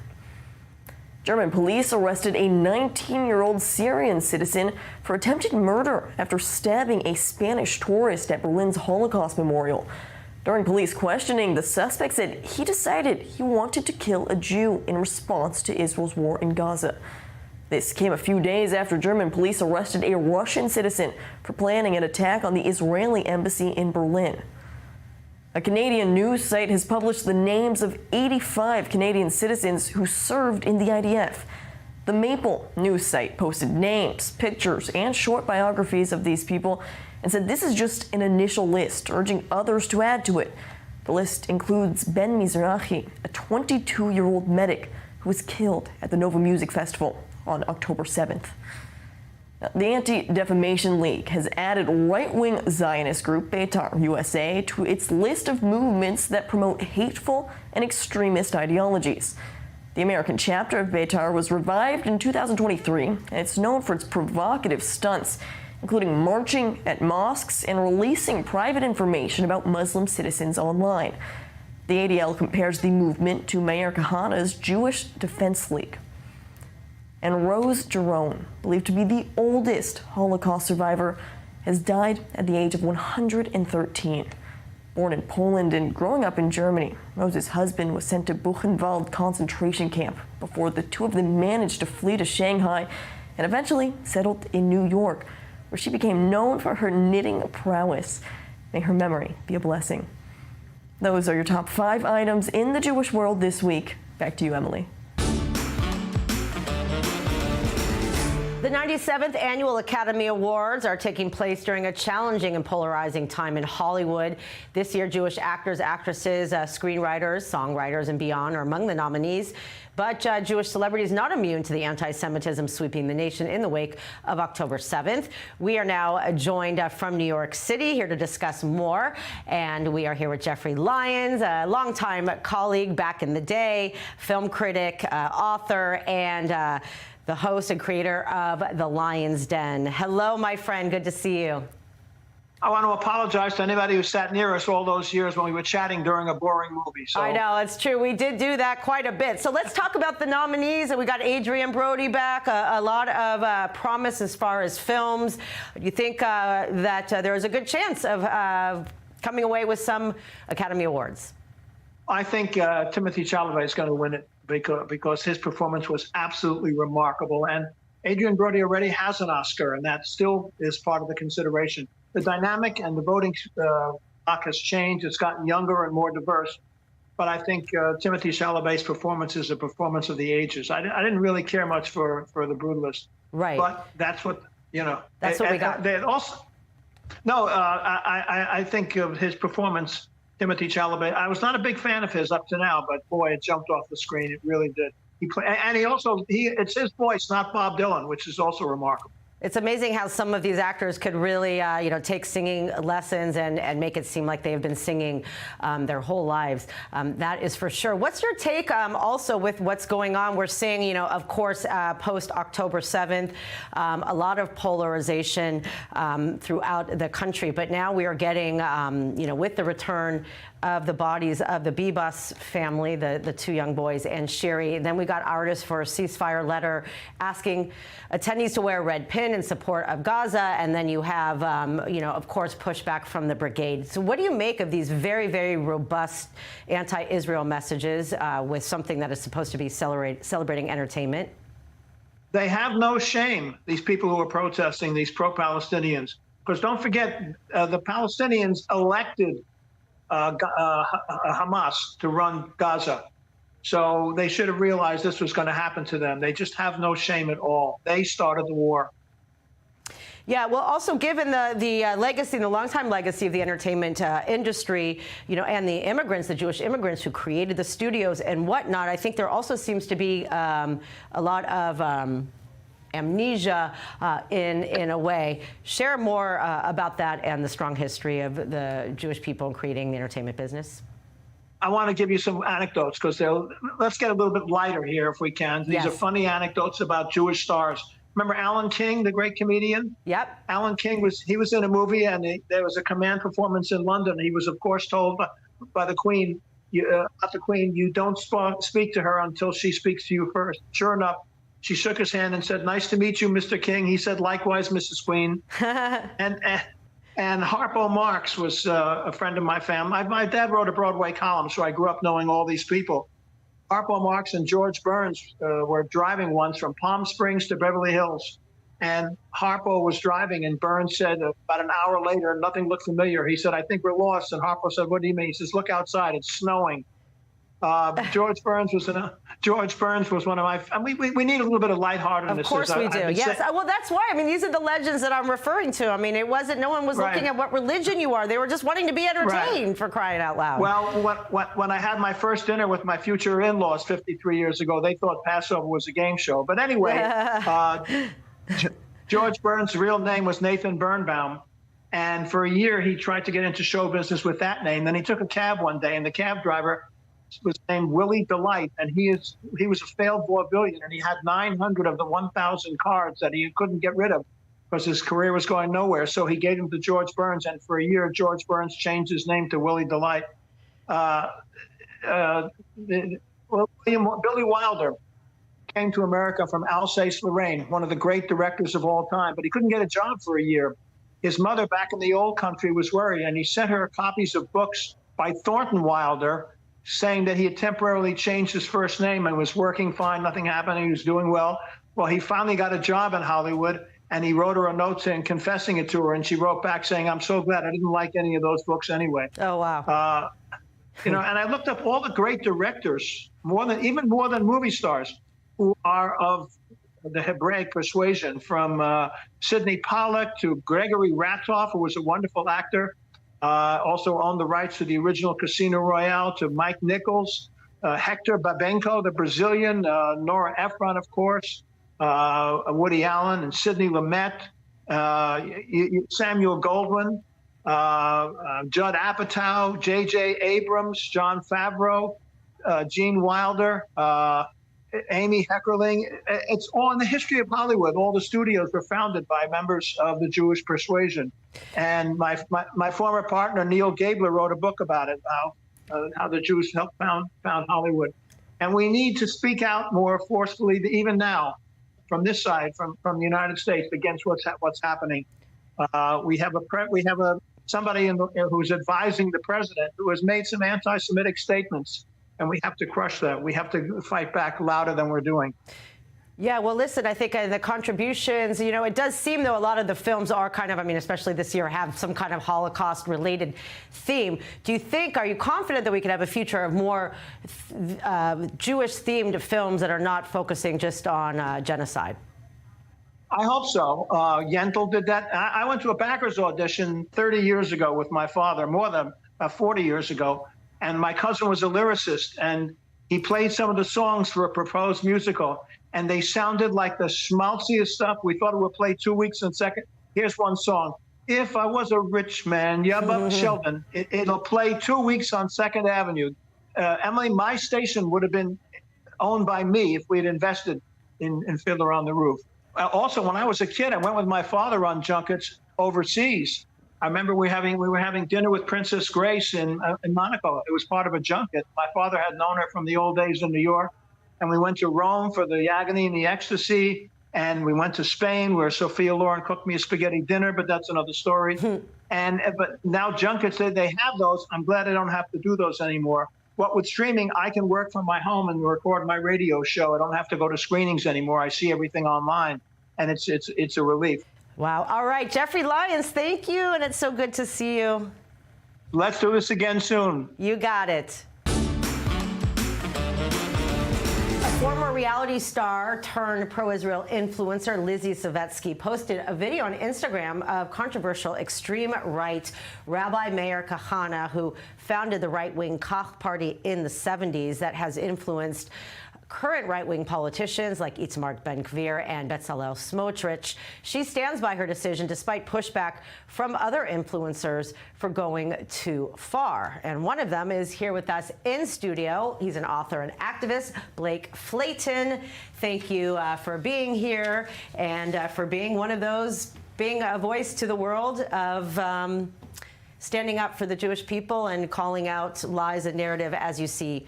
German police arrested a 19-year-old Syrian citizen for attempted murder after stabbing a Spanish tourist at Berlin's Holocaust Memorial. During police questioning, the suspect said he decided he wanted to kill a Jew in response to Israel's war in Gaza. This came a few days after German police arrested a Russian citizen for planning an attack on the Israeli embassy in Berlin. A Canadian news site has published the names of 85 Canadian citizens who served in the IDF. The Maple news site posted names, pictures, and short biographies of these people and said this is just an initial list, urging others to add to it. The list includes Ben Mizrahi, a 22-year-old medic who was killed at the Nova Music Festival on October 7th. The Anti-Defamation League has added right-wing Zionist group Beitar USA to its list of movements that promote hateful and extremist ideologies. The American chapter of Beitar was revived in 2023, and it's known for its provocative stunts, including marching at mosques and releasing private information about Muslim citizens online. The ADL compares the movement to Meir Kahana's Jewish Defense League. And Rose Jerome, believed to be the oldest Holocaust survivor, has died at the age of 113. Born in Poland and growing up in Germany, Rose's husband was sent to Buchenwald concentration camp before the two of them managed to flee to Shanghai and eventually settled in New York, where she became known for her knitting prowess. May her memory be a blessing. Those are your top 5 items in the Jewish world this week. Back to you, Emily. The 97th Annual Academy Awards are taking place during a challenging and polarizing time in Hollywood. This year, Jewish actors, actresses, screenwriters, songwriters, and beyond are among the nominees. But Jewish celebrities not immune to the anti-Semitism sweeping the nation in the wake of October 7th. We are now joined from New York City here to discuss more. And we are here with Jeffrey Lyons, a longtime colleague back in the day, film critic, author, and the host and creator of The Lion's Den. Hello, my friend. Good to see you. I want to apologize to anybody who sat near us all those years when we were chatting during a boring movie. So. I know, it's true. We did do that quite a bit. So let's talk about the nominees. We got Adrian Brody back, a lot of promise as far as films. Do you think that there is a good chance of coming away with some Academy Awards? I think Timothy Chalamet is going to win it because his performance was absolutely remarkable. And Adrian Brody already has an Oscar, and that still is part of the consideration. The dynamic and the voting block has changed. It's gotten younger and more diverse. But I think Timothy Chalamet's performance is a performance of the ages. I didn't really care much for The Brutalist. Right. But that's what, That's what we got. I think of his performance, Timothy Chalamet. I was not a big fan of his up to now, but boy, it jumped off the screen. It really did. It's his voice, not Bob Dylan, which is also remarkable. It's amazing how some of these actors could really, take singing lessons and make it seem like they've been singing their whole lives. That is for sure. What's your take also with what's going on? We're seeing, of course, post October 7th, a lot of polarization throughout the country. But now we are getting, with the return of the bodies of the Bibas family, the 2 young boys, and Shiri. And then we got artists for a ceasefire letter asking attendees to wear a red pin in support of Gaza. And then you have, of course, pushback from the brigade. So what do you make of these very, very robust anti-Israel messages with something that is supposed to be celebrating entertainment? They have no shame, these people who are protesting, these pro-Palestinians. Because don't forget, the Palestinians elected Hamas to run Gaza. So they should have realized this was going to happen to them. They just have no shame at all. They started the war. Yeah, well, also given the legacy, the longtime legacy of the entertainment industry, and the immigrants, the Jewish immigrants who created the studios and whatnot, I think there also seems to be a lot of amnesia in a way. Share more about that and the strong history of the Jewish people in creating the entertainment business. I want to give you some anecdotes because let's get a little bit lighter here if we can. These are funny anecdotes about Jewish stars. Remember Alan King, the great comedian? Yep. Alan King was in a movie, and there was a command performance in London. He was, of course, told by the Queen, you don't speak to her until she speaks to you first. Sure enough, she shook his hand and said, "Nice to meet you, Mr. King." He said, "Likewise, Mrs. Queen." And Harpo Marx was a friend of my family. My dad wrote a Broadway column, so I grew up knowing all these people. Harpo Marx and George Burns were driving once from Palm Springs to Beverly Hills. And Harpo was driving, and Burns said about an hour later, nothing looked familiar. He said, "I think we're lost." And Harpo said, "What do you mean?" He says, "Look outside, it's snowing." George Burns was one of my. We need a little bit of lightheartedness. Of course we do. Yes. Well, that's why. I mean, these are the legends that I'm referring to. I mean, it wasn't. No one was looking at what religion you are. They were just wanting to be entertained, for crying out loud. Well, when I had my first dinner with my future in-laws 53 years ago, they thought Passover was a game show. But anyway, George Burns' real name was Nathan Birnbaum. And for a year, he tried to get into show business with that name. Then he took a cab one day, and the cab driver was named Willie Delight, and he was a failed vaudevillian, and he had 900 of the 1,000 cards that he couldn't get rid of because his career was going nowhere. So he gave them to George Burns, and for a year, George Burns changed his name to Willie Delight. Billy Wilder came to America from Alsace-Lorraine, one of the great directors of all time, but he couldn't get a job for a year. His mother back in the old country was worried, and he sent her copies of books by Thornton Wilder, saying that he had temporarily changed his first name and was working fine, nothing happened, he was doing well. Well, he finally got a job in Hollywood, and he wrote her a note saying, confessing it to her, and she wrote back saying, "I'm so glad I didn't like any of those books anyway." Oh, wow. And I looked up all the great directors, even more than movie stars, who are of the Hebraic persuasion, from Sidney Pollack to Gregory Ratoff, who was a wonderful actor. Also owned the rights to the original Casino Royale, to Mike Nichols, Hector Babenco, the Brazilian, Nora Ephron, of course, Woody Allen and Sidney Lumet, Samuel Goldwyn, Judd Apatow, J.J. Abrams, Jon Favreau, Gene Wilder, Amy Heckerling. It's all in the history of Hollywood. All the studios were founded by members of the Jewish persuasion. And my former partner, Neil Gabler, wrote a book about it, how the Jews helped found Hollywood. And we need to speak out more forcefully, even now, from this side, from the United States, against what's happening. We have somebody who's advising the president who has made some anti-Semitic statements. And we have to crush that. We have to fight back louder than we're doing. Yeah, well, listen, I think the contributions, it does seem, though, a lot of the films are kind of, especially this year, have some kind of Holocaust-related theme. Are you confident that we could have a future of more Jewish-themed films that are not focusing just on genocide? I hope so. Yentl did that. I went to a Backers audition 30 years ago with my father, more than 40 years ago. And my cousin was a lyricist, and he played some of the songs for a proposed musical, and they sounded like the schmaltziest stuff. We thought it would play 2 weeks in second. Here's one song. If I was a rich man, Sheldon, it'll play 2 weeks on 2nd Avenue. Emily, my station would have been owned by me if we had invested in Fiddler on the Roof. Also, when I was a kid, I went with my father on junkets overseas. I remember we were having dinner with Princess Grace in Monaco. It was part of a junket. My father had known her from the old days in New York. And we went to Rome for the Agony and the Ecstasy. And we went to Spain, where Sophia Loren cooked me a spaghetti dinner, but that's another story. But now junkets, they have those. I'm glad I don't have to do those anymore. What with streaming, I can work from my home and record my radio show. I don't have to go to screenings anymore. I see everything online, and it's a relief. Wow. All right, Jeffrey Lyons, thank you, and it's so good to see you. Let's do this again soon. You got it. Former reality star turned pro-Israel influencer Lizzie Savetsky posted a video on Instagram of controversial extreme right Rabbi Meir Kahane, who founded the right-wing Koch party in the 70s that has influenced current right-wing politicians like Itamar Ben-Gvir and Bezalel Smotrich. She stands by her decision despite pushback from other influencers for going too far. And one of them is here with us in studio. He's an author and activist, Blake Flayton. Thank you for being here and for being one of those, being a voice to the world of standing up for the Jewish people and calling out lies and narrative as you see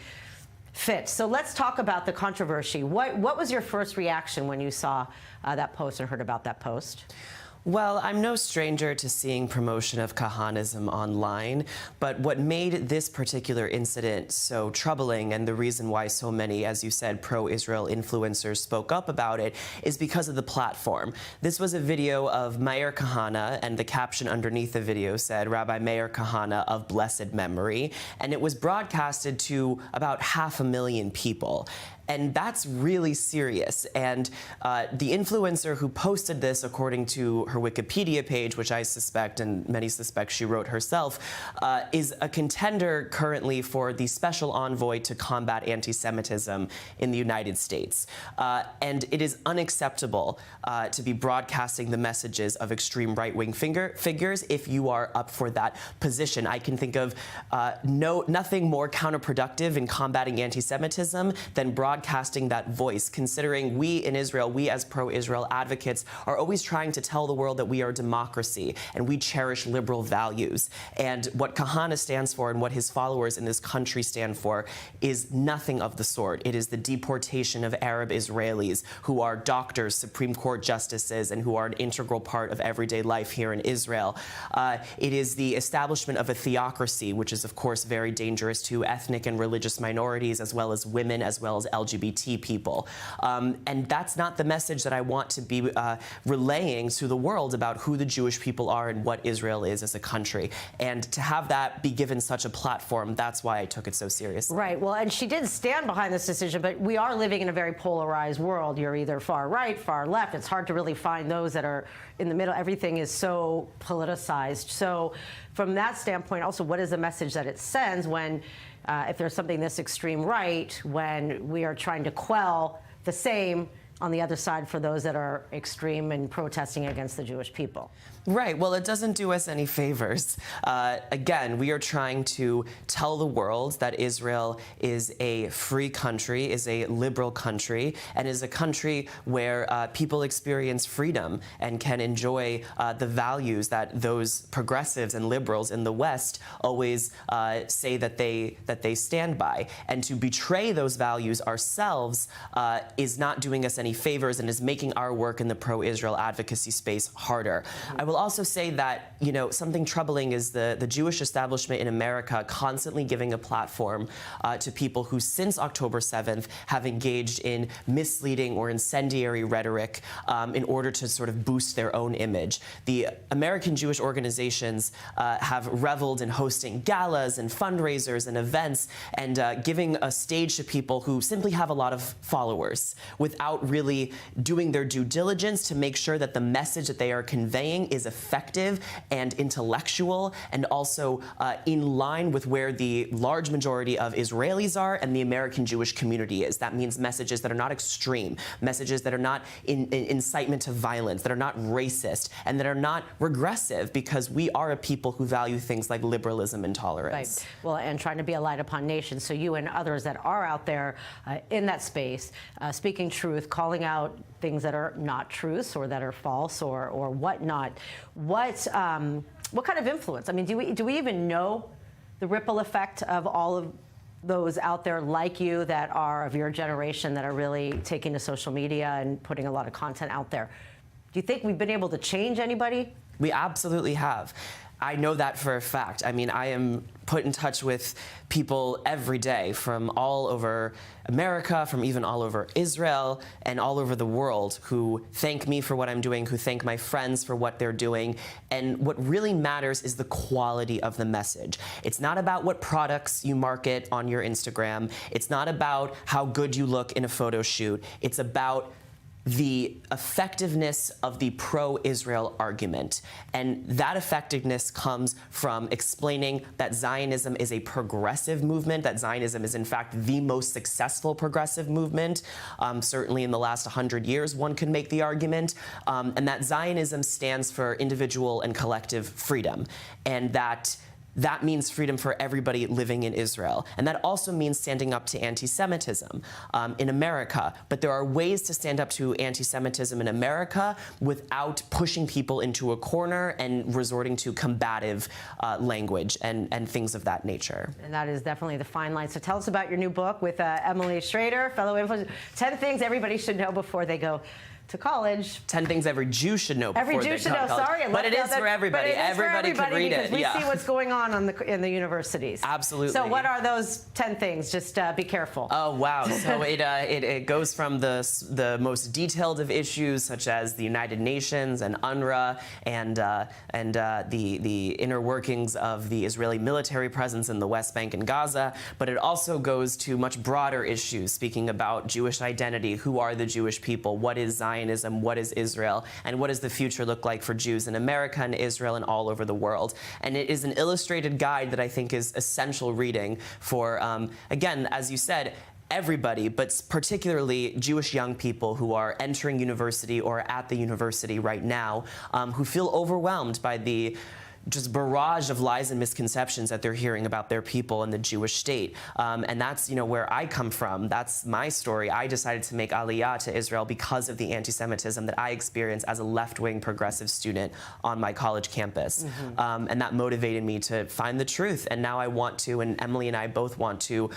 fit. So let's talk about the controversy. What was your first reaction when you saw that post and heard about that post? Well, I'm no stranger to seeing promotion of Kahanism online, but what made this particular incident so troubling and the reason why so many, as you said, pro-Israel influencers spoke up about it is because of the platform. This was a video of Meir Kahane, and the caption underneath the video said, Rabbi Meir Kahane of blessed memory, and it was broadcasted to about 500,000 people. And that's really serious. And the influencer who posted this, according to her Wikipedia page, which I suspect, and many suspect she wrote herself, is a contender currently for the special envoy to combat anti-Semitism in the United States. And it is unacceptable to be broadcasting the messages of extreme right-wing figures if you are up for that position. I can think of nothing more counterproductive in combating anti-Semitism than broadcasting that voice, considering we in Israel, we as pro-Israel advocates, are always trying to tell the world that we are democracy and we cherish liberal values. And what Kahane stands for and what his followers in this country stand for is nothing of the sort. It is the deportation of Arab Israelis who are doctors, Supreme Court justices, and who are an integral part of everyday life here in Israel. It is the establishment of a theocracy, which is, of course, very dangerous to ethnic and religious minorities, as well as women, as well as LGBT people. And that's not the message that I want to be relaying to the world about who the Jewish people are and what Israel is as a country. And to have that be given such a platform, that's why I took it so seriously. Right. Well, and she did stand behind this decision, but we are living in a very polarized world. You're either far right, far left. It's hard to really find those that are in the middle. Everything is so politicized. So from that standpoint, also, what is the message that it sends when if there's something this extreme right, when we are trying to quell the same on the other side for those that are extreme and protesting against the Jewish people? Right. Well, it doesn't do us any favors. Again, we are trying to tell the world that Israel is a free country, is a liberal country, and is a country where people experience freedom and can enjoy the values that those progressives and liberals in the West always say that they stand by. And to betray those values ourselves is not doing us any favors and is making our work in the pro-Israel advocacy space harder. I will also say that, you know, something troubling is the Jewish establishment in America constantly giving a platform to people who since October 7th have engaged in misleading or incendiary rhetoric in order to sort of boost their own image. The American Jewish organizations have reveled in hosting galas and fundraisers and events and giving a stage to people who simply have a lot of followers without really doing their due diligence to make sure that the message that they are conveying is effective and intellectual and also in line with where the large majority of Israelis are and the American Jewish community is. That means messages that are not extreme, messages that are not incitement to violence, that are not racist, and that are not regressive, because we are a people who value things like liberalism and tolerance. Right. Well, and trying to be a light upon nations. So you and others that are out there in that space, speaking truth, calling out things that are not truths or that are false or whatnot. What kind of influence? I mean, do we even know the ripple effect of all of those out there like you that are of your generation that are really taking to social media and putting a lot of content out there? Do you think we've been able to change anybody? We absolutely have. I know that for a fact. I mean, I am put in touch with people every day from all over America, from even all over Israel, and all over the world who thank me for what I'm doing, who thank my friends for what they're doing. And what really matters is the quality of the message. It's not about what products you market on your Instagram. It's not about how good you look in a photo shoot. It's about the effectiveness of the pro-Israel argument. And that effectiveness comes from explaining that Zionism is a progressive movement, that Zionism is in fact the most successful progressive movement. Certainly in the last 100 years, one could make the argument, and that Zionism stands for individual and collective freedom, and that means freedom for everybody living in Israel. And that also means standing up to anti-Semitism in America. But there are ways to stand up to anti-Semitism in America without pushing people into a corner and resorting to combative language and things of that nature. And that is definitely the fine line. So tell us about your new book with Emily Schrader, fellow influencer. 10 things everybody should know before they go to college. 10 things every Jew should know before every Jew they should go know. to college. Sorry, but it is for everybody. Everybody can read it. We see what's going on in the universities. Absolutely. So what are those 10 things? Just be careful. Oh wow! So it goes from the most detailed of issues, such as the United Nations and UNRWA and the inner workings of the Israeli military presence in the West Bank and Gaza. But it also goes to much broader issues, speaking about Jewish identity. Who are the Jewish people? What is Zionism? What is Israel? And what does the future look like for Jews in America and Israel and all over the world? And it is an illustrated guide that I think is essential reading for, again, as you said, everybody, but particularly Jewish young people who are entering university or at the university right now, who feel overwhelmed by the just barrage of lies and misconceptions that they're hearing about their people and the Jewish state. And that's, where I come from. That's my story. I decided to make Aliyah to Israel because of the anti-Semitism that I experienced as a left-wing progressive student on my college campus. And that motivated me to find the truth. And now I want to, and Emily and I both want to,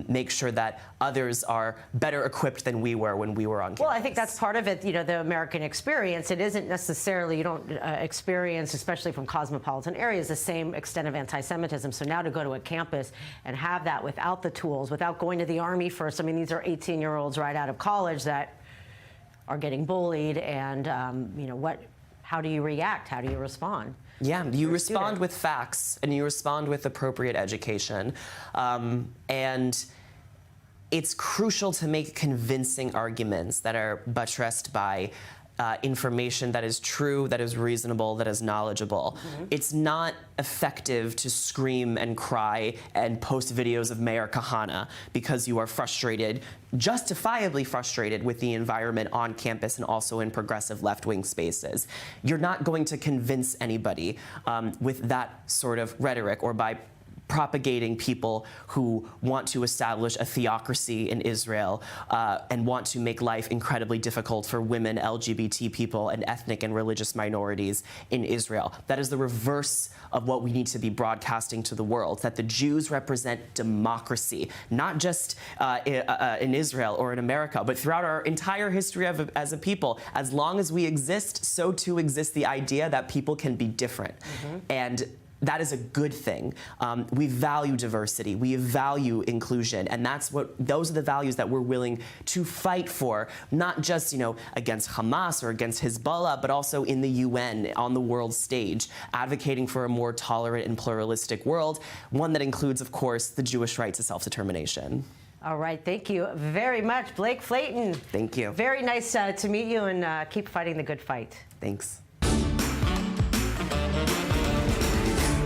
make sure that others are better equipped than we were when we were on campus. Well, I think that's part of it, the American experience. It isn't necessarily, you don't experience, especially from cosmopolitan areas, the same extent of anti-Semitism. So now to go to a campus and have that without the tools, without going to the army first. I mean, these are 18-year-olds right out of college that are getting bullied, and how do you react? How do you respond? Yeah, you respond with facts and you respond with appropriate education, and it's crucial to make convincing arguments that are buttressed by information that is true, that is reasonable, that is knowledgeable. It's not effective to scream and cry and post videos of Mayor Kahana because you are frustrated, justifiably frustrated with the environment on campus and also in progressive left-wing spaces. You're not going to convince anybody with that sort of rhetoric or by propagating people who want to establish a theocracy in Israel and want to make life incredibly difficult for women, LGBT people, and ethnic and religious minorities in Israel. That is the reverse of what we need to be broadcasting to the world, that the Jews represent democracy, not just in Israel or in America, but throughout our entire history as a people. As long as we exist, so too exists the idea that people can be different. And that is a good thing. We value diversity. We value inclusion. And those are the values that we're willing to fight for, not just, against Hamas or against Hezbollah, but also in the UN, on the world stage, advocating for a more tolerant and pluralistic world, one that includes, of course, the Jewish right to self-determination. All right. Thank you very much, Blake Flayton. Thank you. Very nice to meet you, and keep fighting the good fight. Thanks.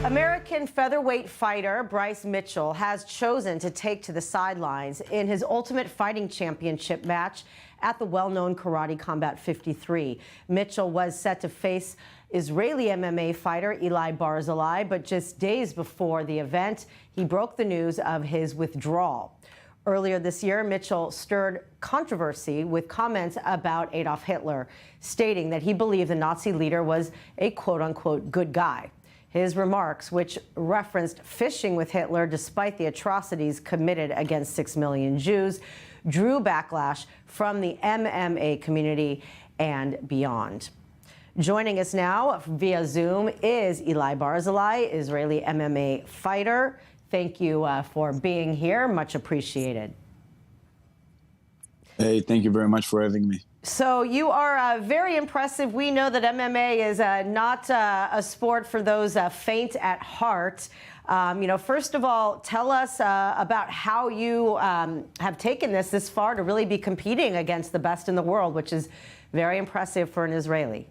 American featherweight fighter Bryce Mitchell has chosen to take to the sidelines in his Ultimate Fighting Championship match at the well-known Karate Combat 53. Mitchell was set to face Israeli MMA fighter Eli Barzilai, but just days before the event, he broke the news of his withdrawal. Earlier this year, Mitchell stirred controversy with comments about Adolf Hitler, stating that he believed the Nazi leader was a quote-unquote good guy. His remarks, which referenced fishing with Hitler despite the atrocities committed against 6 million Jews, drew backlash from the MMA community and beyond. Joining us now via Zoom is Eli Barzilai, Israeli MMA fighter. Thank you for being here. Much appreciated. Hey, thank you very much for having me. So you are very impressive. We know that MMA is not a sport for those faint at heart. First of all, tell us about how you have taken this far to really be competing against the best in the world, which is very impressive for an Israeli.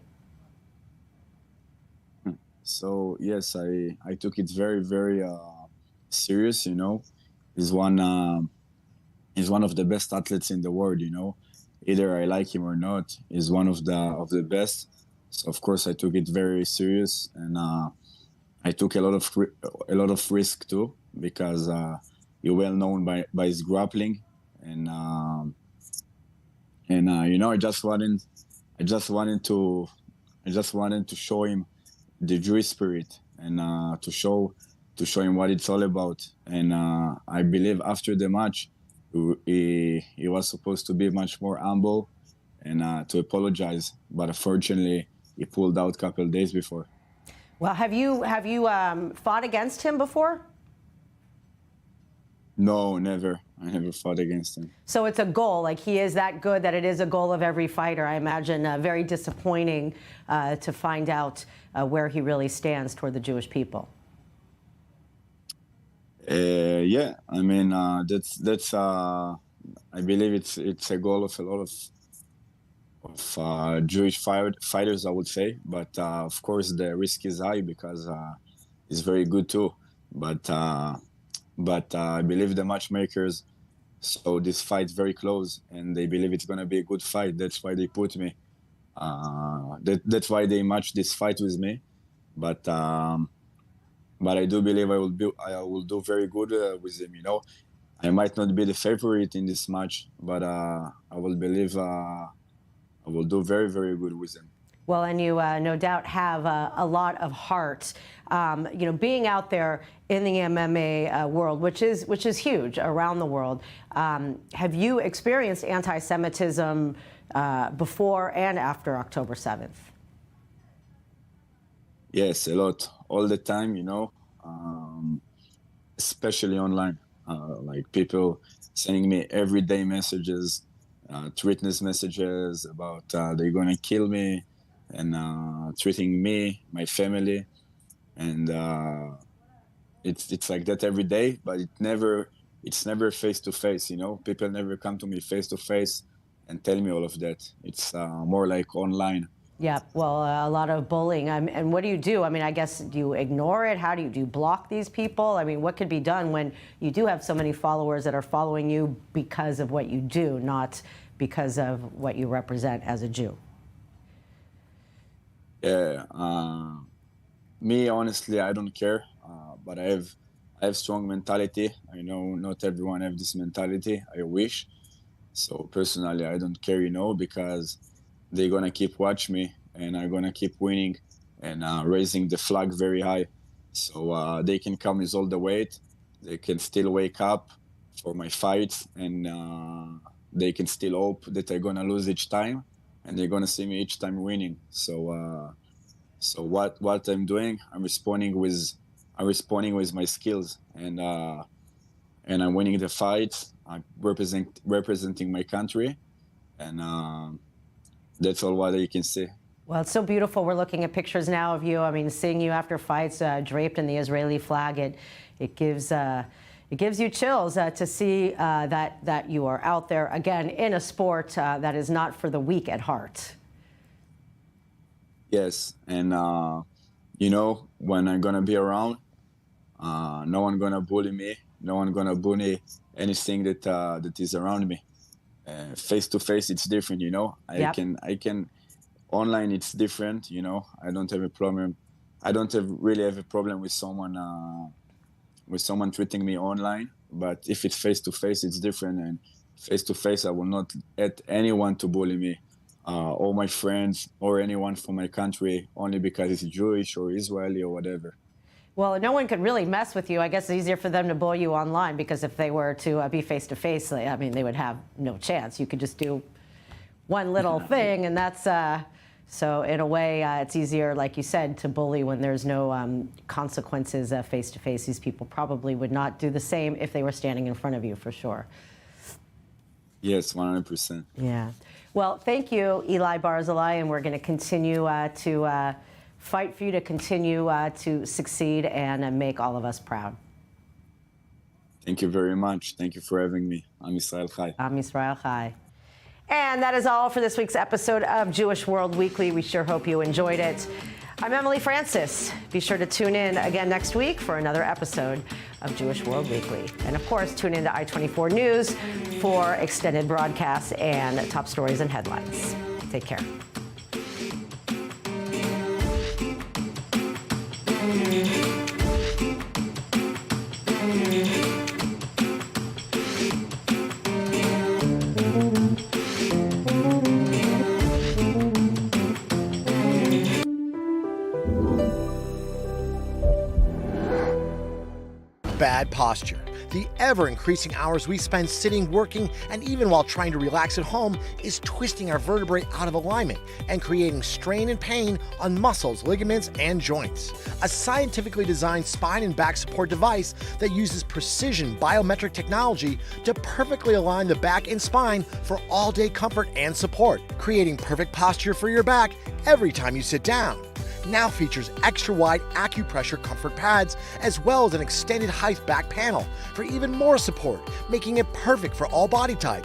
So yes, I took it very, very serious. He's one of the best athletes in the world. Either I like him or not. He's one of the best. So of course I took it very serious, and I took a lot of risk too, because you're well known by his grappling, and I just wanted to show him the Jewish spirit, and to show him what it's all about. And I believe after the match, he was supposed to be much more humble and to apologize, but unfortunately he pulled out a couple of days before. Well, have you fought against him before? No, never. I never fought against him. So it's a goal, like he is that good that it is a goal of every fighter. I imagine very disappointing to find out where he really stands toward the Jewish people. Yeah, I mean that's I believe it's a goal of a lot of Jewish fighters, I would say. But of course the risk is high because he's very good too. But I believe the matchmakers saw this fight very close, and they believe it's gonna be a good fight. That's why they put me. That's why they matched this fight with me. But I do believe I will do very good with him. I might not be the favorite in this match, but I will believe I will do very, very good with him. Well, and you no doubt have a lot of heart. Being out there in the MMA world, which is huge around the world. Have you experienced anti-Semitism before and after October 7th? Yes, a lot, all the time. Especially online, like people sending me everyday messages, threatened messages about they're gonna kill me, and treating me, my family, and it's like that every day. But it's never face to face. People never come to me face to face and tell me all of that. It's more like online. Yeah, well, a lot of bullying. And what do you do? I mean, I guess, do you ignore it? How do you block these people? I mean, what could be done when you do have so many followers that are following you because of what you do, not because of what you represent as a Jew? Yeah, me, honestly, I don't care, but I have strong mentality. I know not everyone have this mentality. I wish. So personally, I don't care, because they're gonna keep watching me, and I'm gonna keep winning and raising the flag very high. So they can come with all the weight. They can still wake up for my fights, and they can still hope that I'm gonna lose each time, and they're gonna see me each time winning. So what I'm doing, I'm responding with my skills, and I'm winning the fights. I'm representing my country, and that's all what you can see. Well, it's so beautiful. We're looking at pictures now of you. I mean, seeing you after fights draped in the Israeli flag, it gives you chills to see that you are out there again in a sport that is not for the weak at heart. Yes, and when I'm gonna be around, no one gonna bully me. No one gonna bully anything that is around me. Face to face, it's different. I can. Online, it's different. I don't have a problem. I don't really have a problem with someone treating me online. But if it's face to face, it's different. And face to face, I will not let anyone to bully me, or my friends, or anyone from my country, only because it's Jewish or Israeli or whatever. Well, no one could really mess with you. I guess it's easier for them to bully you online, because if they were to be face to face, they would have no chance. You could just do one little thing, and that's So in a way, it's easier, like you said, to bully when there's no consequences face to face. These people probably would not do the same if they were standing in front of you, for sure. Yes, 100%. Yeah. Well, thank you, Eli Barzilai, and we're going to continue to fight for you to continue to succeed and make all of us proud. Thank you very much. Thank you for having me. I'm Israel Chai. I'm Israel Chai. And that is all for this week's episode of Jewish World Weekly. We sure hope you enjoyed it. I'm Emily Francis. Be sure to tune in again next week for another episode of Jewish World Weekly. And of course, tune in to I-24 News for extended broadcasts and top stories and headlines. Take care. Bad posture. The ever-increasing hours we spend sitting, working, and even while trying to relax at home is twisting our vertebrae out of alignment and creating strain and pain on muscles, ligaments, and joints. A scientifically designed spine and back support device that uses precision biometric technology to perfectly align the back and spine for all-day comfort and support, creating perfect posture for your back every time you sit down. Now features extra-wide acupressure comfort pads as well as an extended height back panel for even more support, making it perfect for all body types.